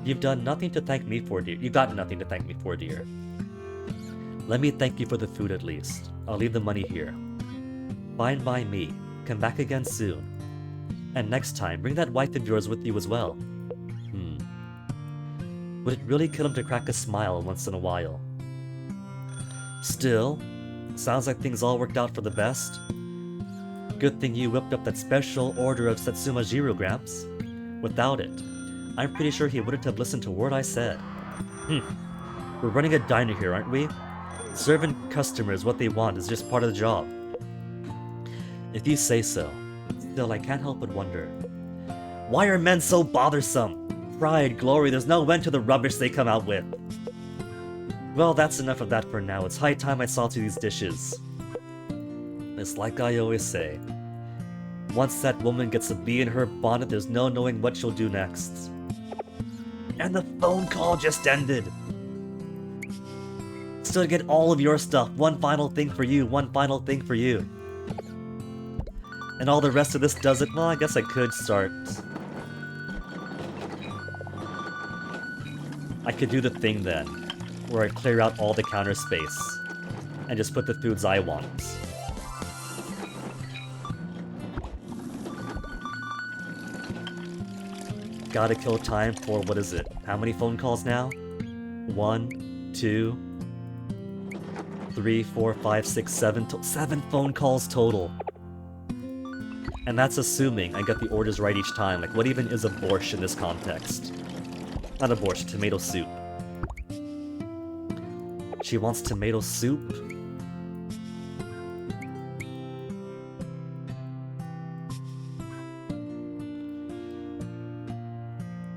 You've done nothing to thank me for, dear. You've got nothing to thank me for, dear. Let me thank you for the food at least. I'll leave the money here. Fine by me. Come back again soon. And next time, bring that wife of yours with you as well. Would it really kill him to crack a smile once in a while? Still, sounds like things all worked out for the best. Good thing you whipped up that special order of Satsuma Jiro, Gramps. Without it, I'm pretty sure he wouldn't have listened to a word I said. We're running a diner here, aren't we? Serving customers what they want is just part of the job. If you say so. Still, I can't help but wonder. Why are men so bothersome? Pride, glory, there's no end to the rubbish they come out with. Well, that's enough of that for now. It's high time I saw to these dishes. It's like I always say. Once that woman gets a bee in her bonnet, there's no knowing what she'll do next. And the phone call just ended. Still to get all of your stuff. One final thing for you. One final thing for you. And all the rest of this does it. Well, I guess I could start. I could do the thing then, where I clear out all the counter space and just put the foods I want. Gotta kill time for, what is it? How many phone calls now? 1, 2, 3, 4, 5, 6, 7. 7 phone calls total. And that's assuming I get the orders right each time. Like, what even is a borscht in this context? Not a borscht, tomato soup. She wants tomato soup?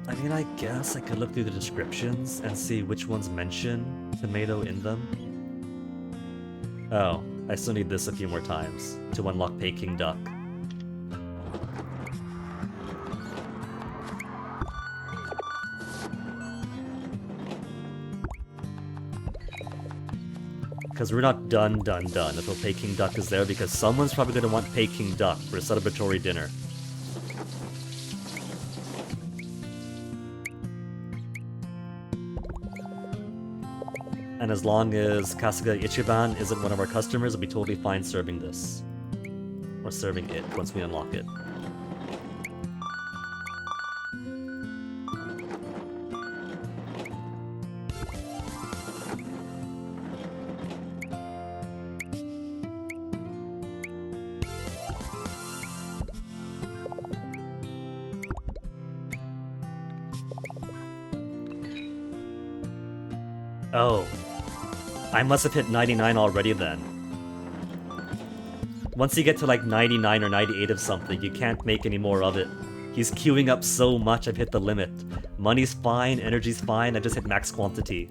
I mean, I guess I could look through the descriptions and see which ones mention tomato in them. Oh, I still need this a few more times to unlock Peking duck. Because we're not done until Peking Duck is there, because someone's probably going to want Peking Duck for a celebratory dinner. And as long as Kasuga Ichiban isn't one of our customers, we'll be totally fine serving this. Or serving it once we unlock it. Oh. I must have hit 99 already then. Once you get to like 99 or 98 of something, you can't make any more of it. He's queuing up so much, I've hit the limit. Money's fine, energy's fine, I just hit max quantity.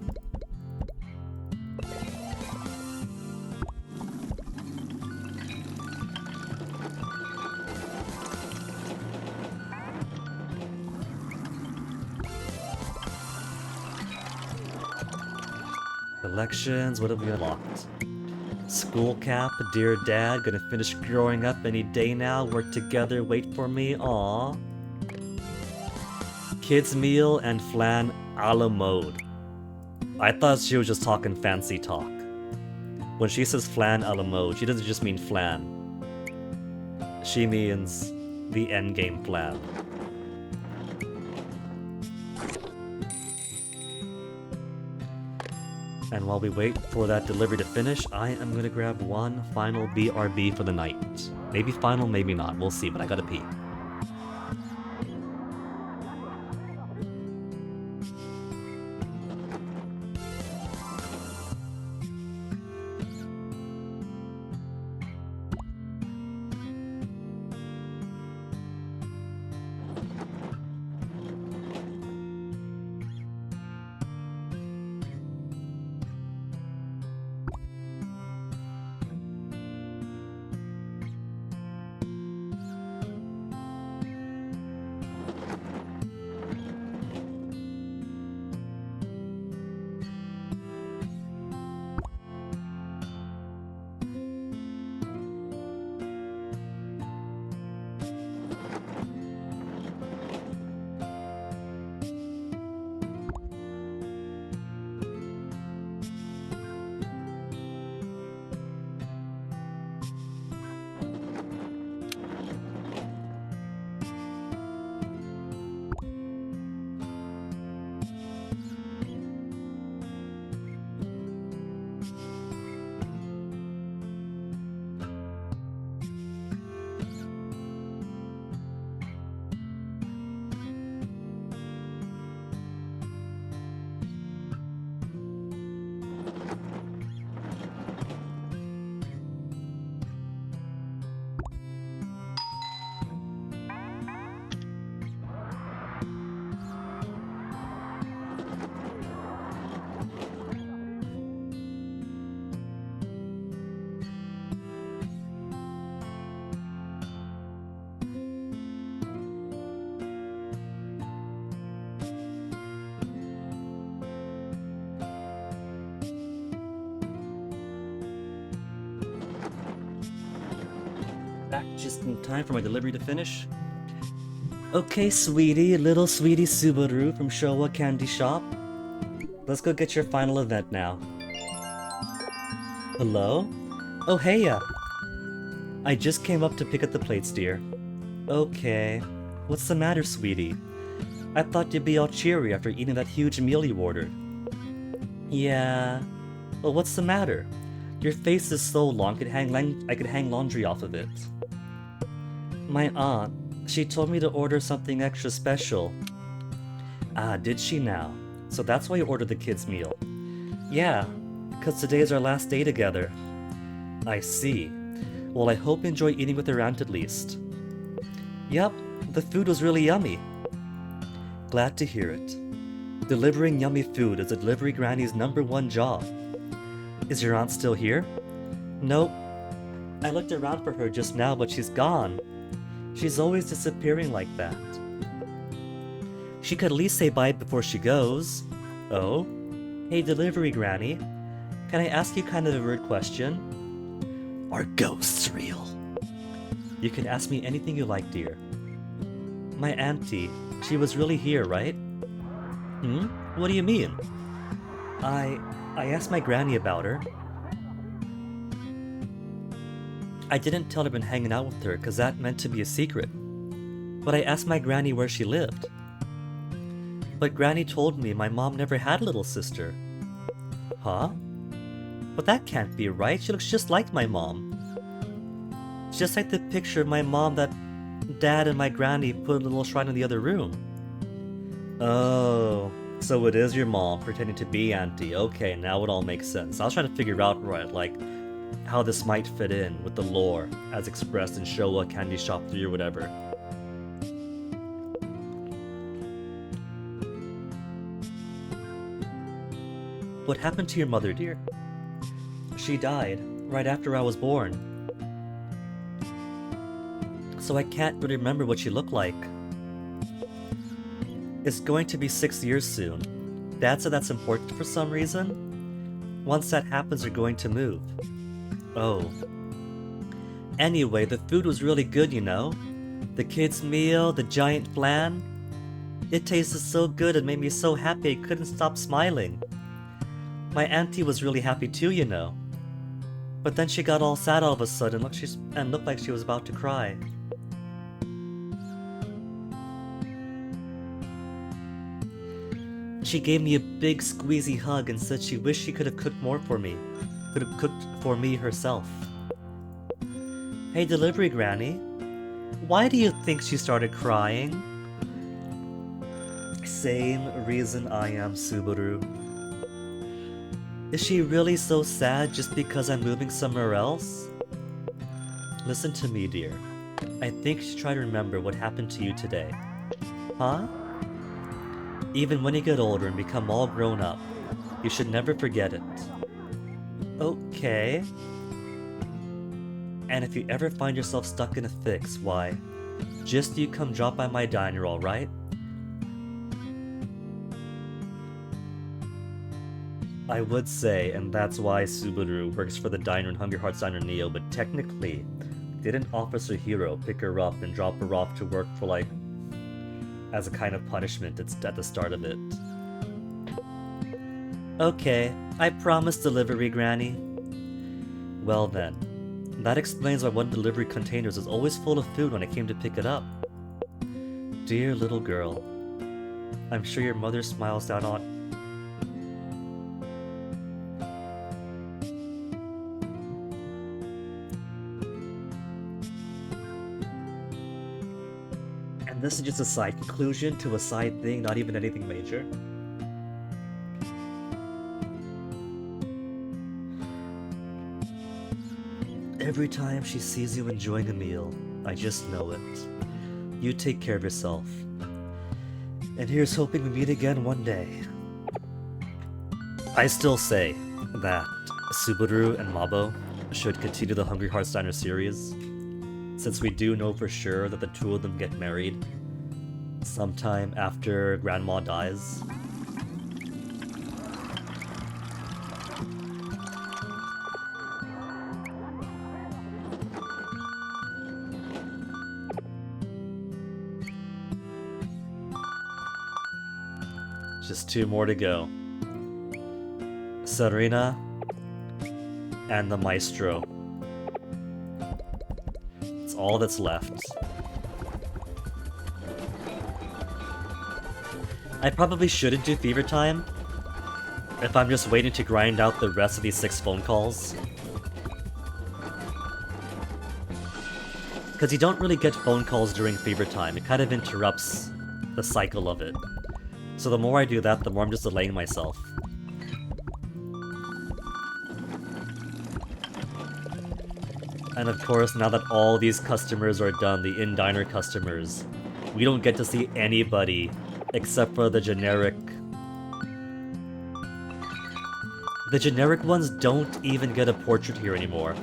Collections, what have we unlocked? School cap, dear dad, gonna finish growing up any day now, work together, wait for me, aww. Kids meal and flan a la mode. I thought she was just talking fancy talk. When she says flan a la mode, she doesn't just mean flan. She means the endgame flan. And while we wait for that delivery to finish, I am gonna grab one final BRB for the night. Maybe final, maybe not. We'll see, but I gotta pee. Back just in time for my delivery to finish. Okay, sweetie, little sweetie Subaru from Showa Candy Shop. Let's go get your final event now. Hello? Oh, heya! I just came up to pick up the plates, dear. Okay. What's the matter, sweetie? I thought you'd be all cheery after eating that huge meal you ordered. Yeah. Well, what's the matter? Your face is so long, I could hang laundry off of it. My aunt, she told me to order something extra special. Ah, did she now? So that's why you ordered the kids' meal. Yeah, because today is our last day together. I see. Well, I hope you enjoy eating with your aunt at least. Yup, the food was really yummy. Glad to hear it. Delivering yummy food is a delivery granny's #1 job. Is your aunt still here? Nope. I looked around for her just now, but she's gone. She's always disappearing like that. She could at least say bye before she goes. Oh? Hey, delivery granny. Can I ask you kind of a rude question? Are ghosts real? You can ask me anything you like, dear. My auntie, she was really here, right? Hmm? What do you mean? I asked my granny about her. I didn't tell her I've been hanging out with her, cause that meant to be a secret. But I asked my granny where she lived. But granny told me my mom never had a little sister. Huh? But that can't be right, she looks just like my mom. Just like the picture of my mom that Dad and my granny put in a little shrine in the other room. Oh, so it is your mom pretending to be auntie. Okay, now it all makes sense. I was trying to figure out, right, like, how this might fit in with the lore as expressed in Showa Candy Shop 3 or whatever. What happened to your mother, dear? She died right after I was born. So I can't really remember what she looked like. It's going to be 6 years soon. Dad said that's important for some reason. Once that happens, you're going to move. Oh. Anyway, the food was really good, you know? The kids' meal, the giant flan. It tasted so good and made me so happy I couldn't stop smiling. My auntie was really happy too, you know. But then she got all sad all of a sudden and looked like she was about to cry. She gave me a big squeezy hug and said she wished she could have cooked more for me. Could have cooked for me herself. Hey, delivery granny. Why do you think she started crying? Same reason I am, Subaru. Is she really so sad just because I'm moving somewhere else? Listen to me, dear. I think you should try to remember what happened to you today. Huh? Even when you get older and become all grown up, you should never forget it. Okay. And if you ever find yourself stuck in a fix, why, just you come drop by my diner, alright? I would say, and that's why Subaru works for the diner in Hungry Hearts Diner Neo, but technically, didn't Officer Hero pick her up and drop her off to work for, like, as a kind of punishment at the start of it? Okay, I promise, delivery granny. Well then, that explains why one of the delivery containers was always full of food when I came to pick it up. Dear little girl, I'm sure your mother smiles down on... And this is just a side conclusion to a side thing, not even anything major. Every time she sees you enjoying a meal, I just know it. You take care of yourself. And here's hoping we meet again one day. I still say that Subaru and Mabo should continue the Hungry Hearts Diner series, since we do know for sure that the two of them get married sometime after Grandma dies. Just 2 more to go. Serena and the Maestro. It's all that's left. I probably shouldn't do Fever Time if I'm just waiting to grind out the rest of these 6 phone calls. Because you don't really get phone calls during Fever Time. It kind of interrupts the cycle of it. So the more I do that, the more I'm just delaying myself. And of course, now that all these customers are done, the in-diner customers, we don't get to see anybody except for the generic... The generic ones don't even get a portrait here anymore.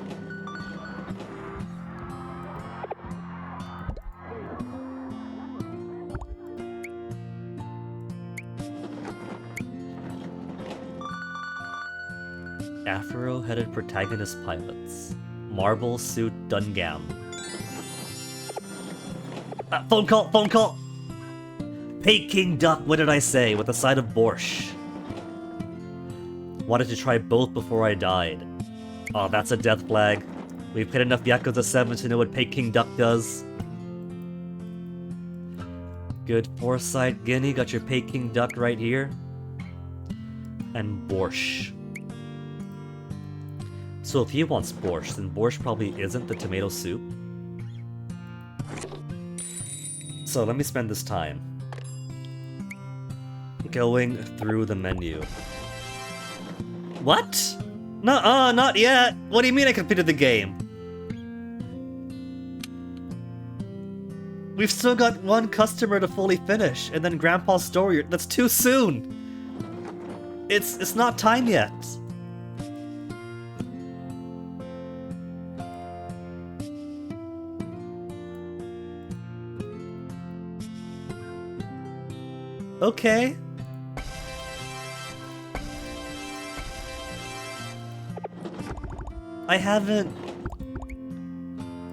Afro-headed protagonist pilots. Marble suit Dungam. Phone call! Phone call! Peking duck, what did I say? With a side of borscht. Wanted to try both before I died. Oh, that's a death flag. We've played enough Yakuza 7 to know what Peking duck does. Good foresight, Guinea. Got your Peking duck right here. And borscht. So if he wants borscht, then borscht probably isn't the tomato soup. So let me spend this time going through the menu. What? Nuh-uh, not yet! What do you mean I completed the game? We've still got one customer to fully finish, and then Grandpa's story. That's too soon! It's not time yet. Okay.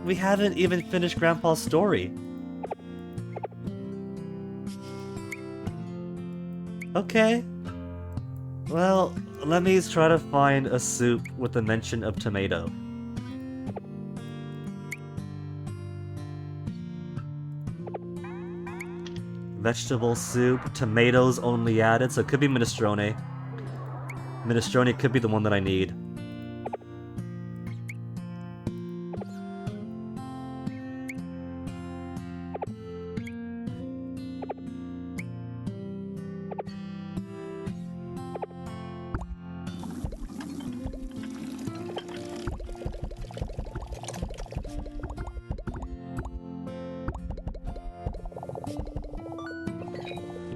We haven't even finished Grandpa's story. Okay. Well, let me try to find a soup with a mention of tomato. Vegetable soup, tomatoes only added, so it could be minestrone. Minestrone could be the one that I need.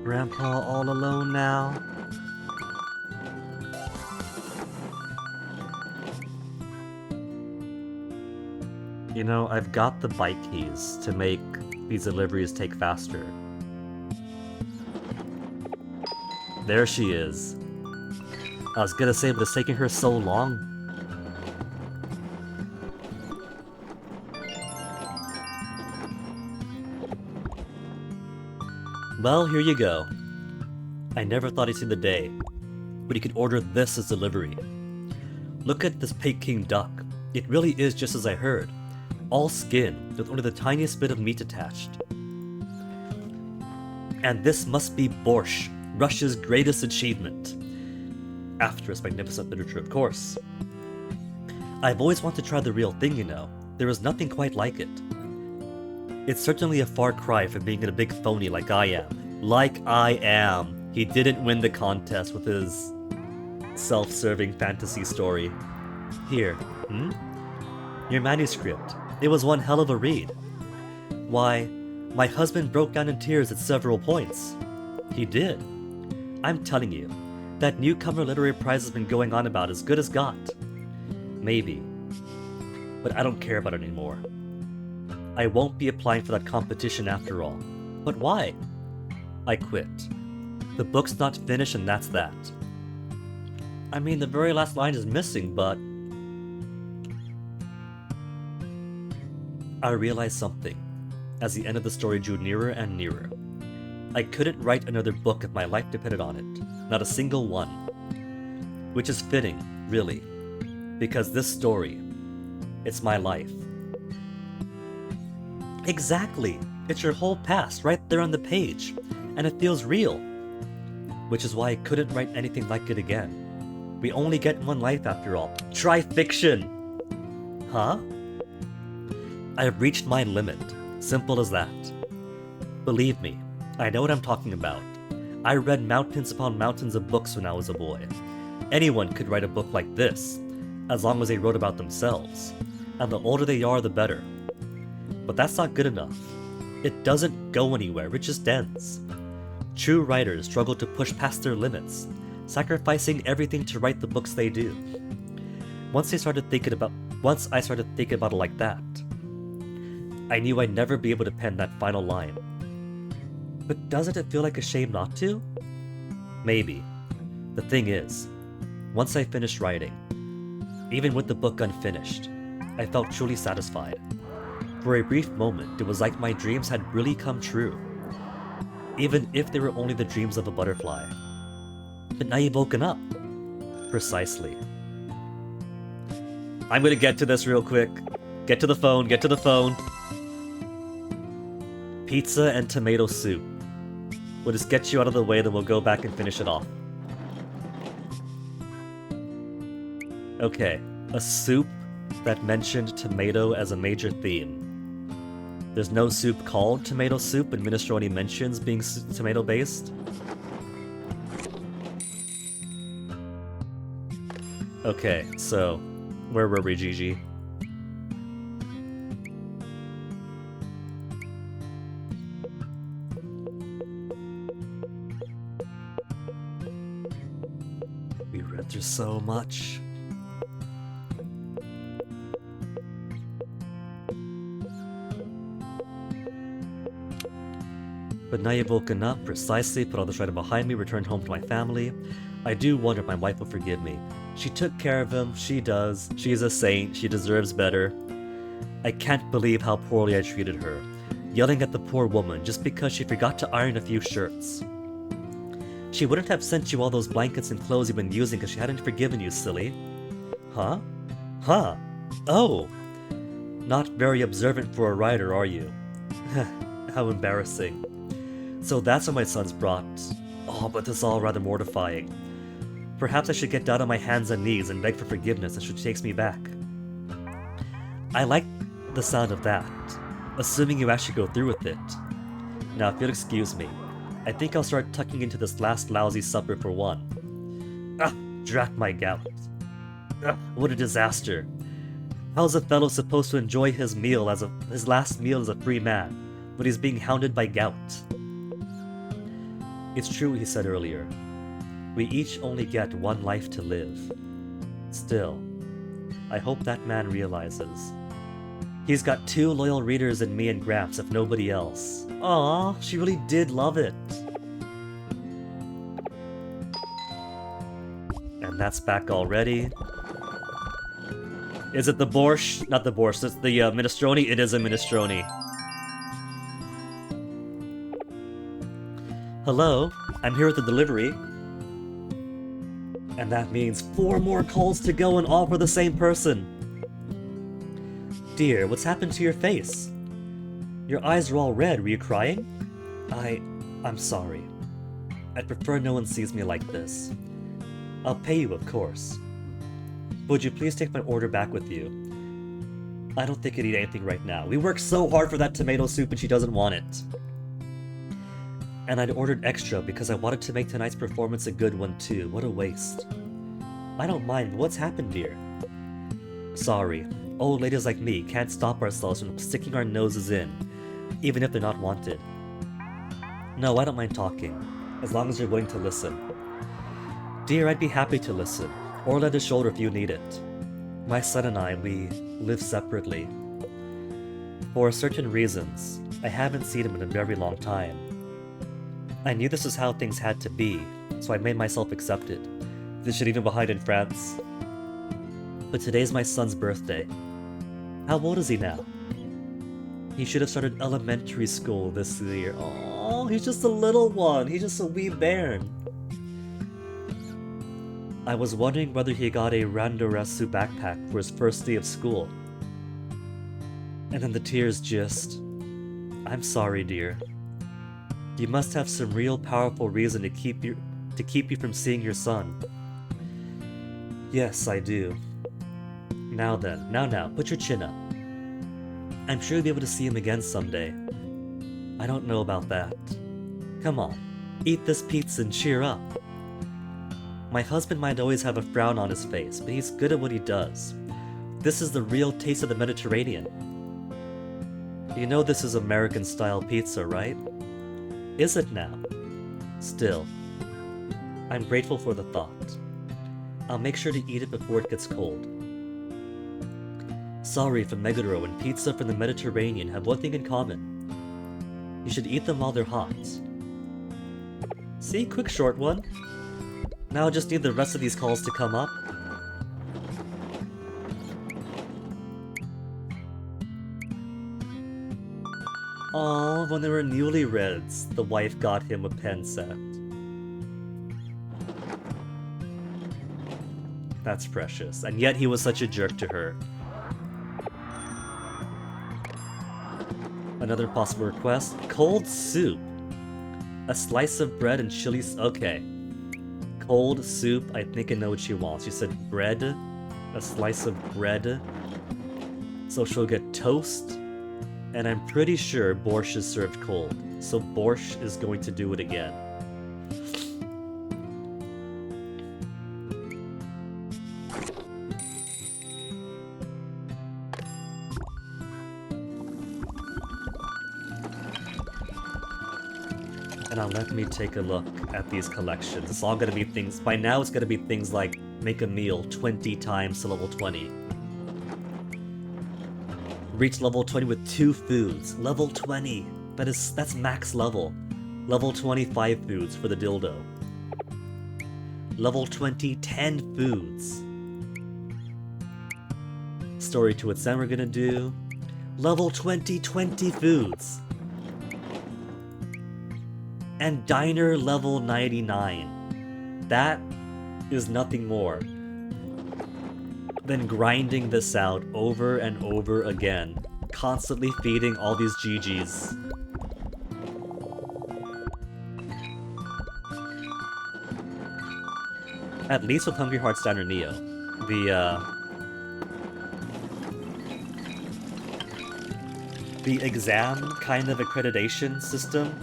Grandpa all alone now. You know, I've got the bike keys to make these deliveries take faster. There she is. I was gonna say, but it's taking her so long. Well, here you go. I never thought I'd see the day, but you could order this as delivery. Look at this Peking duck. It really is just as I heard. All skin, with only the tiniest bit of meat attached. And this must be borscht, Russia's greatest achievement. After its magnificent literature, of course. I've always wanted to try the real thing, you know. There is nothing quite like it. It's certainly a far cry from being a big phony like I am. Like I am. He didn't win the contest with his self-serving fantasy story. Here, your manuscript. It was one hell of a read. Why, my husband broke down in tears at several points. He did. I'm telling you, that newcomer literary prize has been going on about as good as got. Maybe. But I don't care about it anymore. I won't be applying for that competition after all. But why? I quit. The book's not finished and that's that. I mean, the very last line is missing, but... I realized something, as the end of the story drew nearer and nearer. I couldn't write another book if my life depended on it. Not a single one. Which is fitting, really. Because this story, it's my life. Exactly! It's your whole past right there on the page, and it feels real. Which is why I couldn't write anything like it again. We only get one life after all. Try fiction! Huh? I've reached my limit. Simple as that. Believe me, I know what I'm talking about. I read mountains upon mountains of books when I was a boy. Anyone could write a book like this, as long as they wrote about themselves. And the older they are, the better. But that's not good enough. It doesn't go anywhere, it just ends. True writers struggle to push past their limits, sacrificing everything to write the books they do. Once I started thinking about it like that, I knew I'd never be able to pen that final line. But doesn't it feel like a shame not to? Maybe. The thing is, once I finished writing, Even with the book unfinished, I felt truly satisfied. For a brief moment, it was like my dreams had really come true, even if they were only the dreams of a butterfly. But now you've woken up. Precisely. I'm gonna get to this real quick. Get to the phone, get to the phone. Pizza and tomato soup. We'll just get you out of the way, then we'll go back and finish it off. Okay, a soup that mentioned tomato as a major theme. There's no soup called tomato soup, and minestrone mentions being tomato-based. Okay, so where were we, Gigi? We read through so much. But now you've woken up, precisely, put all this right behind me, returned home to my family. I do wonder if my wife will forgive me. She took care of him, she does. She's a saint, she deserves better. I can't believe how poorly I treated her, yelling at the poor woman just because she forgot to iron a few shirts. She wouldn't have sent you all those blankets and clothes you've been using because she hadn't forgiven you, silly. Huh? Huh? Oh! Not very observant for a writer, are you? How embarrassing. So that's what my son's brought. Oh, but this is all rather mortifying. Perhaps I should get down on my hands and knees and beg for forgiveness as she takes me back. I like the sound of that, assuming you actually go through with it. Now, if you'll excuse me, I think I'll start tucking into this last lousy supper for one. Ah, drat my gout. Ah, what a disaster. How's a fellow supposed to enjoy his last meal as a free man, when he's being hounded by gout? It's true he said earlier. We each only get one life to live. Still, I hope that man realizes. He's got 2 loyal readers in me and Gramps, if nobody else. Aw, she really did love it. And that's back already. Is it the borscht? Not the borscht, it's the minestrone? It is a minestrone. Hello, I'm here with the delivery. And that means 4 more calls to go and all for the same person. Dear, what's happened to your face? Your eyes are all red, were you crying? I'm sorry. I'd prefer no one sees me like this. I'll pay you, of course. Would you please take my order back with you? I don't think I need anything right now. We worked so hard for that tomato soup and she doesn't want it. And I'd ordered extra because I wanted to make tonight's performance a good one too. What a waste. I don't mind, but what's happened, dear? Sorry, old ladies like me can't stop ourselves from sticking our noses in, even if they're not wanted. No, I don't mind talking, as long as you're willing to listen. Dear, I'd be happy to listen, or lend a shoulder if you need it. My son and I, we live separately. For certain reasons, I haven't seen him in a very long time. I knew this is how things had to be, so I made myself accept it. This should even behind in France. But today's my son's birthday. How old is he now? He should have started elementary school this year. Oh, he's just a little one. He's just a wee bairn. I was wondering whether he got a Randoresu backpack for his first day of school. And then the tears just... I'm sorry, dear. You must have some real powerful reason to keep you from seeing your son. Yes, I do. Now then, now, put your chin up. I'm sure you'll be able to see him again someday. I don't know about that. Come on, eat this pizza and cheer up. My husband might always have a frown on his face, but he's good at what he does. This is the real taste of the Mediterranean. You know this is American-style pizza, right? Is it now? Still, I'm grateful for the thought. I'll make sure to eat it before it gets cold. Sorry from Meguro and pizza from the Mediterranean have one thing in common. You should eat them while they're hot. See, quick short one. Now I just need the rest of these calls to come up. Oh, when they were newlyweds, the wife got him a pen set. That's precious. And yet he was such a jerk to her. Another possible request. Cold soup. A slice of bread and chili... Okay. Cold soup. I think I know what she wants. She said bread. A slice of bread. So she'll get toast. And I'm pretty sure borscht is served cold. So borscht is going to do it again. Now let me take a look at these collections. It's all gonna be things... By now it's gonna be things like make a meal 20 times to level 20. Reach level 20 with 2 foods. Level 20! That's max level. Level 25 foods for the dildo. Level 20, 10 foods. Story to its end we're gonna do. Level 20, 20 foods. And diner level 99. That is nothing more than grinding this out over and over again, constantly feeding all these GGs. At least with Hungry Hearts Diner Neo, the exam kind of accreditation system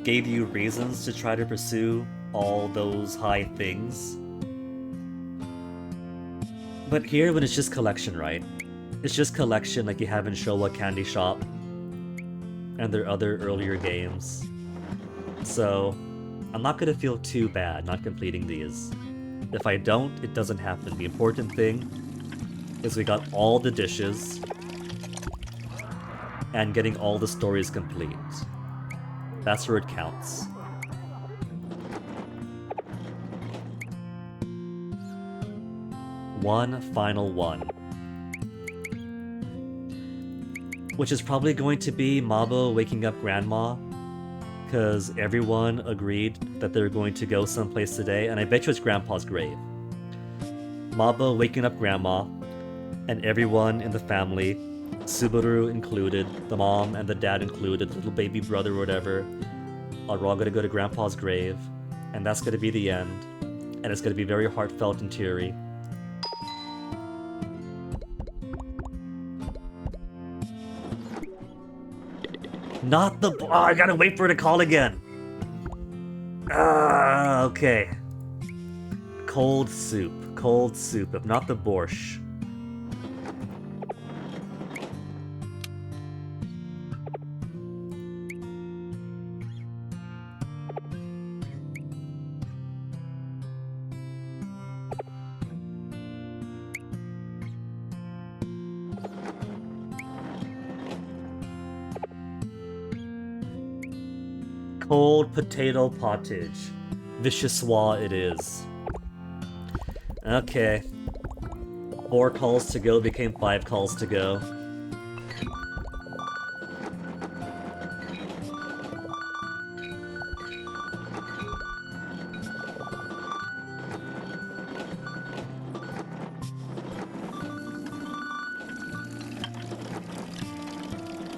gave you reasons to try to pursue all those high things. But here, when it's just collection, right? It's just collection like you have in Showa Candy Shop and their other earlier games. So, I'm not gonna feel too bad not completing these. If I don't, it doesn't happen. The important thing is we got all the dishes and getting all the stories complete. That's where it counts. One final one. Which is probably going to be Mabo waking up Grandma, because everyone agreed that they're going to go someplace today, and I bet you it's Grandpa's grave. Mabo waking up Grandma, and everyone in the family, Subaru included, the mom and the dad included, the little baby brother or whatever, are all gonna go to Grandpa's grave, and that's gonna be the end, and it's gonna be very heartfelt and teary. Not the... Oh, I gotta wait for her to call again! Okay. Cold soup. Cold soup, if not the borscht. Cold potato pottage. Vichyssoise it is. Okay. 4 calls to go became 5 calls to go.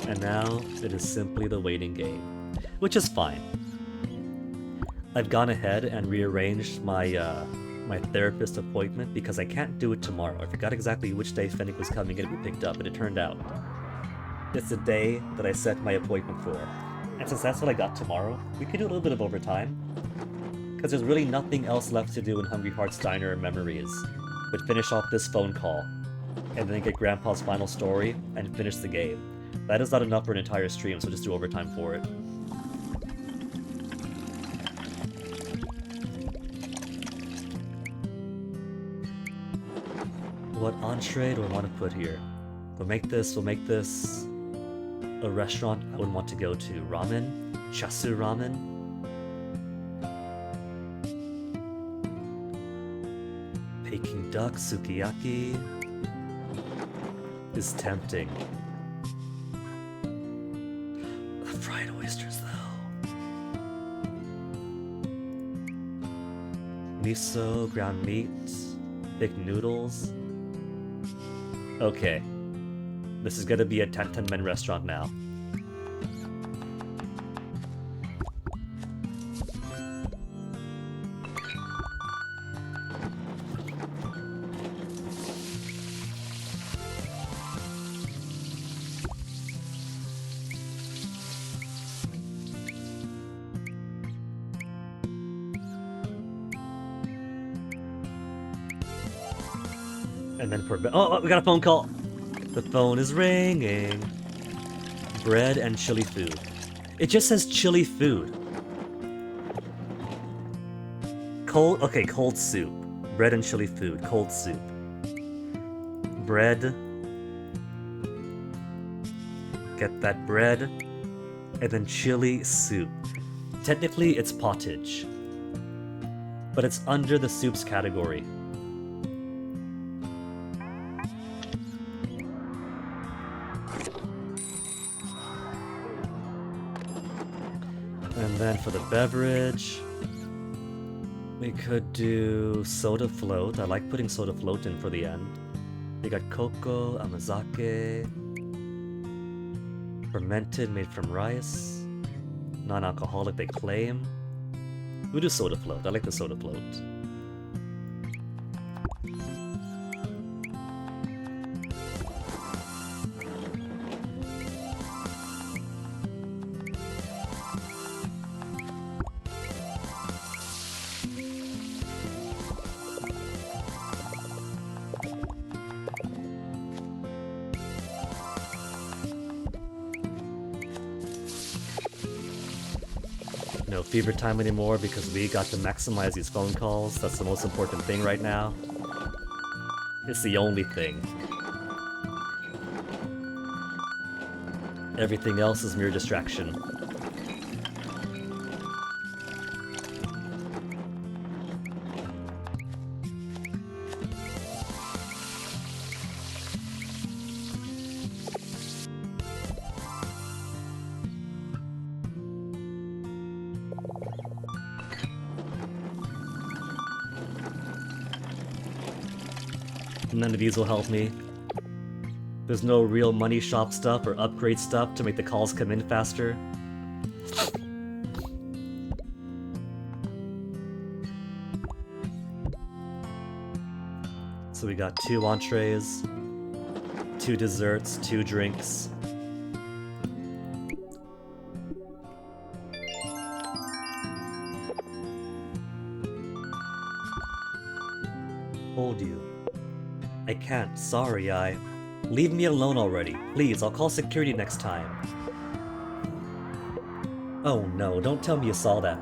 And now it is simply the waiting game. Which is fine. I've gone ahead and rearranged my my therapist appointment because I can't do it tomorrow. I forgot exactly which day Fennec was coming in to be picked up, but it turned out it's the day that I set my appointment for. And since that's what I got tomorrow, we could do a little bit of overtime. Because there's really nothing else left to do in Hungry Hearts Diner Memories, but finish off this phone call, and then get Grandpa's final story, and finish the game. That is not enough for an entire stream, so just do overtime for it. What entree do I want to put here? We'll make this a restaurant I would want to go to. Ramen? Chasu ramen? Peking duck, sukiyaki is tempting. Miso, ground meat, thick noodles. Okay. This is gonna be a Ten Men restaurant now. And then we got a phone call. The phone is ringing. Bread and chili food. It just says chili food. Cold soup. Bread and chili food. Cold soup. Bread. Get that bread. And then chili soup. Technically, it's pottage. But it's under the soups category. And then for the beverage, we could do soda float. I like putting soda float in for the end. We got cocoa, amazake, fermented, made from rice, non-alcoholic, they claim. We'll do soda float. I like the soda float. No fever time anymore because we got to maximize these phone calls. That's the most important thing right now. It's the only thing. Everything else is mere distraction. None of these will help me. There's no real money shop stuff or upgrade stuff to make the calls come in faster. So we got 2 entrees, 2 desserts, 2 drinks. Hold you. I can't, sorry, Leave me alone already. Please, I'll call security next time. Oh no, don't tell me you saw that.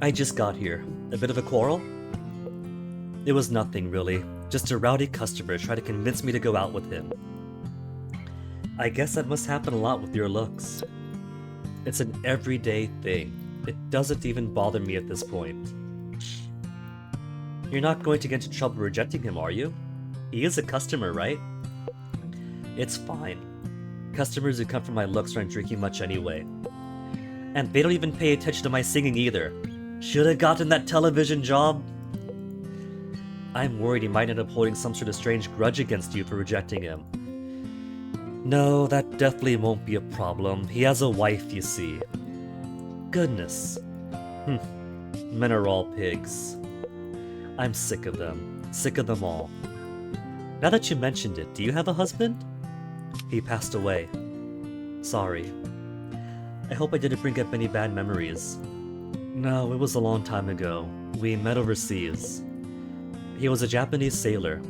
I just got here. A bit of a quarrel? It was nothing, really. Just a rowdy customer tried to convince me to go out with him. I guess that must happen a lot with your looks. It's an everyday thing. It doesn't even bother me at this point. You're not going to get into trouble rejecting him, are you? He is a customer, right? It's fine. Customers who come from my looks aren't drinking much anyway. And they don't even pay attention to my singing either. Should've gotten that television job. I'm worried he might end up holding some sort of strange grudge against you for rejecting him. No, that definitely won't be a problem. He has a wife, you see. Goodness. Men are all pigs. I'm sick of them. Sick of them all. Now that you mentioned it, do you have a husband? He passed away. Sorry. I hope I didn't bring up any bad memories. No, it was a long time ago. We met overseas. He was a Japanese sailor,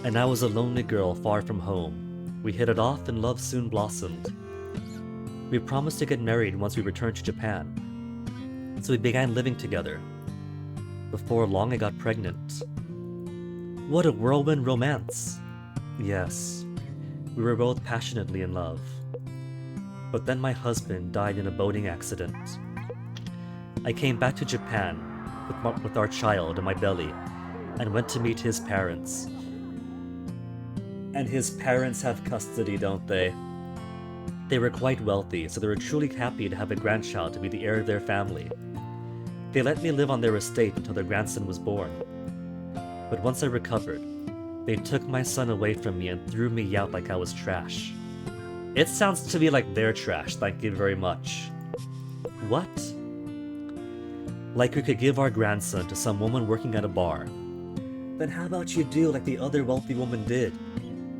and I was a lonely girl far from home. We hit it off and love soon blossomed. We promised to get married once we returned to Japan. So we began living together. Before long, I got pregnant. What a whirlwind romance! Yes, we were both passionately in love. But then my husband died in a boating accident. I came back to Japan with our child in my belly and went to meet his parents. And his parents have custody, don't they? They were quite wealthy, so they were truly happy to have a grandchild to be the heir of their family. They let me live on their estate until their grandson was born. But once I recovered, they took my son away from me and threw me out like I was trash. It sounds to me like they're trash, thank you very much. What? Like we could give our grandson to some woman working at a bar. Then how about you do like the other wealthy woman did,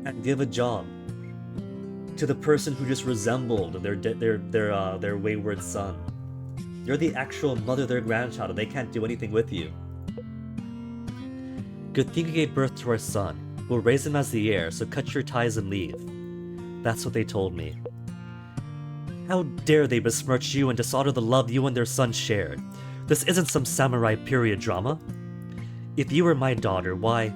and give a job to the person who just resembled their wayward son? You're the actual mother of their grandchild, and they can't do anything with you. Good thing you gave birth to our son. We'll raise him as the heir, so cut your ties and leave. That's what they told me. How dare they besmirch you and dishonor the love you and their son shared? This isn't some samurai period drama. If you were my daughter, why,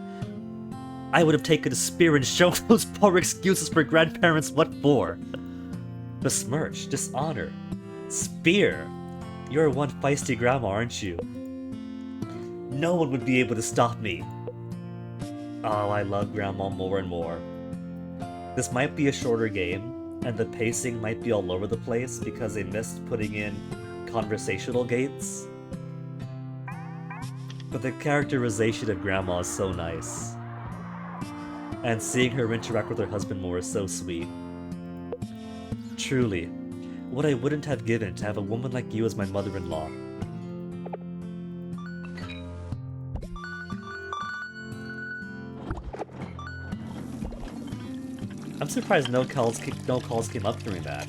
I would have taken a spear and shown those poor excuses for grandparents what for. Besmirch, dishonor, spear. You're one feisty grandma, aren't you? No one would be able to stop me. Oh, I love Grandma more and more. This might be a shorter game, and the pacing might be all over the place because they missed putting in conversational gates. But the characterization of Grandma is so nice. And seeing her interact with her husband more is so sweet. Truly, what I wouldn't have given to have a woman like you as my mother-in-law. I'm surprised no calls came up during that.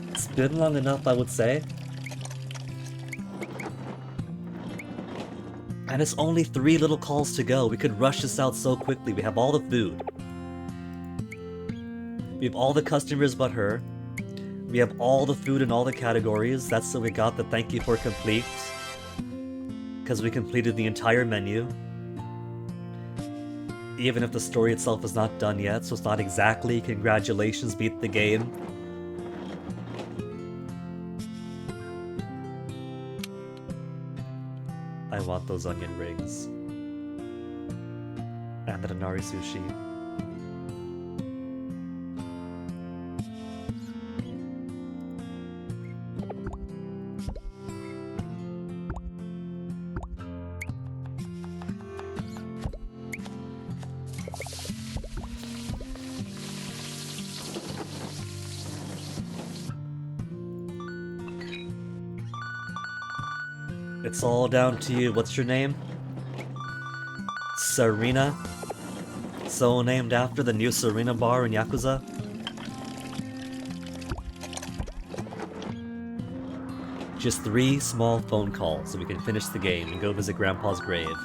It's been long enough, I would say. And it's only 3 little calls to go. We could rush this out so quickly. We have all the food. We have all the customers but her. We have all the food in all the categories. That's so we got the thank you for complete. Because we completed the entire menu. Even if the story itself is not done yet, so it's not exactly congratulations, beat the game. I want those onion rings. And the Inari sushi. It's all down to you. What's your name? Serena? So named after the new Serena bar in Yakuza? Just 3 small phone calls so we can finish the game and go visit Grandpa's grave.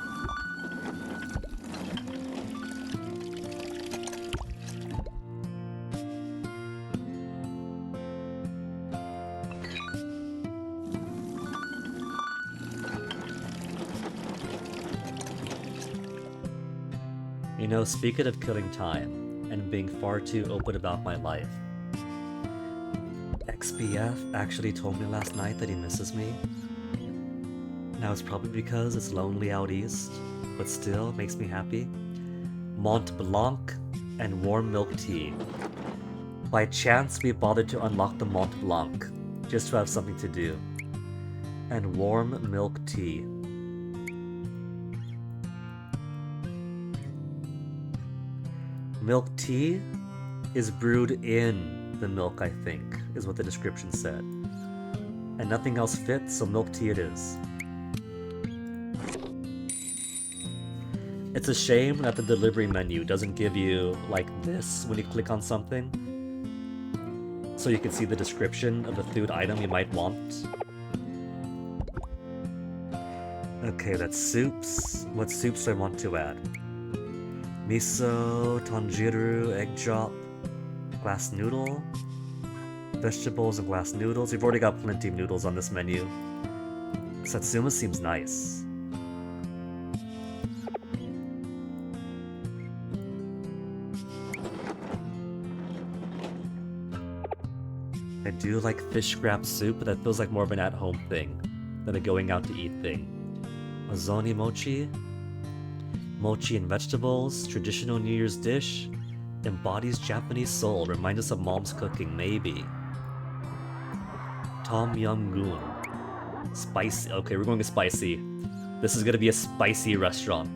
You know, speaking of killing time, and being far too open about my life, XBF actually told me last night that he misses me. Now it's probably because it's lonely out east, but still it makes me happy. Mont Blanc and warm milk tea. By chance we bothered to unlock the Mont Blanc, just to have something to do. And warm milk tea. Milk tea is brewed in the milk, I think, is what the description said. And nothing else fits, so milk tea it is. It's a shame that the delivery menu doesn't give you, like this, when you click on something. So you can see the description of the food item you might want. Okay, that's soups. What soups do I want to add? Miso, tanjiru, egg chop, glass noodle, vegetables and glass noodles. We've already got plenty of noodles on this menu. Satsuma seems nice. I do like fish scrap soup, but that feels like more of an at-home thing than a going out to eat thing. Ozoni mochi. Mochi and vegetables, traditional New Year's dish, embodies Japanese soul, remind us of mom's cooking, maybe. Tom Yum Goon. Spicy. Okay, we're going with spicy. This is gonna be a spicy restaurant.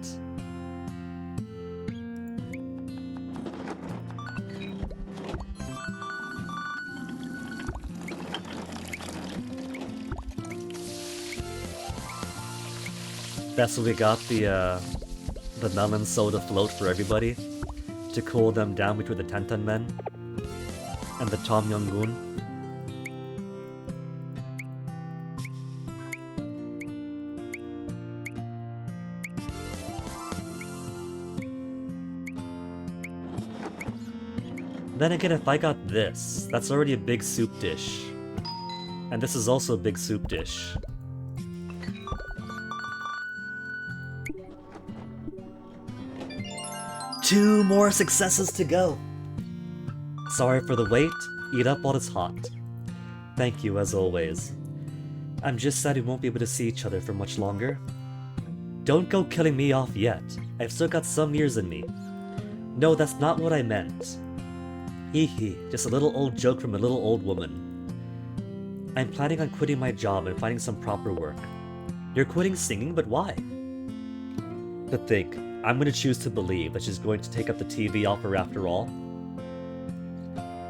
That's what we got the melon soda float for everybody to cool them down between the Tenten Men and the Tom Yum Goon. Then again, if I got this, that's already a big soup dish. And this is also a big soup dish. Two more successes to go! Sorry for the wait, eat up while it's hot. Thank you as always. I'm just sad we won't be able to see each other for much longer. Don't go killing me off yet, I've still got some years in me. No, that's not what I meant. Hee hee, just a little old joke from a little old woman. I'm planning on quitting my job and finding some proper work. You're quitting singing, but why? To think, I'm going to choose to believe that she's going to take up the TV offer after all.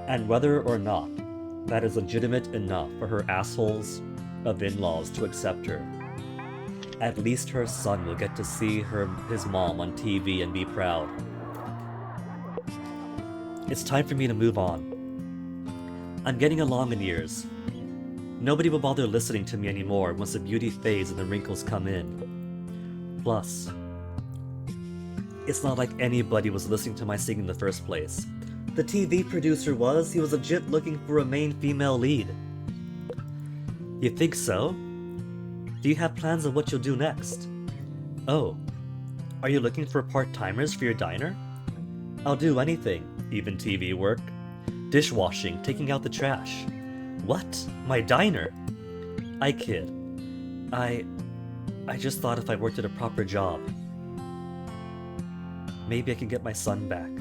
And whether or not that is legitimate enough for her assholes of in-laws to accept her, at least her son will get to see his mom on TV and be proud. It's time for me to move on. I'm getting along in years. Nobody will bother listening to me anymore once the beauty fades and the wrinkles come in. Plus, it's not like anybody was listening to my singing in the first place. The TV producer was. He was legit looking for a main female lead. You think so? Do you have plans on what you'll do next? Oh, are you looking for part-timers for your diner? I'll do anything, even TV work. Dishwashing, taking out the trash. What? My diner? I kid. I just thought if I worked at a proper job, maybe I could get my son back.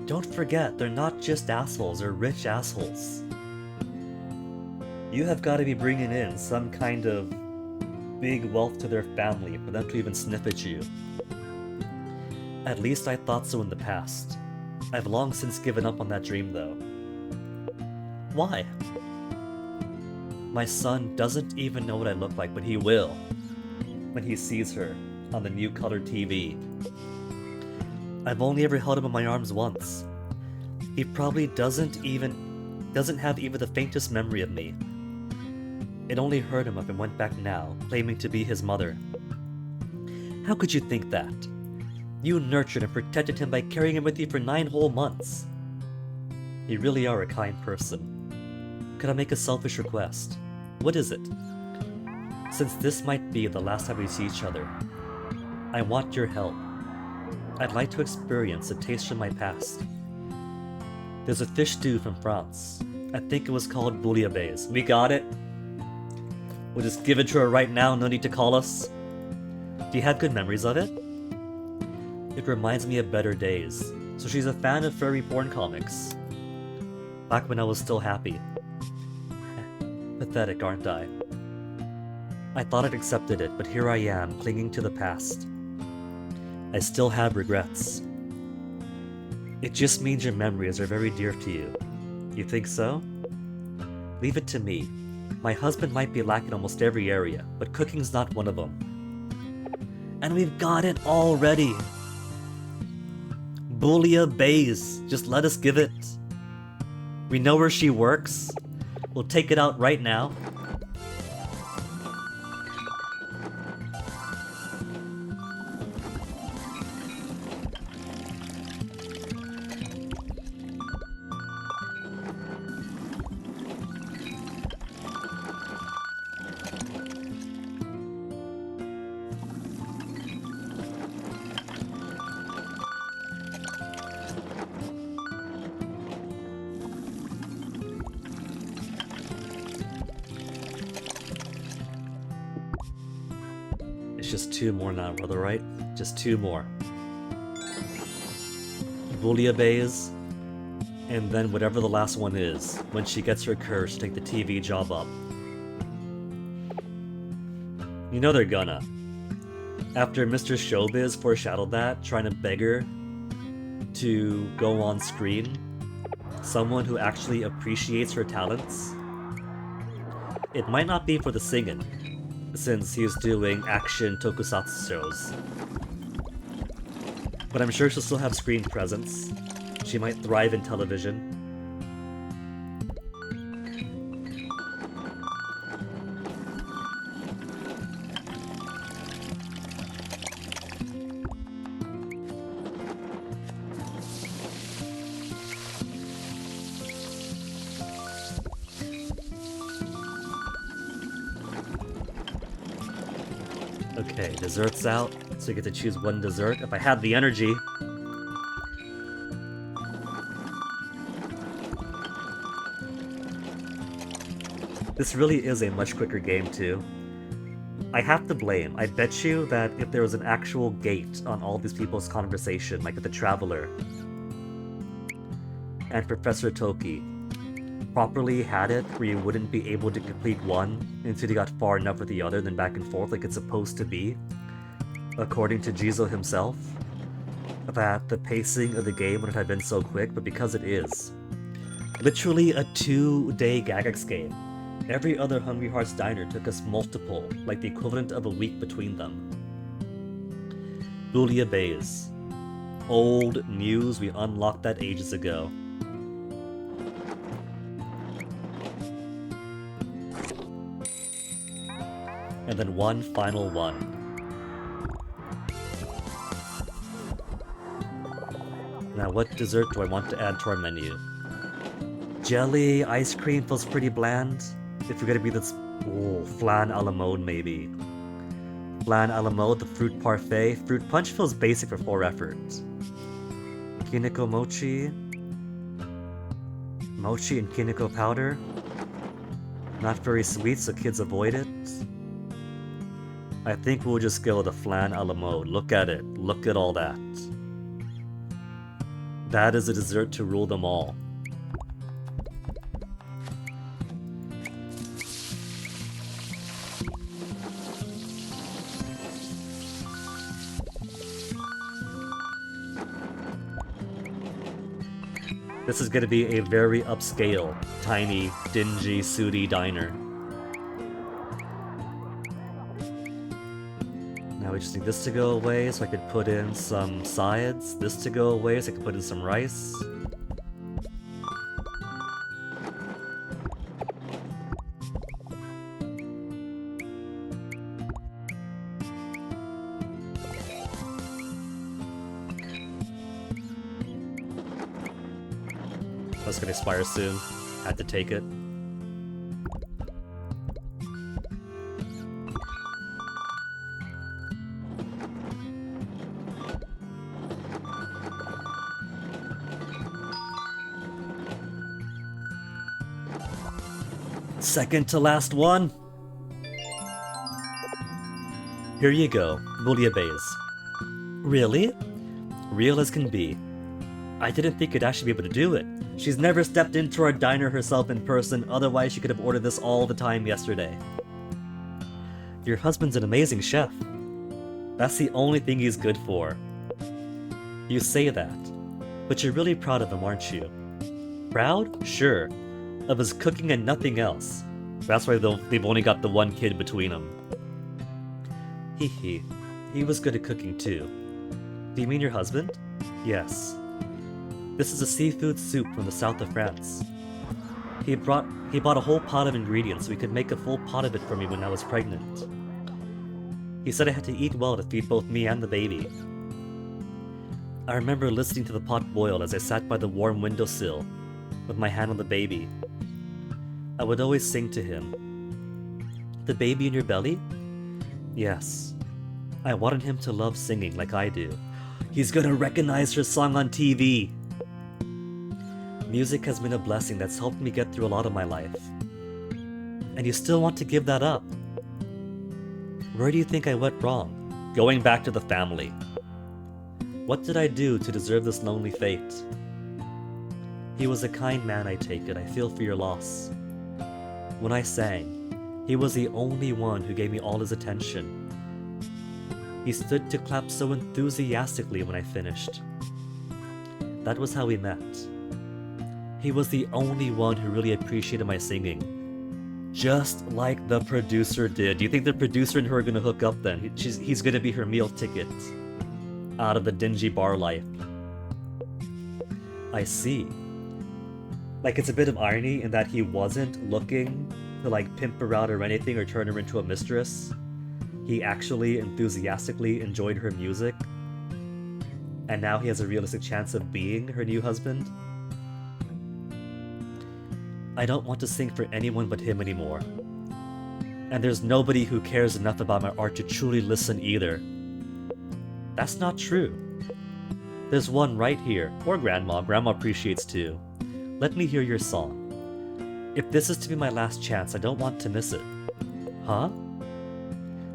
Don't forget, they're not just assholes, they're rich assholes. You have got to be bringing in some kind of big wealth to their family for them to even sniff at you. At least I thought so in the past. I've long since given up on that dream though. Why? My son doesn't even know what I look like, but he will when he sees her on the new color TV. I've only ever held him in my arms once. He probably doesn't have even the faintest memory of me. It only hurt him if I went back now, claiming to be his mother. How could you think that? You nurtured and protected him by carrying him with you for 9 whole months. You really are a kind person. Could I make a selfish request? What is it? Since this might be the last time we see each other, I want your help. I'd like to experience a taste from my past. There's a fish stew from France. I think it was called bouillabaisse. We got it. We'll just give it to her right now, no need to call us. Do you have good memories of it? It reminds me of better days. So she's a fan of furry porn comics. Back when I was still happy. Pathetic, aren't I? I thought I'd accepted it, but here I am, clinging to the past. I still have regrets. It just means your memories are very dear to you. You think so? Leave it to me. My husband might be lacking almost every area, but cooking's not one of them. And we've got it already! Bouillabaisse! Just let us give it. We know where she works. We'll take it out right now. It's just 2 more now, brother, right? Just 2 more. Bouillabaisse, and then whatever the last one is, when she gets her courage to take the TV job up. You know they're gonna. After Mr. Showbiz foreshadowed that, trying to beg her to go on screen, someone who actually appreciates her talents. It might not be for the singing, since he's doing action tokusatsu shows. But I'm sure she'll still have screen presence. She might thrive in television. Okay, dessert's out, so you get to choose one dessert. If I had the energy. This really is a much quicker game, too. I have to blame. I bet you that if there was an actual gate on all these people's conversation, like with the Traveler and Professor Toki, properly had it where you wouldn't be able to complete one until you got far enough with the other, then back and forth like it's supposed to be, according to Jizo himself, that the pacing of the game wouldn't have been so quick, but because it is. Literally a 2-day Gagex game. Every other Hungry Hearts diner took us multiple, like the equivalent of a week between them. Boulia Bays. Old news, we unlocked that ages ago. And then one final one. Now what dessert do I want to add to our menu? Jelly, ice cream feels pretty bland. If you're gonna be this, flan a la mode maybe. Flan a la mode, the fruit parfait. Fruit punch feels basic for 4 effort. Kineko mochi. Mochi and kineko powder. Not very sweet, so kids avoid it. I think we'll just go with the flan a la mode. Look at it. Look at all that. That is a dessert to rule them all. This is going to be a very upscale, tiny, dingy, sooty diner. Now we just need this to go away so I could put in some sides. This to go away so I could put in some rice. That's gonna expire soon. Had to take it. Second to last one. Here you go, Boulia Bays. Really? Real as can be. I didn't think you'd actually be able to do it. She's never stepped into our diner herself in person, otherwise she could have ordered this all the time yesterday. Your husband's an amazing chef. That's the only thing he's good for. You say that, but you're really proud of him, aren't you? Proud? Sure. Of his cooking and nothing else. That's why they've only got the one kid between them. Hee. He was good at cooking too. Do you mean your husband? Yes. This is a seafood soup from the south of France. He bought a whole pot of ingredients so we could make a full pot of it for me when I was pregnant. He said I had to eat well to feed both me and the baby. I remember listening to the pot boil as I sat by the warm windowsill with my hand on the baby. I would always sing to him. The baby in your belly? Yes. I wanted him to love singing like I do. He's gonna recognize her song on TV! Music has been a blessing that's helped me get through a lot of my life. And you still want to give that up? Where do you think I went wrong? Going back to the family. What did I do to deserve this lonely fate? He was a kind man, I take it. I feel for your loss. When I sang, He was the only one who gave me all his attention. He stood to clap so enthusiastically when I finished. That was how we met. He was the only one who really appreciated my singing. Just like the producer did. Do you think the producer and her are gonna hook up then? He's gonna be her meal ticket out of the dingy bar life. I see. Like, it's a bit of irony in that he wasn't looking to like pimp her out or anything or turn her into a mistress. He actually enthusiastically enjoyed her music. And now he has a realistic chance of being her new husband. I don't want to sing for anyone but him anymore. And there's nobody who cares enough about my art to truly listen either. That's not true. There's one right here. Or Grandma. Grandma appreciates too. Let me hear your song. If this is to be my last chance, I don't want to miss it. Huh?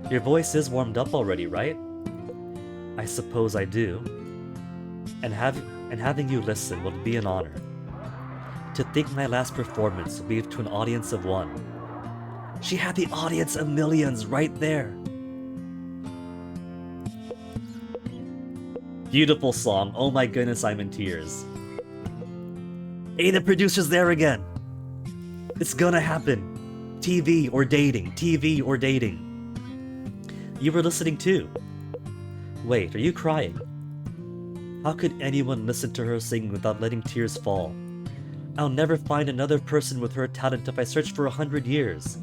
Your voice is warmed up already, right? I suppose I do. And having you listen will be an honor. To think my last performance will be to an audience of one. She had the audience of millions right there. Beautiful song. Oh my goodness, I'm in tears. Hey, the producer's there again. It's gonna happen. TV or dating. TV or dating. You were listening too. Wait, are you crying? How could anyone listen to her sing without letting tears fall? I'll never find another person with her talent if I search for 100 years.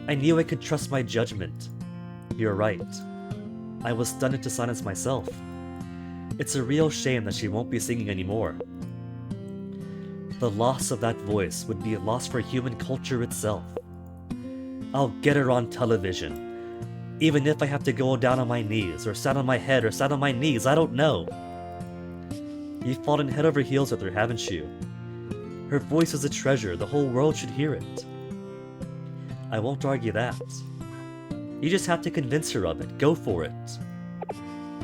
I knew I could trust my judgment. You're right. I was stunned into silence myself. It's a real shame that she won't be singing anymore. The loss of that voice would be a loss for human culture itself. I'll get her on television. Even if I have to go down on my knees, or sat on my head, or sat on my knees, I don't know. You've fallen head over heels with her, haven't you? Her voice is a treasure, the whole world should hear it. I won't argue that. You just have to convince her of it, go for it.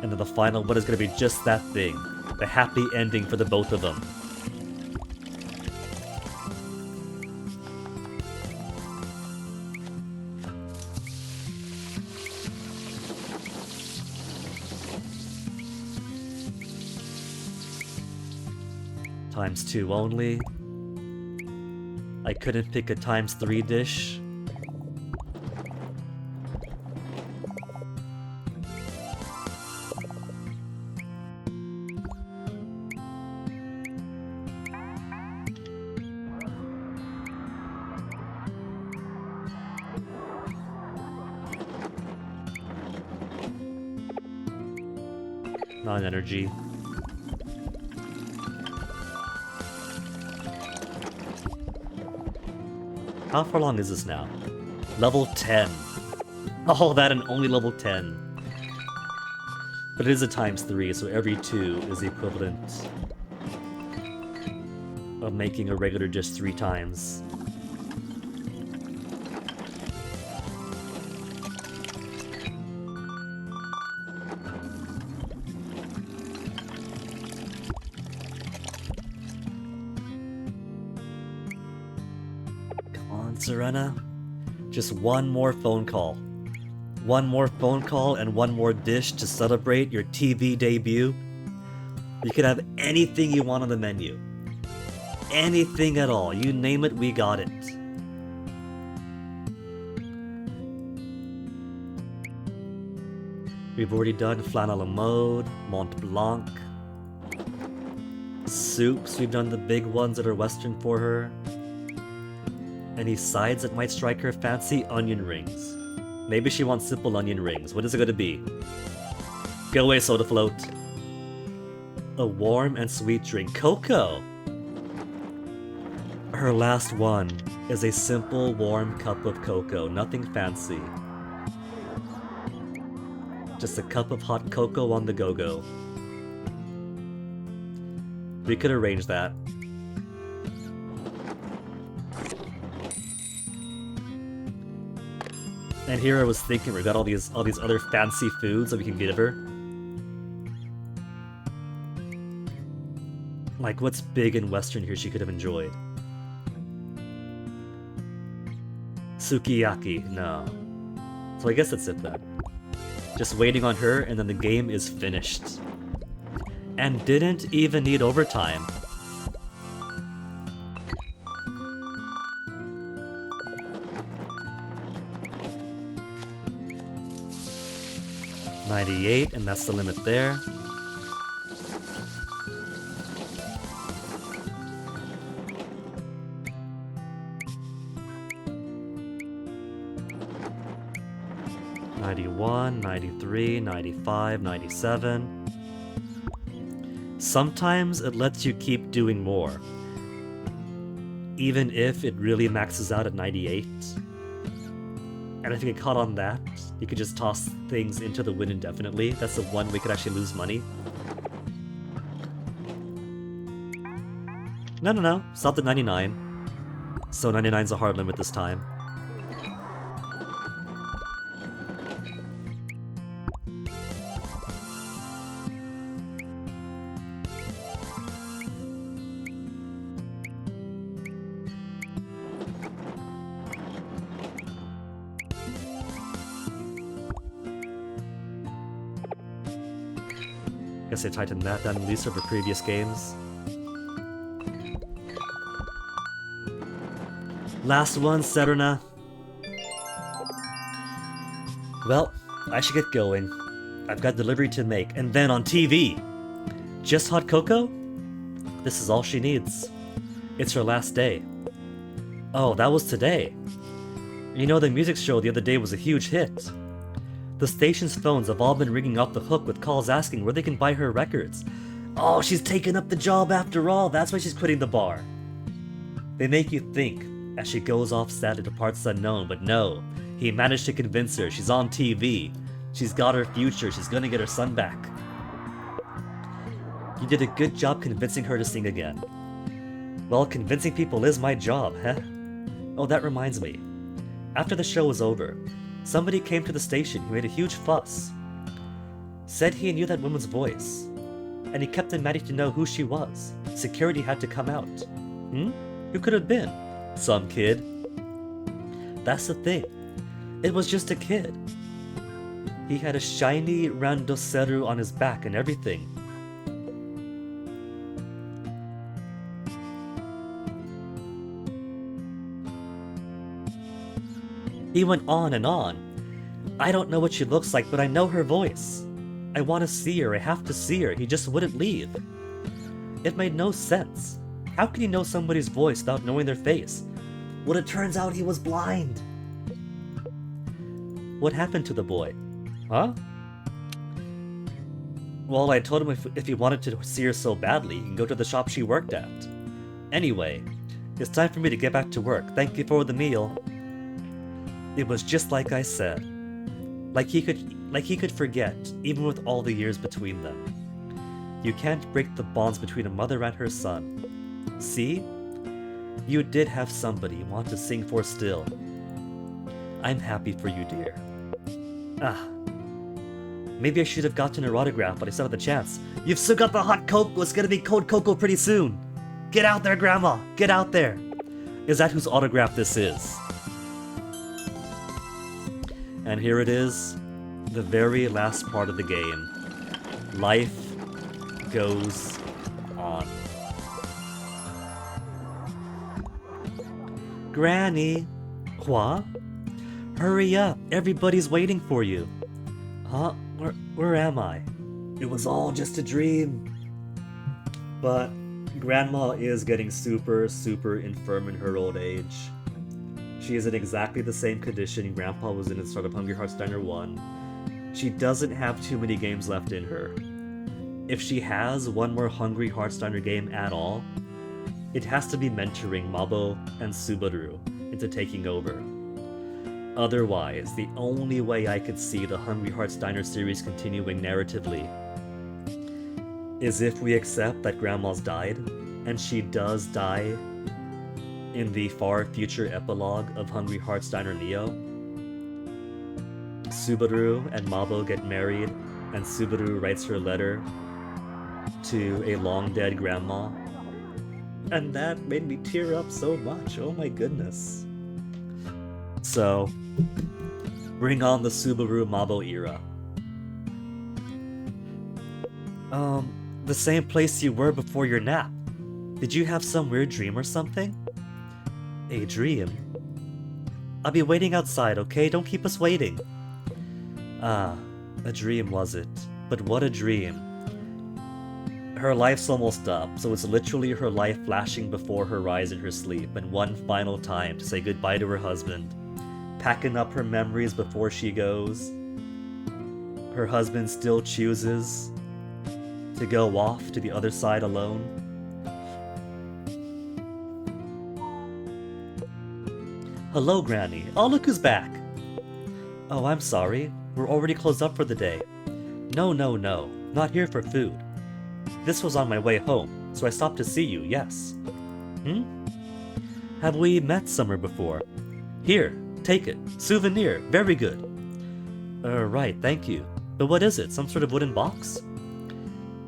And then the final one is going to be just that thing, the happy ending for the both of them. ×2 only. I couldn't pick a ×3 dish. Not an energy. How far along is this now? Level 10. All that and only level 10. But it is a ×3, so every 2 is the equivalent of making a regular dish 3 times. Serena, just one more phone call. One more phone call and one more dish to celebrate your TV debut. You can have anything you want on the menu. Anything at all. You name it, we got it. We've already done flan à la mode, Mont Blanc. Soups, we've done the big ones that are Western for her. Any sides that might strike her fancy? Onion rings. Maybe she wants simple onion rings. What is it going to be? Go away, soda float. A warm and sweet drink. Cocoa! Her last one is a simple, warm cup of cocoa. Nothing fancy. Just a cup of hot cocoa on the go-go. We could arrange that. And here I was thinking we got all these other fancy foods that we can give her. Like, what's big and Western here she could have enjoyed? Sukiyaki, no. So I guess that's it then. Just waiting on her, and then the game is finished. And didn't even need overtime. $98, and that's the limit there. $91, $93, $95, $97. Sometimes it lets you keep doing more, even if it really maxes out at 98. And if you get caught on that, you could just toss things into the win indefinitely. That's the one way you could actually lose money. No. Stopped at 99. So 99's a hard limit this time. Guess they tightened that down at least over previous games. Last one, Serena. Well, I should get going. I've got delivery to make, and then on TV. Just hot cocoa? This is all she needs. It's her last day. Oh, that was today. You know, the music show the other day was a huge hit. The station's phones have all been ringing off the hook with calls asking where they can buy her records. Oh, she's taken up the job after all, that's why she's quitting the bar. They make you think as she goes off sad to parts unknown, but no, he managed to convince her. She's on TV. She's got her future. She's gonna get her son back. You did a good job convincing her to sing again. Well, convincing people is my job, huh? Oh, that reminds me. After the show was over, somebody came to the station who made a huge fuss. Said he knew that woman's voice, and he kept demanding to know who she was. Security had to come out. Who could have been? Some kid. That's the thing. It was just a kid. He had a shiny randoseru on his back and everything. He went on and on. I don't know what she looks like, but I know her voice. I want to see her, I have to see her. He just wouldn't leave. It made no sense. How can you know somebody's voice without knowing their face? Well, it turns out he was blind. What happened to the boy? Huh? Well, I told him if he wanted to see her so badly, he can go to the shop she worked at. Anyway, it's time for me to get back to work. Thank you for the meal. It was just like I said. Like he could forget, even with all the years between them. You can't break the bonds between a mother and her son. See? You did have somebody you want to sing for still. I'm happy for you, dear. Maybe I should have gotten her autograph, but I still had the chance. You've still got the hot cocoa. It's gonna be cold cocoa pretty soon. Get out there, Grandma. Get out there. Is that whose autograph this is? And here it is, the very last part of the game. Life goes on. Granny! What? Hurry up, everybody's waiting for you. Huh? Where am I? It was all just a dream. But Grandma is getting super infirm in her old age. She is in exactly the same condition Grandpa was in at the start of Hungry Hearts Diner 1. She doesn't have too many games left in her. If she has one more Hungry Hearts Diner game at all, it has to be mentoring Mabo and Subaru into taking over. Otherwise, the only way I could see the Hungry Hearts Diner series continuing narratively is if we accept that Grandma's died, and she does die in the far future epilogue of Hungry Hearts Diner Neo. Subaru and Mabo get married, and Subaru writes her letter to a long-dead grandma. And that made me tear up so much, oh my goodness. So, bring on the Subaru Mabo era. The same place you were before your nap. Did you have some weird dream or something? A dream? I'll be waiting outside, okay? Don't keep us waiting. Ah, a dream was it? But what a dream. Her life's almost up, so it's literally her life flashing before her eyes in her sleep, and one final time to say goodbye to her husband, packing up her memories before she goes. Her husband still chooses to go off to the other side alone. Hello, Granny. Oh, look who's back. Oh, I'm sorry. We're already closed up for the day. No, not here for food. This was on my way home, so I stopped to see you, yes. Have we met somewhere before? Here, take it. Souvenir, very good. Right, thank you. But what is it, some sort of wooden box?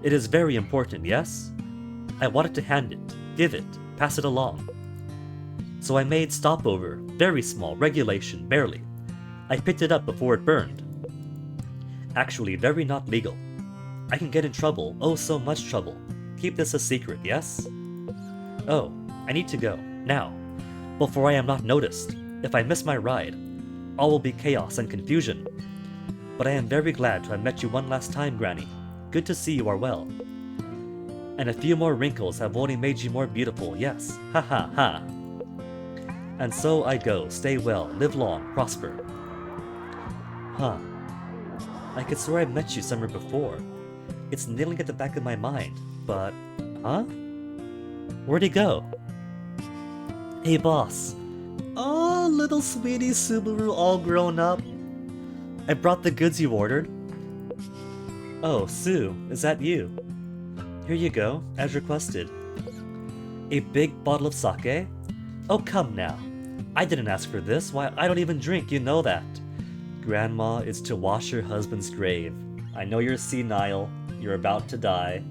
It is very important, yes? I wanted to hand it, give it, pass it along. So I made stopover, very small, regulation, barely. I picked it up before it burned. Actually, very not legal. I can get in trouble, oh so much trouble. Keep this a secret, yes? Oh, I need to go, now, before I am not noticed. If I miss my ride, all will be chaos and confusion. But I am very glad to have met you one last time, Granny. Good to see you are well. And a few more wrinkles have only made you more beautiful, yes, ha ha ha. And so I go, stay well, live long, prosper. Huh. I could swear I've met you somewhere before. It's niggling at the back of my mind, but... Huh? Where'd he go? Hey boss. Oh, little sweetie Subaru all grown up. I brought the goods you ordered. Oh, Sue, is that you? Here you go, as requested. A big bottle of sake? Oh, come now. I didn't ask for this. Why, I don't even drink, you know that. Grandma is to wash her husband's grave. I know you're senile. You're about to die.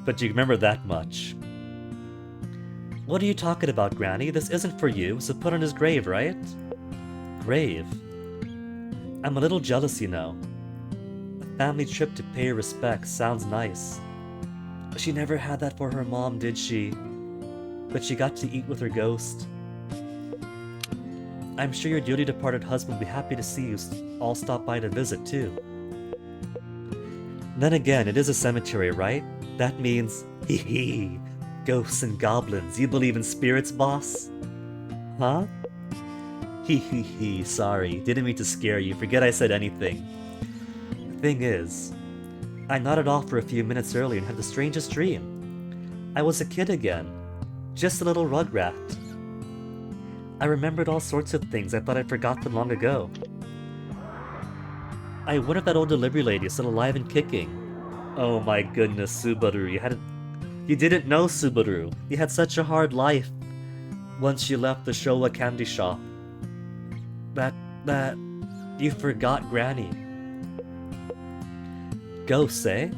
But you remember that much. What are you talking about, Granny? This isn't for you, so put on his grave, right? Grave? I'm a little jealous, you know. A family trip to pay her respects sounds nice. She never had that for her mom, did she? But she got to eat with her ghost. I'm sure your dearly departed husband will be happy to see you all stop by to visit, too. Then again, it is a cemetery, right? That means, hee hee, ghosts and goblins. You believe in spirits, boss? Huh? Hee hee hee, sorry, didn't mean to scare you, forget I said anything. The thing is, I nodded off for a few minutes earlier and had the strangest dream. I was a kid again, just a little rugrat. I remembered all sorts of things I thought I'd forgotten long ago. I wonder if that old delivery lady is still alive and kicking. Oh my goodness, Subaru, you didn't know Subaru. You had such a hard life once you left the Showa candy shop. You forgot Granny. Ghosts, eh?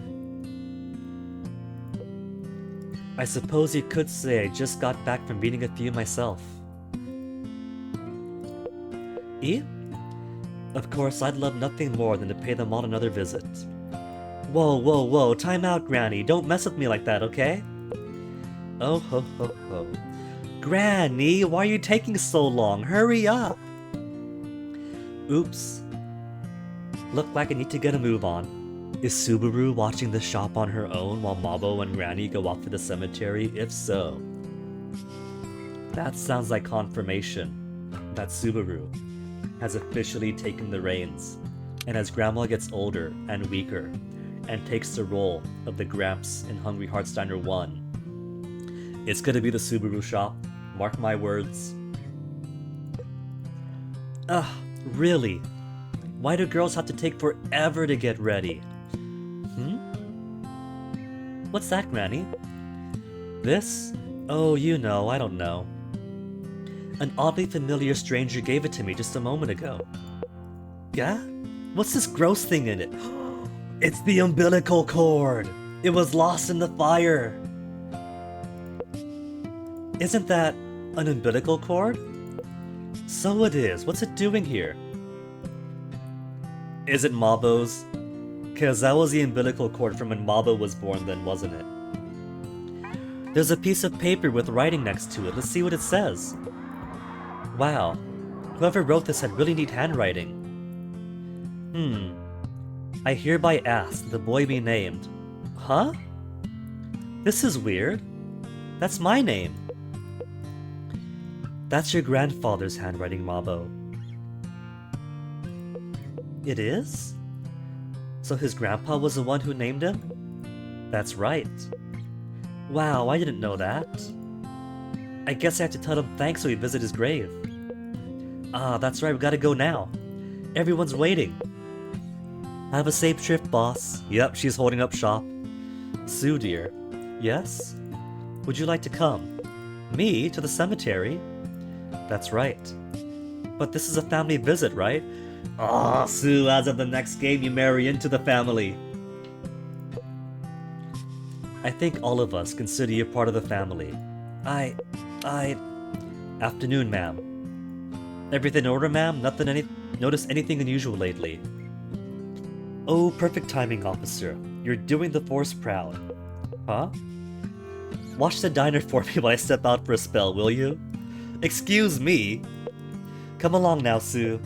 I suppose you could say I just got back from meeting a few myself. Eh? Of course, I'd love nothing more than to pay them all another visit. Whoa, time out, Granny. Don't mess with me like that, okay? Oh ho ho ho. Granny, why are you taking so long? Hurry up! Oops. Look like I need to get a move on. Is Subaru watching the shop on her own while Mabo and Granny go off to the cemetery? If so, that sounds like confirmation that Subaru has officially taken the reins, and as Grandma gets older and weaker, and takes the role of the Gramps in Hungry Hearts Diner 1, it's gonna be the Subaru shop, mark my words. Ugh, really? Why do girls have to take forever to get ready? What's that, Granny? This? Oh, you know, I don't know. An oddly familiar stranger gave it to me just a moment ago. Yeah? What's this gross thing in it? It's the umbilical cord! It was lost in the fire! Isn't that an umbilical cord? So it is. What's it doing here? Is it Mabo's? Cause that was the umbilical cord from when Mabo was born then, wasn't it? There's a piece of paper with writing next to it. Let's see what it says. Wow. Whoever wrote this had really neat handwriting. I hereby ask the boy be named. Huh? This is weird. That's my name. That's your grandfather's handwriting, Mabo. It is? So his grandpa was the one who named him? That's right. Wow, I didn't know that. I guess I have to tell him thanks when we visit his grave. Ah, that's right, we gotta go now. Everyone's waiting. Have a safe trip, boss. Yep, she's holding up shop. Sue, dear. Yes? Would you like to come? Me? To the cemetery? That's right. But this is a family visit, right? Ah, Sue, as of the next game, you marry into the family. I think all of us consider you part of the family. Afternoon, ma'am. Everything in order, ma'am? Notice anything unusual lately? Oh, perfect timing, officer. You're doing the force proud. Huh? Watch the diner for me while I step out for a spell, will you? Excuse me? Come along now, Sue.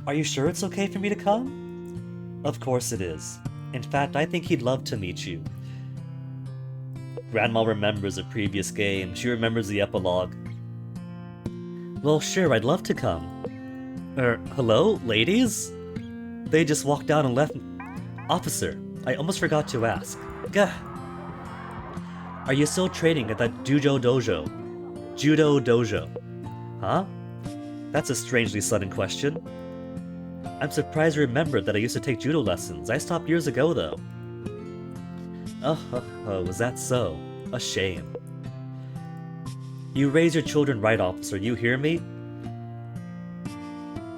Are you sure it's okay for me to come? Of course it is. In fact, I think he'd love to meet you. Grandma remembers a previous game. She remembers the epilogue. Well, sure, I'd love to come. Hello, ladies? They just walked down and left. Officer, I almost forgot to ask. Gah. Are you still training at that Judo Dojo? Judo Dojo. Huh? That's a strangely sudden question. I'm surprised you remembered that I used to take judo lessons. I stopped years ago, though. Oh, was that so? A shame. You raise your children right, officer, you hear me?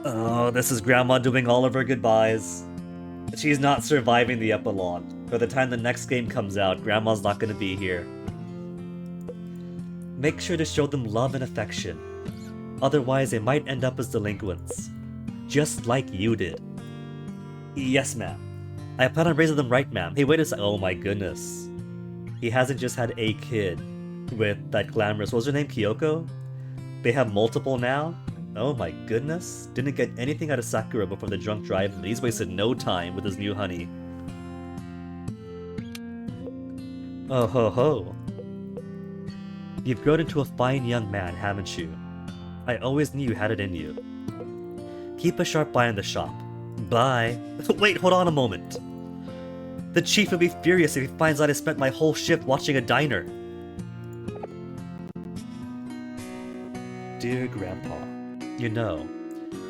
Oh, this is Grandma doing all of her goodbyes. She's not surviving the epilogue. By the time the next game comes out, Grandma's not gonna be here. Make sure to show them love and affection. Otherwise, they might end up as delinquents. Just like you did. Yes, ma'am. I plan on raising them right, ma'am. Hey, wait a sec. Oh my goodness. He hasn't just had a kid with that glamorous... What was her name? Kyoko? They have multiple now? Oh my goodness. Didn't get anything out of Sakura before the drunk drive-in. He's wasted no time with his new honey. Oh ho ho. You've grown into a fine young man, haven't you? I always knew you had it in you. Keep a sharp eye on the shop. Bye. Wait, hold on a moment. The chief would be furious if he finds out I spent my whole shift watching a diner. Dear Grandpa, you know,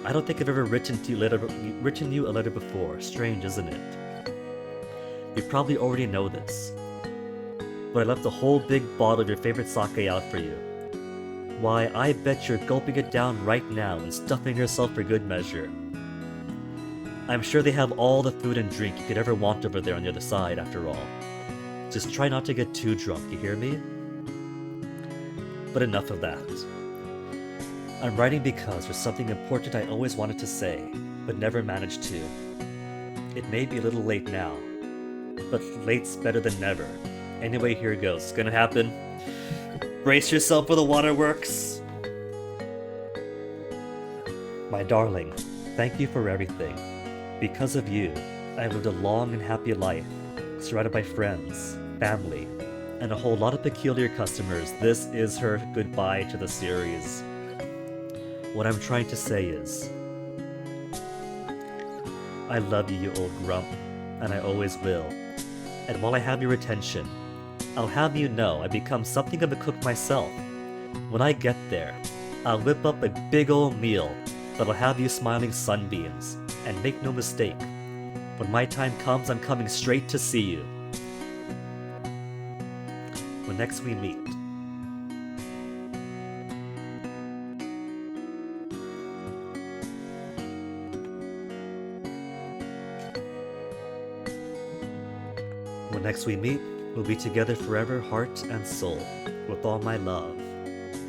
I don't think I've ever written you a letter before. Strange, isn't it? You probably already know this. But I left a whole big bottle of your favorite sake out for you. Why, I bet you're gulping it down right now and stuffing yourself for good measure. I'm sure they have all the food and drink you could ever want over there on the other side, after all. Just try not to get too drunk, you hear me? But enough of that. I'm writing because there's something important I always wanted to say, but never managed to. It may be a little late now, but late's better than never. Anyway, here it goes. It's gonna happen. Brace yourself for the waterworks. My darling, thank you for everything. Because of you, I've lived a long and happy life, surrounded by friends, family, and a whole lot of peculiar customers. This is her goodbye to the series. What I'm trying to say is, I love you, you old grump, and I always will. And while I have your attention, I'll have you know I've become something of a cook myself. When I get there, I'll whip up a big old meal that'll have you smiling sunbeams. And make no mistake, when my time comes, I'm coming straight to see you. When next we meet. When next we meet, we'll be together forever, heart and soul, with all my love,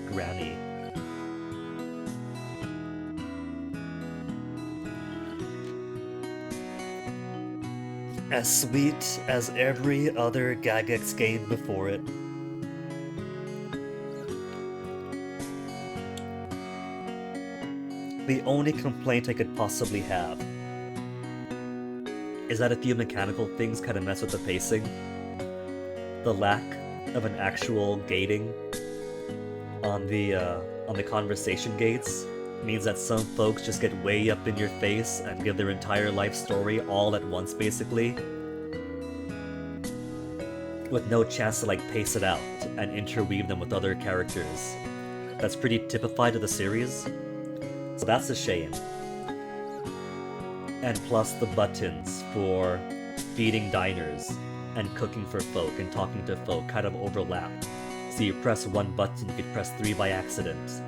Granny. As sweet as every other Gagex game before it. The only complaint I could possibly have is that a few mechanical things kind of mess with the pacing. The lack of an actual gating on the conversation gates means that some folks just get way up in your face and give their entire life story all at once, basically, with no chance to like pace it out and interweave them with other characters. That's pretty typified of the series, so that's a shame. And plus the buttons for feeding diners and cooking for folk and talking to folk kind of overlap. So you press one button, you could press 3 by accident.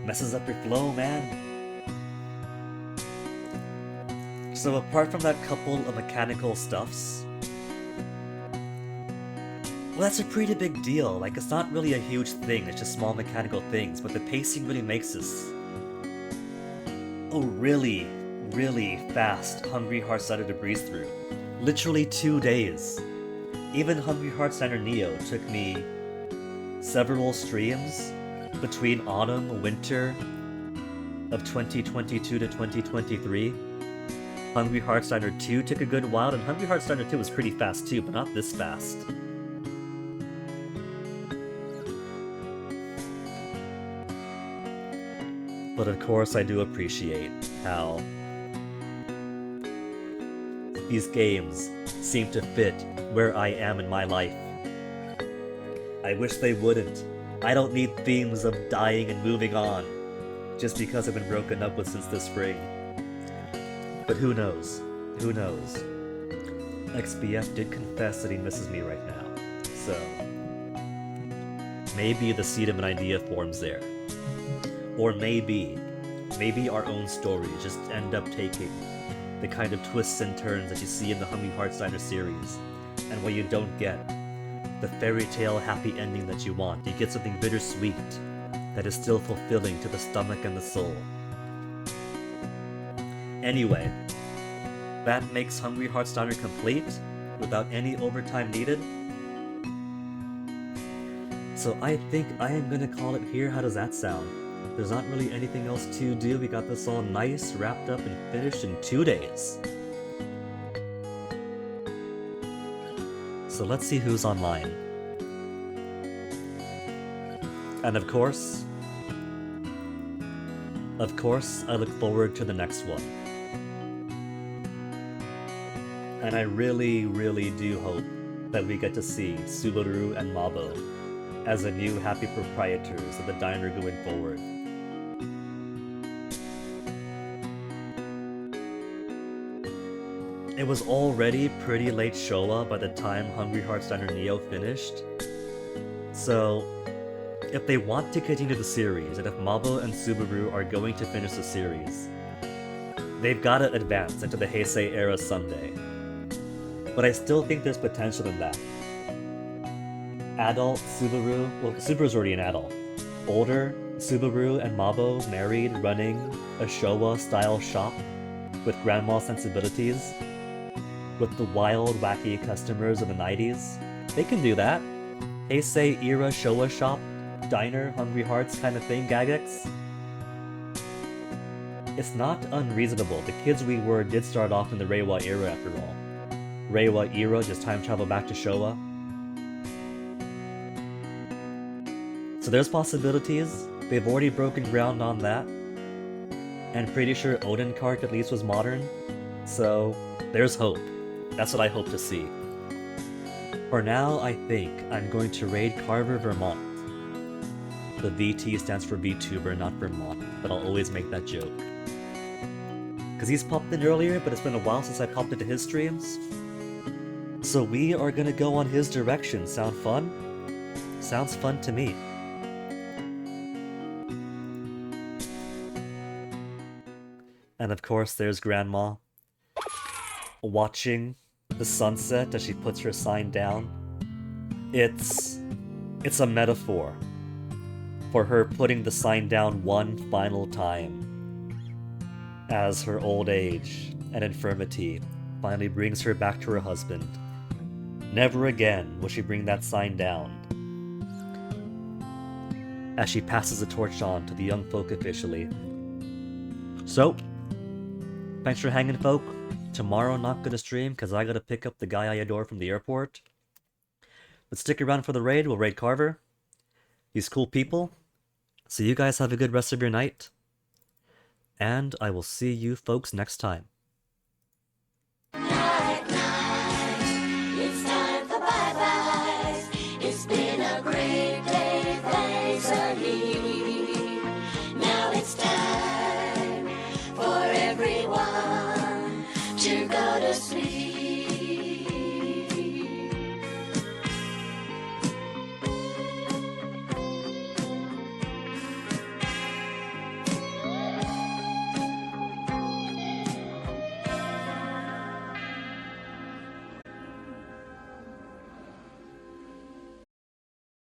Messes up your flow, man. So apart from that couple of mechanical stuffs, well, that's a pretty big deal. Like, it's not really a huge thing, it's just small mechanical things, but the pacing really makes this a really, really fast Hungry Hearts Diner to breeze through. Literally 2 days. Even Hungry Hearts Diner Neo took me several streams between autumn, winter of 2022 to 2023. Hungry Hearts Diner 2 took a good while, and Hungry Hearts Diner 2 was pretty fast too, but not this fast. But of course I do appreciate how these games seem to fit where I am in my life. I wish they wouldn't. I don't need themes of dying and moving on just because I've been broken up with since the spring. But who knows? Who knows? XBF did confess that he misses me right now, so maybe the seed of an idea forms there. Or maybe our own stories just end up taking the kind of twists and turns that you see in the Hungry Hearts Diner series, and where you don't get the fairy tale happy ending that you want. You get something bittersweet that is still fulfilling to the stomach and the soul. Anyway, that makes Hungry Hearts Diner complete without any overtime needed. So I think I am gonna call it here. How does that sound? There's not really anything else to do. We got this all nice, wrapped up, and finished in 2 days. So let's see who's online. And of course, I look forward to the next one. And I really, really do hope that we get to see Subaru and Mabo as the new happy proprietors of the diner going forward. It was already pretty late Showa by the time Hungry Hearts Diner Neo finished, so if they want to continue the series, and if Mabo and Subaru are going to finish the series, they've gotta advance into the Heisei era someday. But I still think there's potential in that. Adult Subaru, well, Subaru's already an adult. Older Subaru and Mabo married, running a Showa-style shop with grandma sensibilities, with the wild, wacky customers of the 90s. They can do that. Heisei era Showa shop, diner, Hungry Hearts kind of thing, Gagex. It's not unreasonable. The kids we were did start off in the Reiwa era after all. Reiwa era, just time travel back to Showa. So there's possibilities. They've already broken ground on that. And pretty sure Odin Cart at least was modern. So there's hope. That's what I hope to see. For now, I think I'm going to raid Carver, Vermont. The VT stands for VTuber, not Vermont, but I'll always make that joke. Because he's popped in earlier, but it's been a while since I popped into his streams. So we are gonna go on his direction. Sound fun? Sounds fun to me. And of course, there's Grandma, watching the sunset as she puts her sign down. It's a metaphor for her putting the sign down one final time, as her old age and infirmity finally brings her back to her husband. Never again will she bring that sign down. As she passes the torch on to the young folk officially. So, thanks for hanging, folk. Tomorrow not gonna stream because I gotta pick up the guy I adore from the airport. But stick around for the raid, we'll raid Carver. These cool people. So you guys have a good rest of your night. And I will see you folks next time.